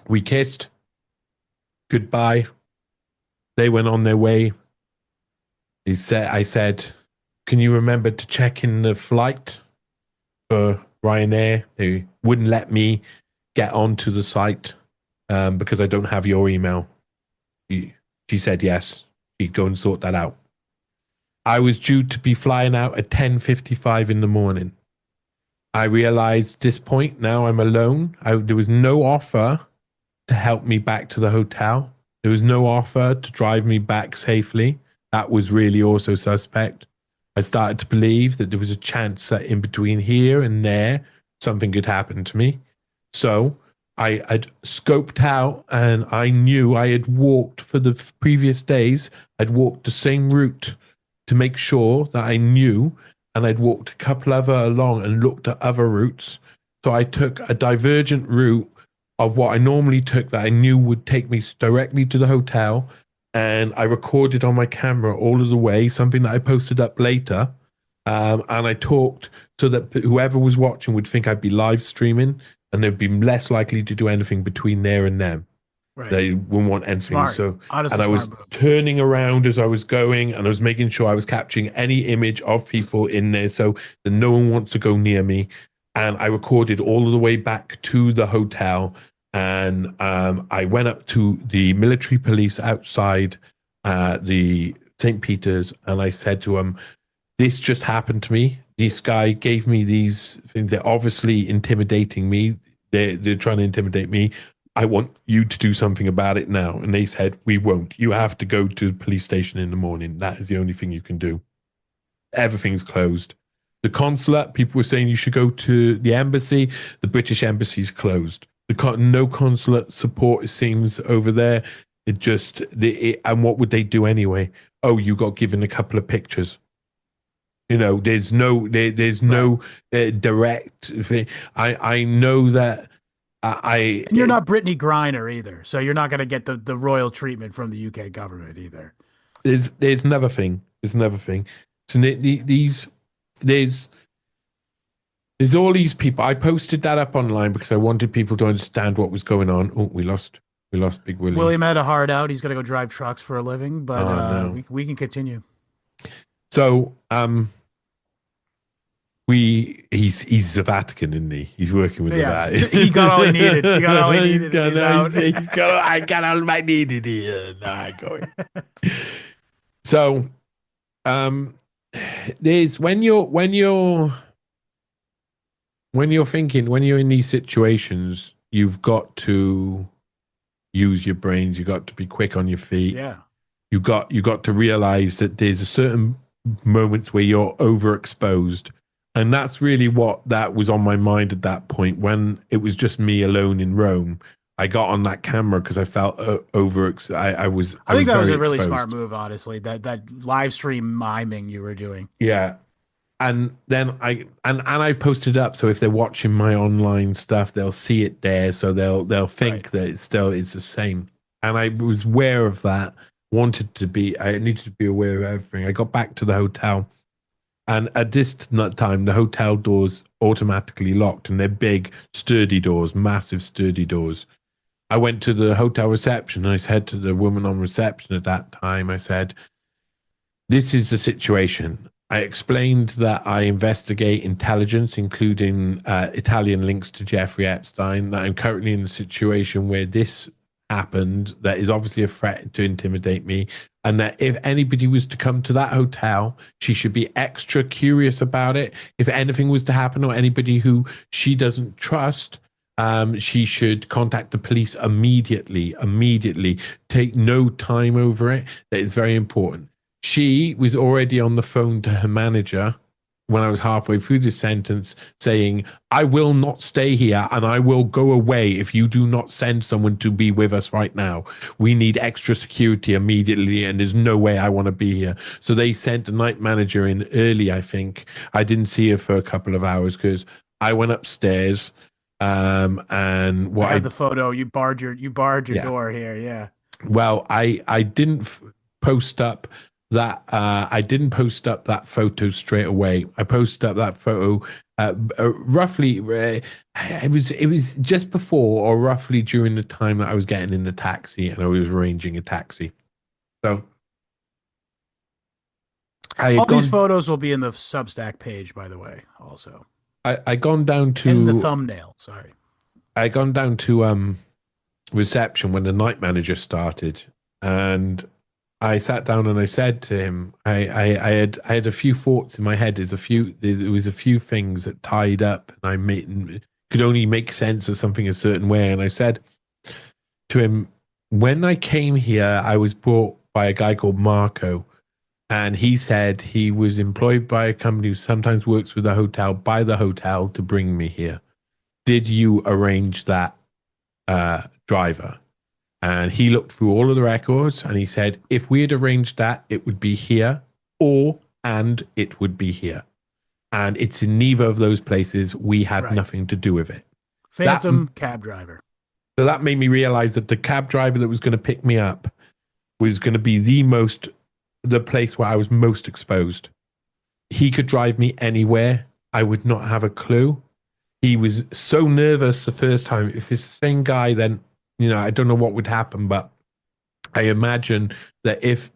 S3: We kissed. Goodbye. They went on their way. I said, can you remember to check in the flight for Ryanair? They wouldn't let me get onto the site because I don't have your email. She said yes. She'd go and sort that out. I was due to be flying out at 10:55 in the morning. I realized at this point now I'm alone. There was no offer to help me back to the hotel. There was no offer to drive me back safely. That was really also suspect. I started to believe that there was a chance that in between here and there, something could happen to me. So I'd scoped out, and I knew I had walked for the previous days. I'd walked the same route to make sure that I knew, and I'd walked a couple other along and looked at other routes. So I took a divergent route of what I normally took that I knew would take me directly to the hotel, and I recorded on my camera all of the way, something that I posted up later. And I talked so that whoever was watching would think I'd be live streaming, and they'd be less likely to do anything between there and them. Right. They wouldn't want anything.
S2: Smart.
S3: So,
S2: Honestly,
S3: and I was turning around as I was going, and I was making sure I was capturing any image of people in there so that no one wants to go near me. And I recorded all of the way back to the hotel. And I went up to the military police outside the St. Peter's, and I said to them, this just happened to me. This guy gave me these things. They're obviously intimidating me. They're trying to intimidate me. I want you to do something about it now. And they said, we won't. You have to go to the police station in the morning. That is the only thing you can do. Everything's closed. The consulate, people were saying you should go to the embassy. The British embassy's closed. No consulate support, it seems, over there. And what would they do anyway? Oh, you got given a couple of pictures. There's no direct thing. I know that
S2: and you're not Brittany Griner either, so you're not going to get the royal treatment from the UK government either.
S3: There's another thing. So there's all these people. I posted that up online because I wanted people to understand what was going on. Oh, we lost Big William.
S2: William had a hard out. He's going to go drive trucks for a living, but no. we can continue.
S3: So he's the Vatican, isn't he? He's working with the Vatican.
S2: He got all he needed. I
S3: got all my needed here. Now I'm going. So there's when you're in these situations, you've got to use your brains. You've got to be quick on your feet.
S2: Yeah.
S3: You got to realize that there's a certain moments where you're overexposed. And that's really what that was on my mind at that point when it was just me alone in Rome. I got on that camera because I felt I think that was
S2: a really smart move, honestly. That live stream miming you were doing.
S3: Yeah. And then I've posted up, so if they're watching my online stuff, they'll see it there, so they'll think that it's the same. And I was aware of that. I needed to be aware of everything. I got back to the hotel, and at this time, the hotel doors automatically locked, and they're big, sturdy doors, massive, sturdy doors. I went to the hotel reception, and I said to the woman on reception at that time, I said, this is the situation. I explained that I investigate intelligence, including Italian links to Jeffrey Epstein, that I'm currently in a situation where this happened, that is obviously a threat to intimidate me, and that if anybody was to come to that hotel, she should be extra curious about it. If anything was to happen, or anybody who she doesn't trust, she should contact the police immediately. Take no time over it. That is very important. She was already on the phone to her manager when I was halfway through this sentence saying, I will not stay here and I will go away if you do not send someone to be with us right now. We need extra security immediately and there's no way I want to be here. So they sent a night manager in early, I think. I didn't see her for a couple of hours because I went upstairs and what
S2: I have the photo. You barred your
S3: Yeah.
S2: door here. Yeah.
S3: Well, I didn't post up that I didn't post up that photo straight away. I posted up that photo roughly it was just before or roughly during the time that I was getting in the taxi and I was arranging a taxi. So
S2: all these photos will be in the Substack page, by the way. Also,
S3: I gone down to
S2: in the thumbnail. Sorry,
S3: I gone down to reception when the night manager started, and I sat down and I said to him, I had a few thoughts in my head. There was a few things that tied up, and I could only make sense of something a certain way. And I said to him, when I came here, I was brought by a guy called Marco, and he said he was employed by a company who sometimes works with a hotel, by the hotel, to bring me here. Did you arrange that driver? And he looked through all of the records and he said, if we had arranged that, it would be here and it would be here. And it's in neither of those places. We had nothing to do with it.
S2: Phantom cab driver.
S3: So that made me realize that the cab driver that was going to pick me up was going to be the place where I was most exposed. He could drive me anywhere. I would not have a clue. He was so nervous the first time. If it's the same guy, then I don't know what would happen, but I imagine that if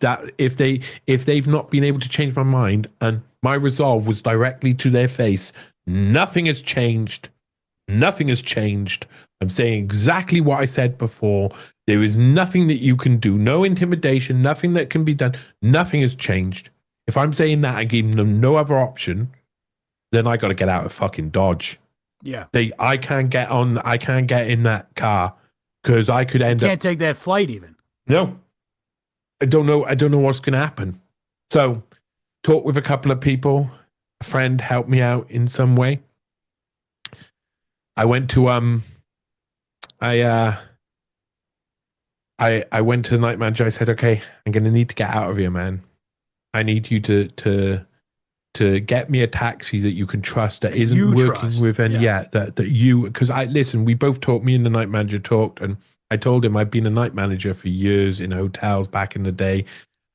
S3: they've not been able to change my mind and my resolve was directly to their face, nothing has changed. Nothing has changed. I'm saying exactly what I said before. There is nothing that you can do. No intimidation, nothing that can be done. Nothing has changed. If I'm saying that and giving them no other option, then I got to get out of fucking Dodge.
S2: Yeah.
S3: I can't get in that car. Because I could end up.
S2: Can't take that flight even.
S3: No, I don't know what's going to happen. So, talk with a couple of people. A friend helped me out in some way. I went to I went to the night manager. I said, "Okay, I'm going to need to get out of here, man. I need you to get me a taxi that you can trust that isn't working with any that you because we both talked. Me and the night manager talked, and I told him I'd been a night manager for years in hotels back in the day,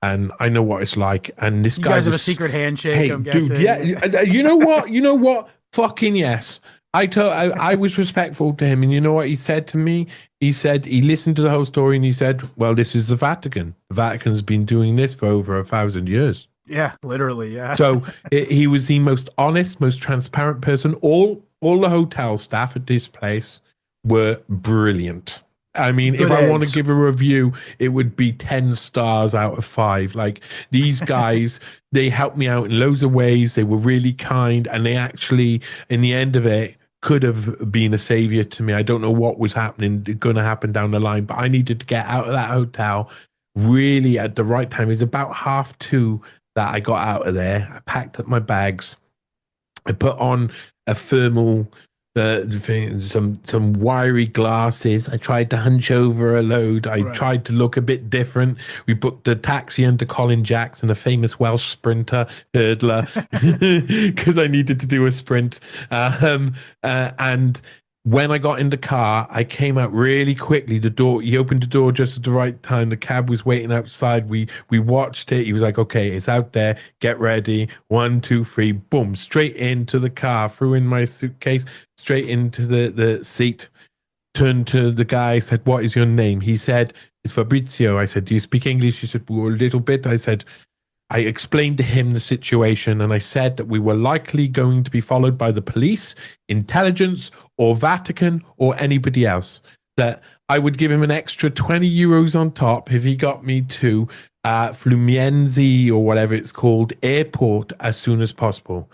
S3: and I know what it's like. And this guy
S2: guys have a secret handshake.
S3: Hey,
S2: I'm
S3: dude,
S2: guessing.
S3: you know what? Fucking yes. I was respectful to him, and you know what he said to me? He said he listened to the whole story, and he said, "Well, this is the Vatican. The Vatican's been doing this for over 1,000 years."
S2: Yeah, literally, yeah.
S3: So he was the most honest, most transparent person. All the hotel staff at this place were brilliant. I mean, if I want to give a review, it would be 10 stars out of 5. Like, these guys, they helped me out in loads of ways. They were really kind, and they actually, in the end of it, could have been a savior to me. I don't know what was going to happen down the line, but I needed to get out of that hotel really at the right time. It was about 2:30 that I got out of there. I packed up my bags. I put on a thermal, some wiry glasses. I tried to hunch over a load. I tried to look a bit different. We booked a taxi under Colin Jackson, a famous Welsh sprinter, hurdler, because I needed to do a sprint. And when I got in the car, I came out really quickly. He opened the door just at the right time. The cab was waiting outside. We watched it. He was like, "Okay, it's out there. Get ready. 1, 2, 3, boom!" Straight into the car. Threw in my suitcase. Straight into the seat. Turned to the guy. Said, "What is your name?" He said, "It's Fabrizio." I said, "Do you speak English?" He said, "Well, a little bit." I explained to him the situation, and I said that we were likely going to be followed by the police, intelligence, or Vatican, or anybody else. That I would give him an extra 20 euros on top if he got me to Flumienzi, or whatever it's called, airport as soon as possible.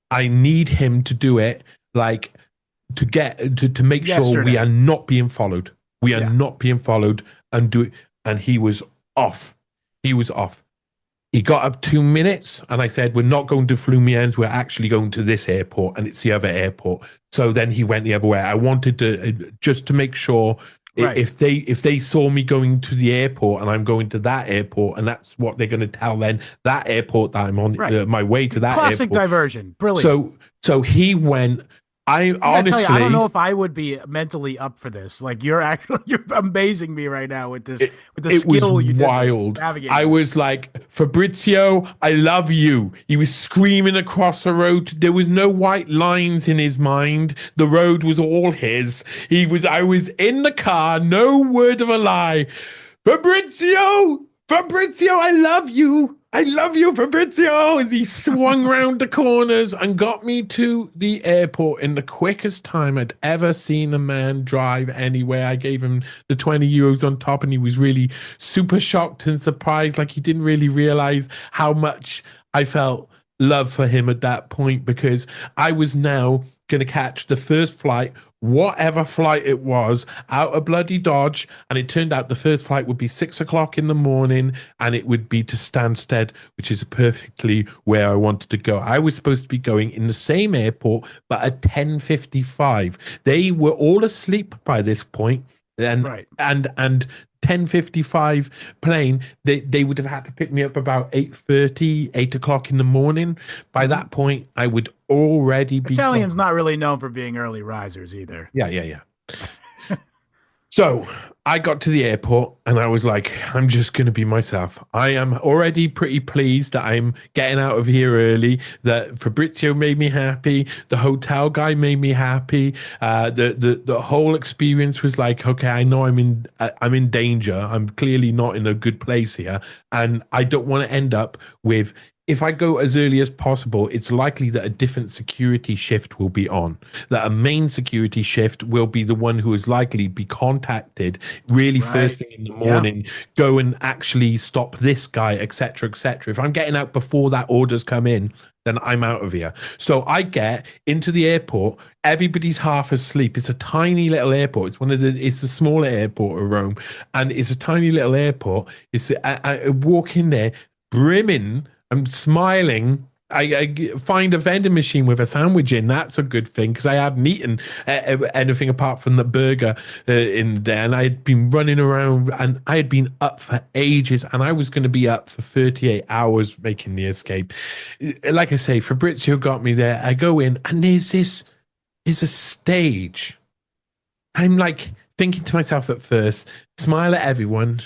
S3: I need him to do it, like, to make sure we are not being followed. We are not being followed, and do it. And he was off. He got up 2 minutes, and I said, "We're not going to Flumiennes. We're actually going to this airport, and it's the other airport." So then he went the other way. I wanted to just to make sure
S2: Right.
S3: if they saw me going to the airport and I'm going to that airport, and that's what they're going to tell then that airport that I'm on
S2: Right.
S3: my way to that
S2: Classic
S3: airport.
S2: diversion. Brilliant.
S3: So he went. I
S2: gotta
S3: honestly,
S2: tell you, I don't know if I would be mentally up for this. Like you're amazing me right now with this with the
S3: it
S2: skill
S3: was
S2: you
S3: wild.
S2: did navigating.
S3: I was like, Fabrizio, I love you. He was screaming across the road. There was no white lines in his mind. The road was all his. I was in the car, no word of a lie. Fabrizio, I love you. I love you, Fabrizio, as he swung round the corners and got me to the airport in the quickest time I'd ever seen a man drive anywhere. I gave him the 20 euros on top, and he was really super shocked and surprised, like he didn't really realize how much I felt love for him at that point, because I was now going to catch the first flight, whatever flight it was, out of bloody Dodge. And it turned out the first flight would be 6 o'clock in the morning, and it would be to Stansted, which is perfectly where I wanted to go. I was supposed to be going in the same airport, but at 10:55. They were all asleep by this point. And
S2: Right.
S3: and 10:55 plane, they would have had to pick me up about 8:30, 8 o'clock in the morning. By that point, I would already be
S2: Italians not really known for being early risers either.
S3: Yeah. So I got to the airport, and I was like, I'm just going to be myself. I am already pretty pleased that I'm getting out of here early, that Fabrizio made me happy. The hotel guy made me happy. The whole experience was like, okay, I know I'm in danger. I'm clearly not in a good place here. And I don't want to end up with, if I go as early as possible, it's likely that a different security shift will be on, that a main security shift will be the one who is likely be contacted really first thing in the morning, go and actually stop this guy, etc., etc. If I'm getting out before that orders come in, then I'm out of here. So I get into the airport, everybody's half asleep. It's a tiny little airport. It's the smaller airport of Rome, and it's a tiny little airport. I walk in there, brimming. I'm smiling. I find a vending machine with a sandwich in. That's a good thing, because I hadn't eaten anything apart from the burger in there. And I had been running around, and I had been up for ages, and I was going to be up for 38 hours making the escape. Like I say, Fabrizio got me there. I go in, and there's a stage. I'm like thinking to myself at first, smile at everyone,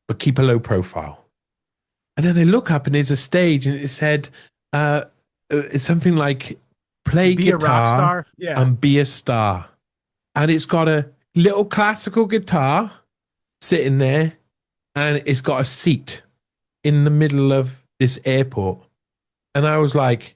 S3: but keep a low profile. And then I look up, and there's a stage, and it said, it's something like play
S2: Be
S3: guitar
S2: a rock star. Yeah.
S3: and be a star. And it's got a little classical guitar sitting there, and it's got a seat in the middle of this airport. And I was like,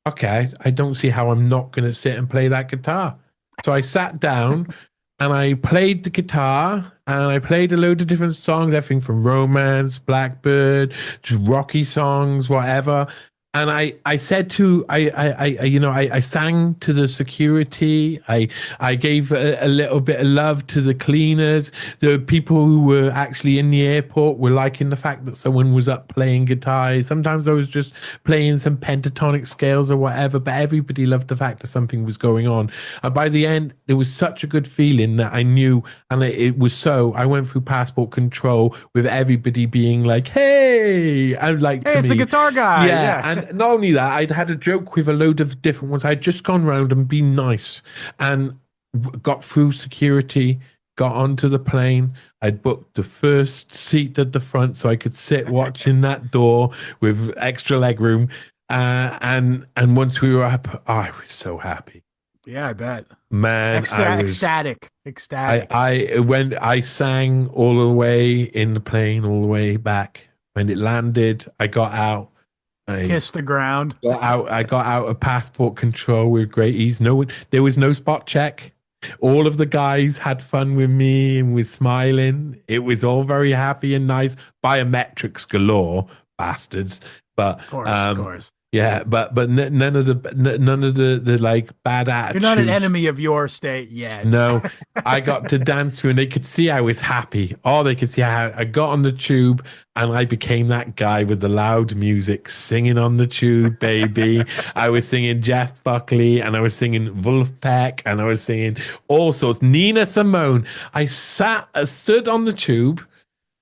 S3: okay, I don't see how I'm not going to sit and play that guitar. So I sat down and I played the guitar, and I played a load of different songs, everything from romance, Blackbird, just rocky songs, whatever. And I said to, I sang to the security. I gave a little bit of love to the cleaners. The people who were actually in the airport were liking the fact that someone was up playing guitar. Sometimes I was just playing some pentatonic scales or whatever, but everybody loved the fact that something was going on. And by the end, there was such a good feeling that I knew, and it was so, I went through passport control with everybody being like, hey, and like,
S2: Hey,
S3: to
S2: it's
S3: me,
S2: the guitar guy.
S3: yeah. And not only that, I'd had a joke with a load of different ones. I'd just gone round and been nice, and got through security, got onto the plane. I'd booked the first seat at the front so I could sit watching that door with extra leg room. And once we were up, I was so happy.
S2: Yeah, I bet.
S3: Man,
S2: Ecstatic.
S3: I sang all the way in the plane, all the way back. When it landed, I got out.
S2: Kiss the ground.
S3: I got out of passport control with great ease. There was no spot check. All of the guys had fun with me and was smiling. It was all very happy and nice. Biometrics galore, bastards. But
S2: Of course.
S3: Yeah, but none of the like bad
S2: You're not an
S3: attitude.
S2: enemy of your state yet.
S3: No, I got to dance through and they could see I was happy. Oh, they could see how I got on the tube and I became that guy with the loud music singing on the tube, baby. I was singing Jeff Buckley and I was singing Wolfpack and I was singing all sorts. Nina Simone. I stood on the tube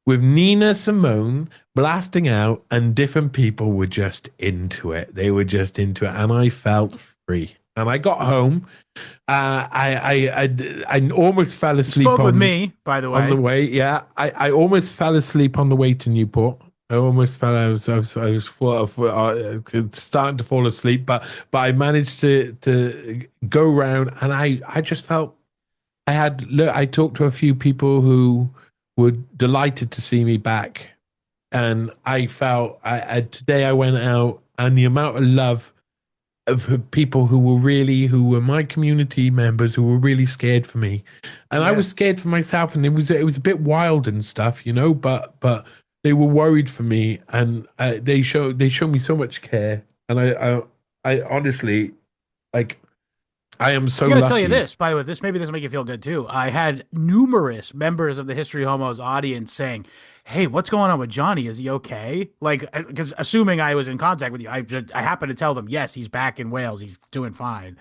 S3: with Nina Simone blasting out and different people were just into it. They were just into it and I felt free. And I got home. I almost fell asleep.
S2: Spoke with me, by the way.
S3: On the way, yeah. I almost fell asleep on the way to Newport. I almost fell. I was starting to fall asleep, but I managed to go round, and I just felt I talked to a few people who were delighted to see me back, and I felt today I went out, and the amount of love of people who were my community members who were really scared for me, and I was scared for myself, and it was a bit wild and stuff, but they were worried for me, and they showed me so much care, and I honestly, like, I am so
S2: I gotta
S3: lucky.
S2: tell you this, by the way, this will make you feel good too. I had numerous members of the History Homos audience saying, "Hey, what's going on with Johnny? Is he okay?" Like, because assuming I was in contact with you, I happened to tell them, yes, he's back in Wales, he's doing fine.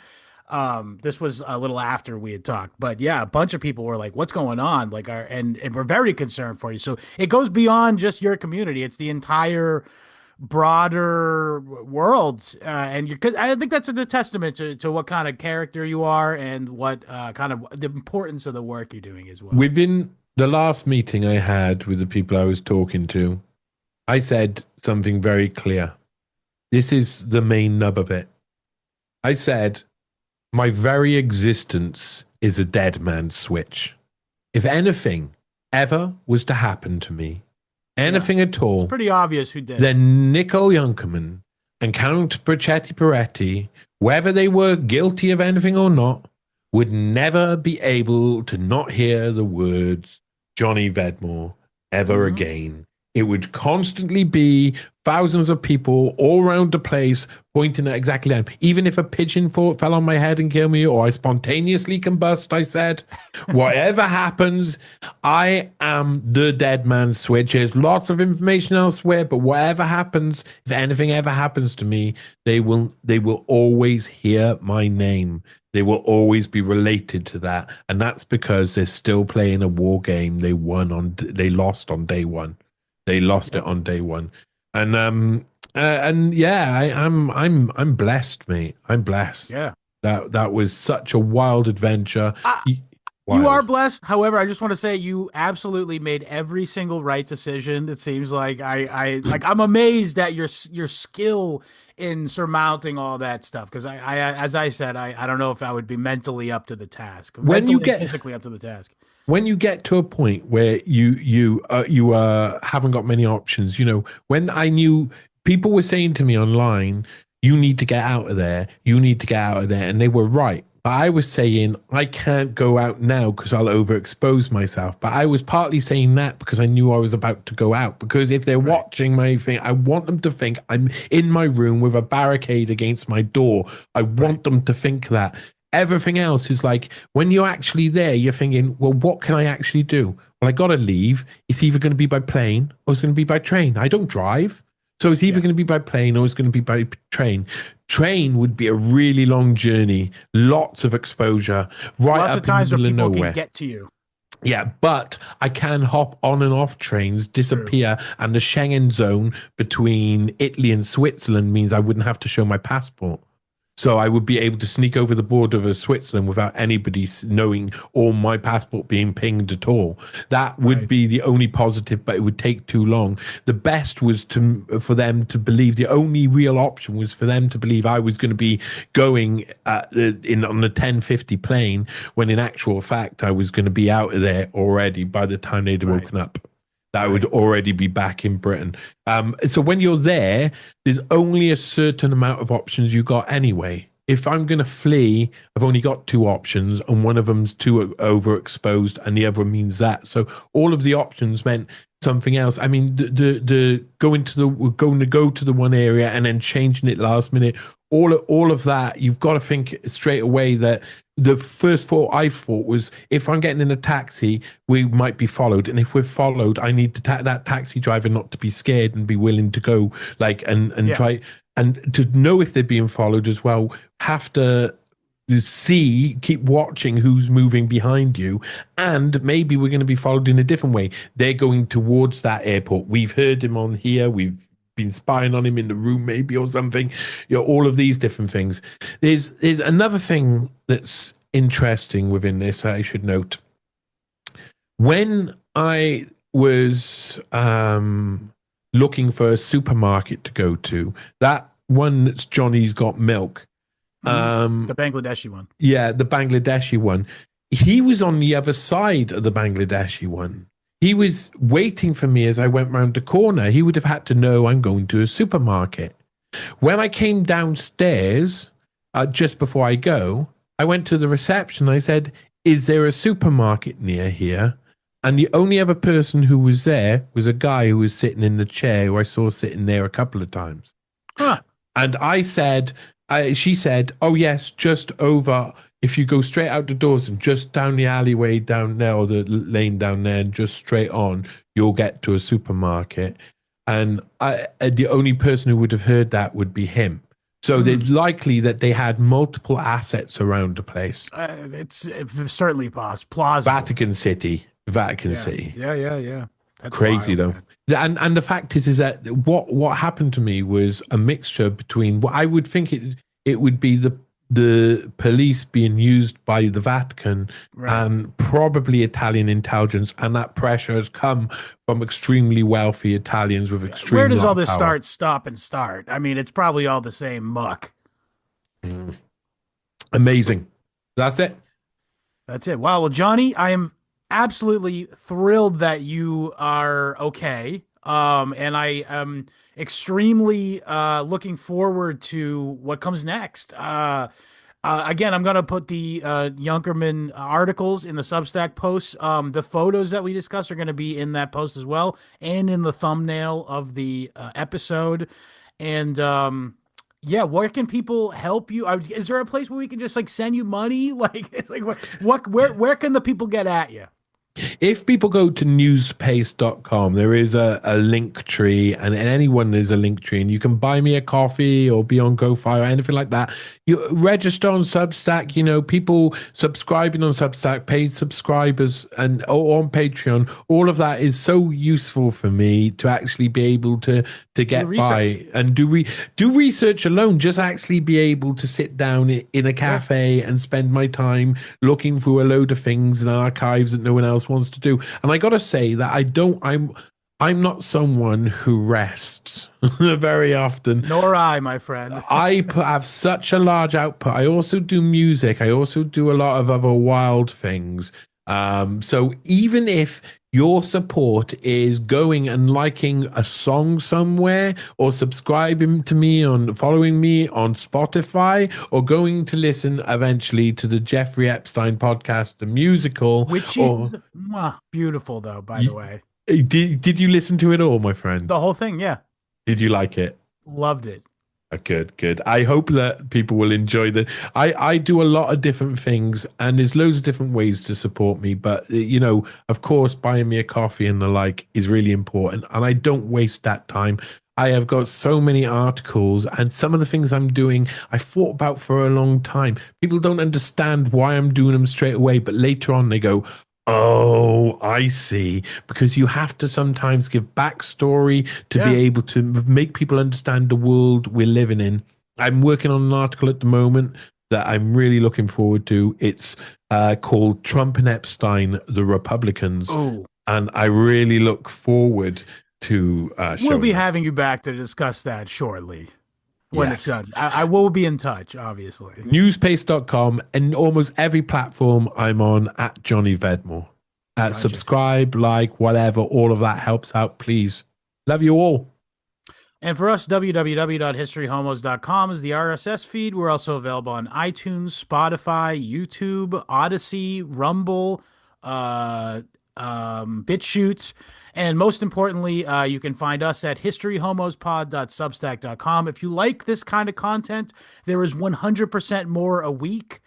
S2: This was a little after we had talked, but yeah, a bunch of people were like, "What's going on?" Like, and we're very concerned for you. So it goes beyond just your community; it's the entire broader world, and you could. I think that's a testament to what kind of character you are and what kind of the importance of the work you're doing as well.
S3: Within the last meeting I had with the people I was talking to, I said something very clear. This is the main nub of it. I said, my very existence is a dead man's switch. If anything ever was to happen to me, anything at all,
S2: It's pretty obvious who did.
S3: then Nico Junkerman and Count Bracetti Peretti, whether they were guilty of anything or not, would never be able to not hear the words Johnny Vedmore ever again. It would constantly be thousands of people all around the place pointing at exactly that. Even if a pigeon fell on my head and killed me, or I spontaneously combust, I said, whatever happens, I am the dead man's switch. There's lots of information elsewhere, but whatever happens, if anything ever happens to me, they will always hear my name. They will always be related to that. And that's because they're still playing a war game. They lost on day one. They lost it on day one, and yeah, I'm blessed, mate. I'm blessed.
S2: Yeah,
S3: that was such a wild adventure.
S2: You are blessed. However, I just want to say you absolutely made every single right decision. It seems like I'm amazed at your skill in surmounting all that stuff. Because I as I said, I don't know if I would be mentally up to the task. Physically up to the task.
S3: When you get to a point where you haven't got many options, when I knew people were saying to me online, you need to get out of there, and they were right. But I was saying, I can't go out now because I'll overexpose myself. But I was partly saying that because I knew I was about to go out. Because if they're watching my thing, I want them to think I'm in my room with a barricade against my door. I want them to think that. Everything else is like, when you're actually there, you're thinking, well, what can I actually do? Well, I got to leave. It's either going to be by plane or it's going to be by train. I don't drive. So it's either going to be by plane or it's going to be by train. Train would be a really long journey, lots of exposure,
S2: lots
S3: up
S2: of times
S3: in the
S2: where
S3: middle
S2: people
S3: of nowhere.
S2: can get to you.
S3: Yeah, but I can hop on and off trains, disappear, and the Schengen zone between Italy and Switzerland means I wouldn't have to show my passport. So I would be able to sneak over the border of Switzerland without anybody knowing or my passport being pinged at all. That would be the only positive, but it would take too long. The best was for them to believe, the only real option was for them to believe I was going to be going on the 10:50 plane, when in actual fact I was going to be out of there already by the time they'd woken up. That I would already be back in Britain. So when you're there, there's only a certain amount of options you got anyway. If I'm going to flee, I've only got two options, and one of them's too overexposed, and the other means that. So all of the options meant something else. I mean, the going to go to the one area and then changing it last minute. All of that, you've got to think straight away that the first thought I thought was, if I'm getting in a taxi, we might be followed, and if we're followed, I need that taxi driver not to be scared and be willing to go and try and to know if they're being followed as well. Have to keep watching who's moving behind you, and maybe we're going to be followed in a different way. They're going towards that airport. We've heard him on here. We've been spying on him in the room, maybe, or something. All of these different things. There's another thing that's interesting within this, I should note. When I was looking for a supermarket to go to, that one that's Johnny's Got Milk,
S2: the Bangladeshi one.
S3: Yeah, the Bangladeshi one. He was on the other side of the Bangladeshi one. He was waiting for me as I went round the corner. He would have had to know I'm going to a supermarket. When I came downstairs, just before I go, I went to the reception. I said, "Is there a supermarket near here?" And the only other person who was there was a guy who was sitting in the chair who I saw sitting there a couple of times.
S2: Huh.
S3: And I said, she said, "Oh yes, just over. If you go straight out the doors and just down the alleyway down there, or the lane down there, and just straight on, you'll get to a supermarket." And the only person who would have heard that would be him. So it's likely that they had multiple assets around the place.
S2: It's certainly plausible.
S3: Vatican City.
S2: Yeah. That's
S3: Crazy
S2: wild,
S3: though.
S2: man.
S3: And the fact is that what happened to me was a mixture between what I would think it would be the police being used by the Vatican and probably Italian intelligence, and that pressure has come from extremely wealthy Italians with extreme.
S2: Where does all this
S3: power.
S2: stop and start? I mean, it's probably all the same muck.
S3: Amazing. That's it.
S2: That's it. Wow. Well, Johnny, I am absolutely thrilled that you are okay. And I am extremely looking forward to what comes next. Again, I'm going to put the Junkerman articles in the Substack posts. The photos that we discussed are going to be in that post as well, and in the thumbnail of the episode. And yeah, where can people help you? Is there a place where we can just like send you money? Like, it's like where can the people get at you?
S3: If people go to newspace.com, there is a link tree, and anyone there's a link tree, and you can buy me a coffee or be on GoFi or anything like that. You register on Substack, people subscribing on Substack, paid subscribers, and on Patreon. All of that is so useful for me to actually be able to get by and do research alone. Just actually be able to sit down in a cafe and spend my time looking through a load of things and archives that no one else wants to do. And I gotta say that I'm not someone who rests very often.
S2: Nor I, my friend.
S3: I have such a large output. I also do music. I also do a lot of other wild things. So even if your support is going and liking a song somewhere, or subscribing to me following me on Spotify, or going to listen eventually to the Jeffrey Epstein podcast, the musical,
S2: which is beautiful though, by the way.
S3: Did you listen to it all, my friend?
S2: The whole thing, yeah.
S3: Did you like it?
S2: Loved it.
S3: Good. I hope that people will enjoy that. I do a lot of different things, and there's loads of different ways to support me. But, of course, buying me a coffee and the like is really important. And I don't waste that time. I have got so many articles, and some of the things I'm doing, I thought about for a long time. People don't understand why I'm doing them straight away. But later on, they go, "Oh, I see." Because you have to sometimes give backstory to be able to make people understand the world we're living in. I'm working on an article at the moment that I'm really looking forward to. It's called "Trump and Epstein, the Republicans."
S2: Ooh.
S3: And I really look forward to
S2: we'll be having you back to discuss that shortly. When it's done. I will be in touch, obviously.
S3: Newspace.com and almost every platform I'm on at Johnny Vedmore. Gotcha. Subscribe, like, whatever. All of that helps out, please. Love you all.
S2: And for us, www.historyhomos.com is the RSS feed. We're also available on iTunes, Spotify, YouTube, Odyssey, Rumble, BitChutes, and most importantly, you can find us at historyhomospod.substack.com. If you like this kind of content, there is 100% more a week.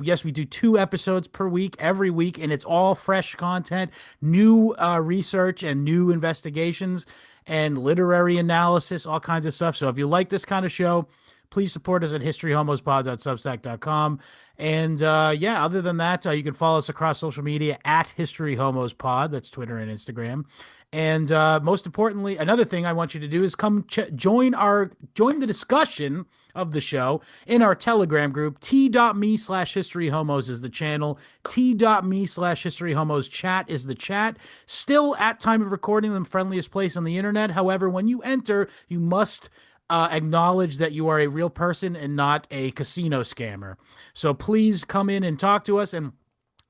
S2: Yes, we do 2 episodes per week, every week, and it's all fresh content, new research and new investigations and literary analysis, all kinds of stuff. So if you like this kind of show, please support us at historyhomospod.substack.com. And yeah, other than that, you can follow us across social media at historyhomospod. That's Twitter and Instagram. And most importantly, another thing I want you to do is come join the discussion of the show in our Telegram group. T.me/historyhomos is the channel. T.me/historyhomos chat is the chat. Still, at time of recording, the friendliest place on the internet. However, when you enter, you must acknowledge that you are a real person and not a casino scammer. So please come in and talk to us, and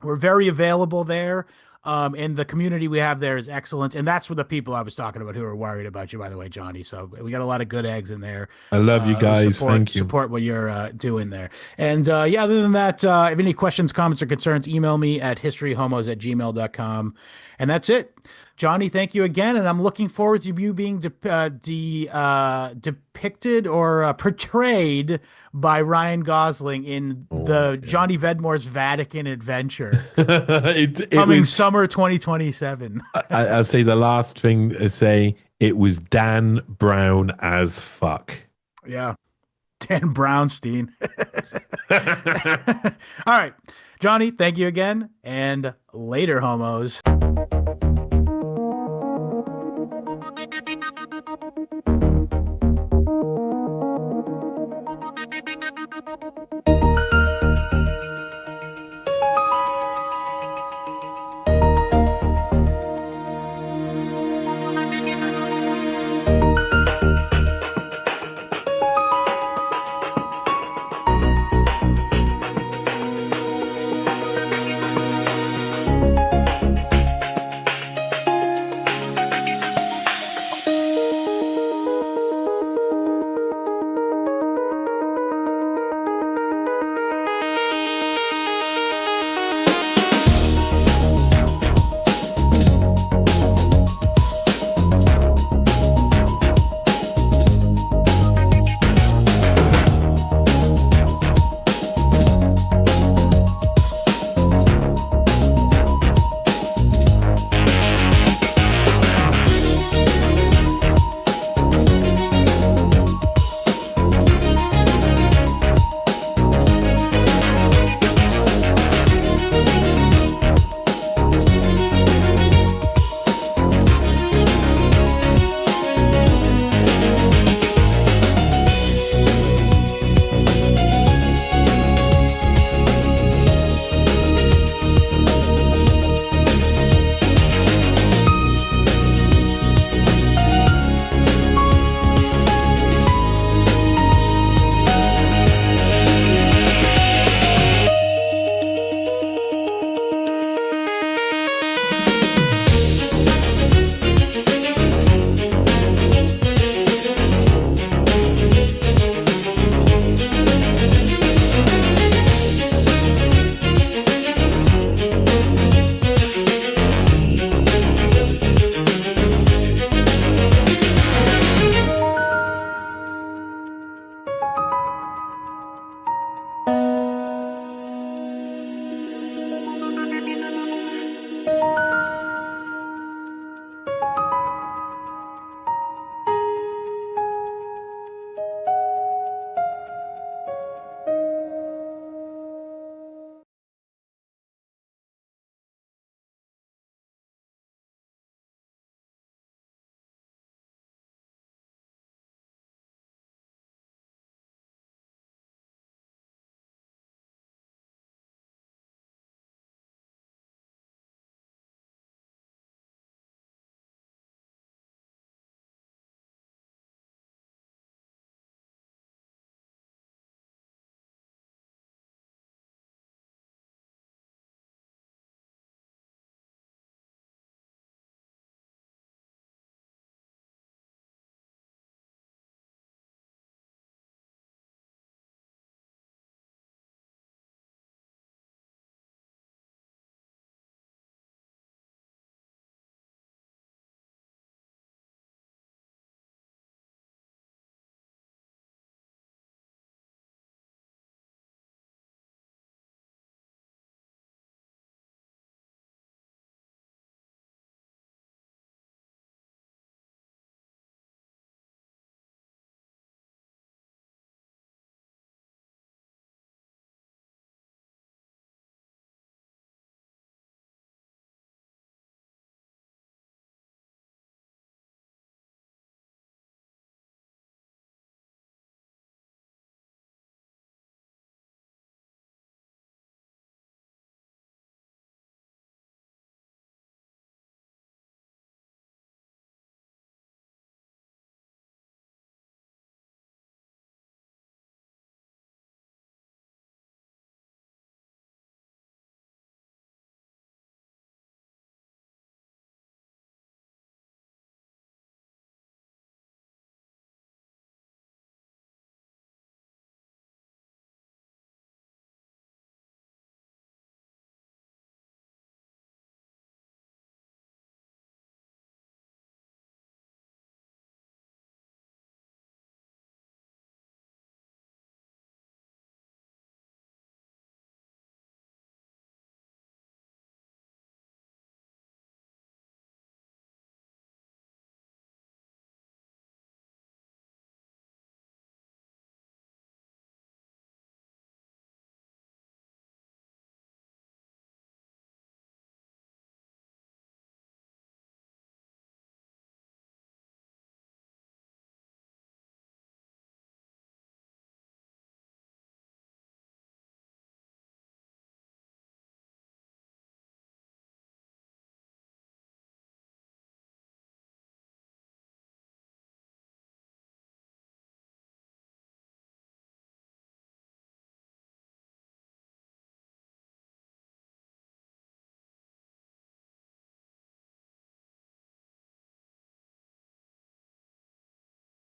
S2: we're very available there. And the community we have there is excellent. And that's what the people I was talking about who are worried about you, by the way, Johnny. So we got a lot of good eggs in there.
S3: I love you guys. Thank you.
S2: Support what you're doing there. And yeah, other than that, if you have any questions, comments, or concerns, email me at historyhomos@gmail.com. And that's it. Johnny, thank you again. And I'm looking forward to you being depicted or portrayed by Ryan Gosling in Johnny Vedmore's Vatican adventure. Coming summer 2027.
S3: I'll say the last thing to say, it was Dan Brown as fuck.
S2: Yeah. Dan Brownstein. All right. Johnny, thank you again. And later, homos.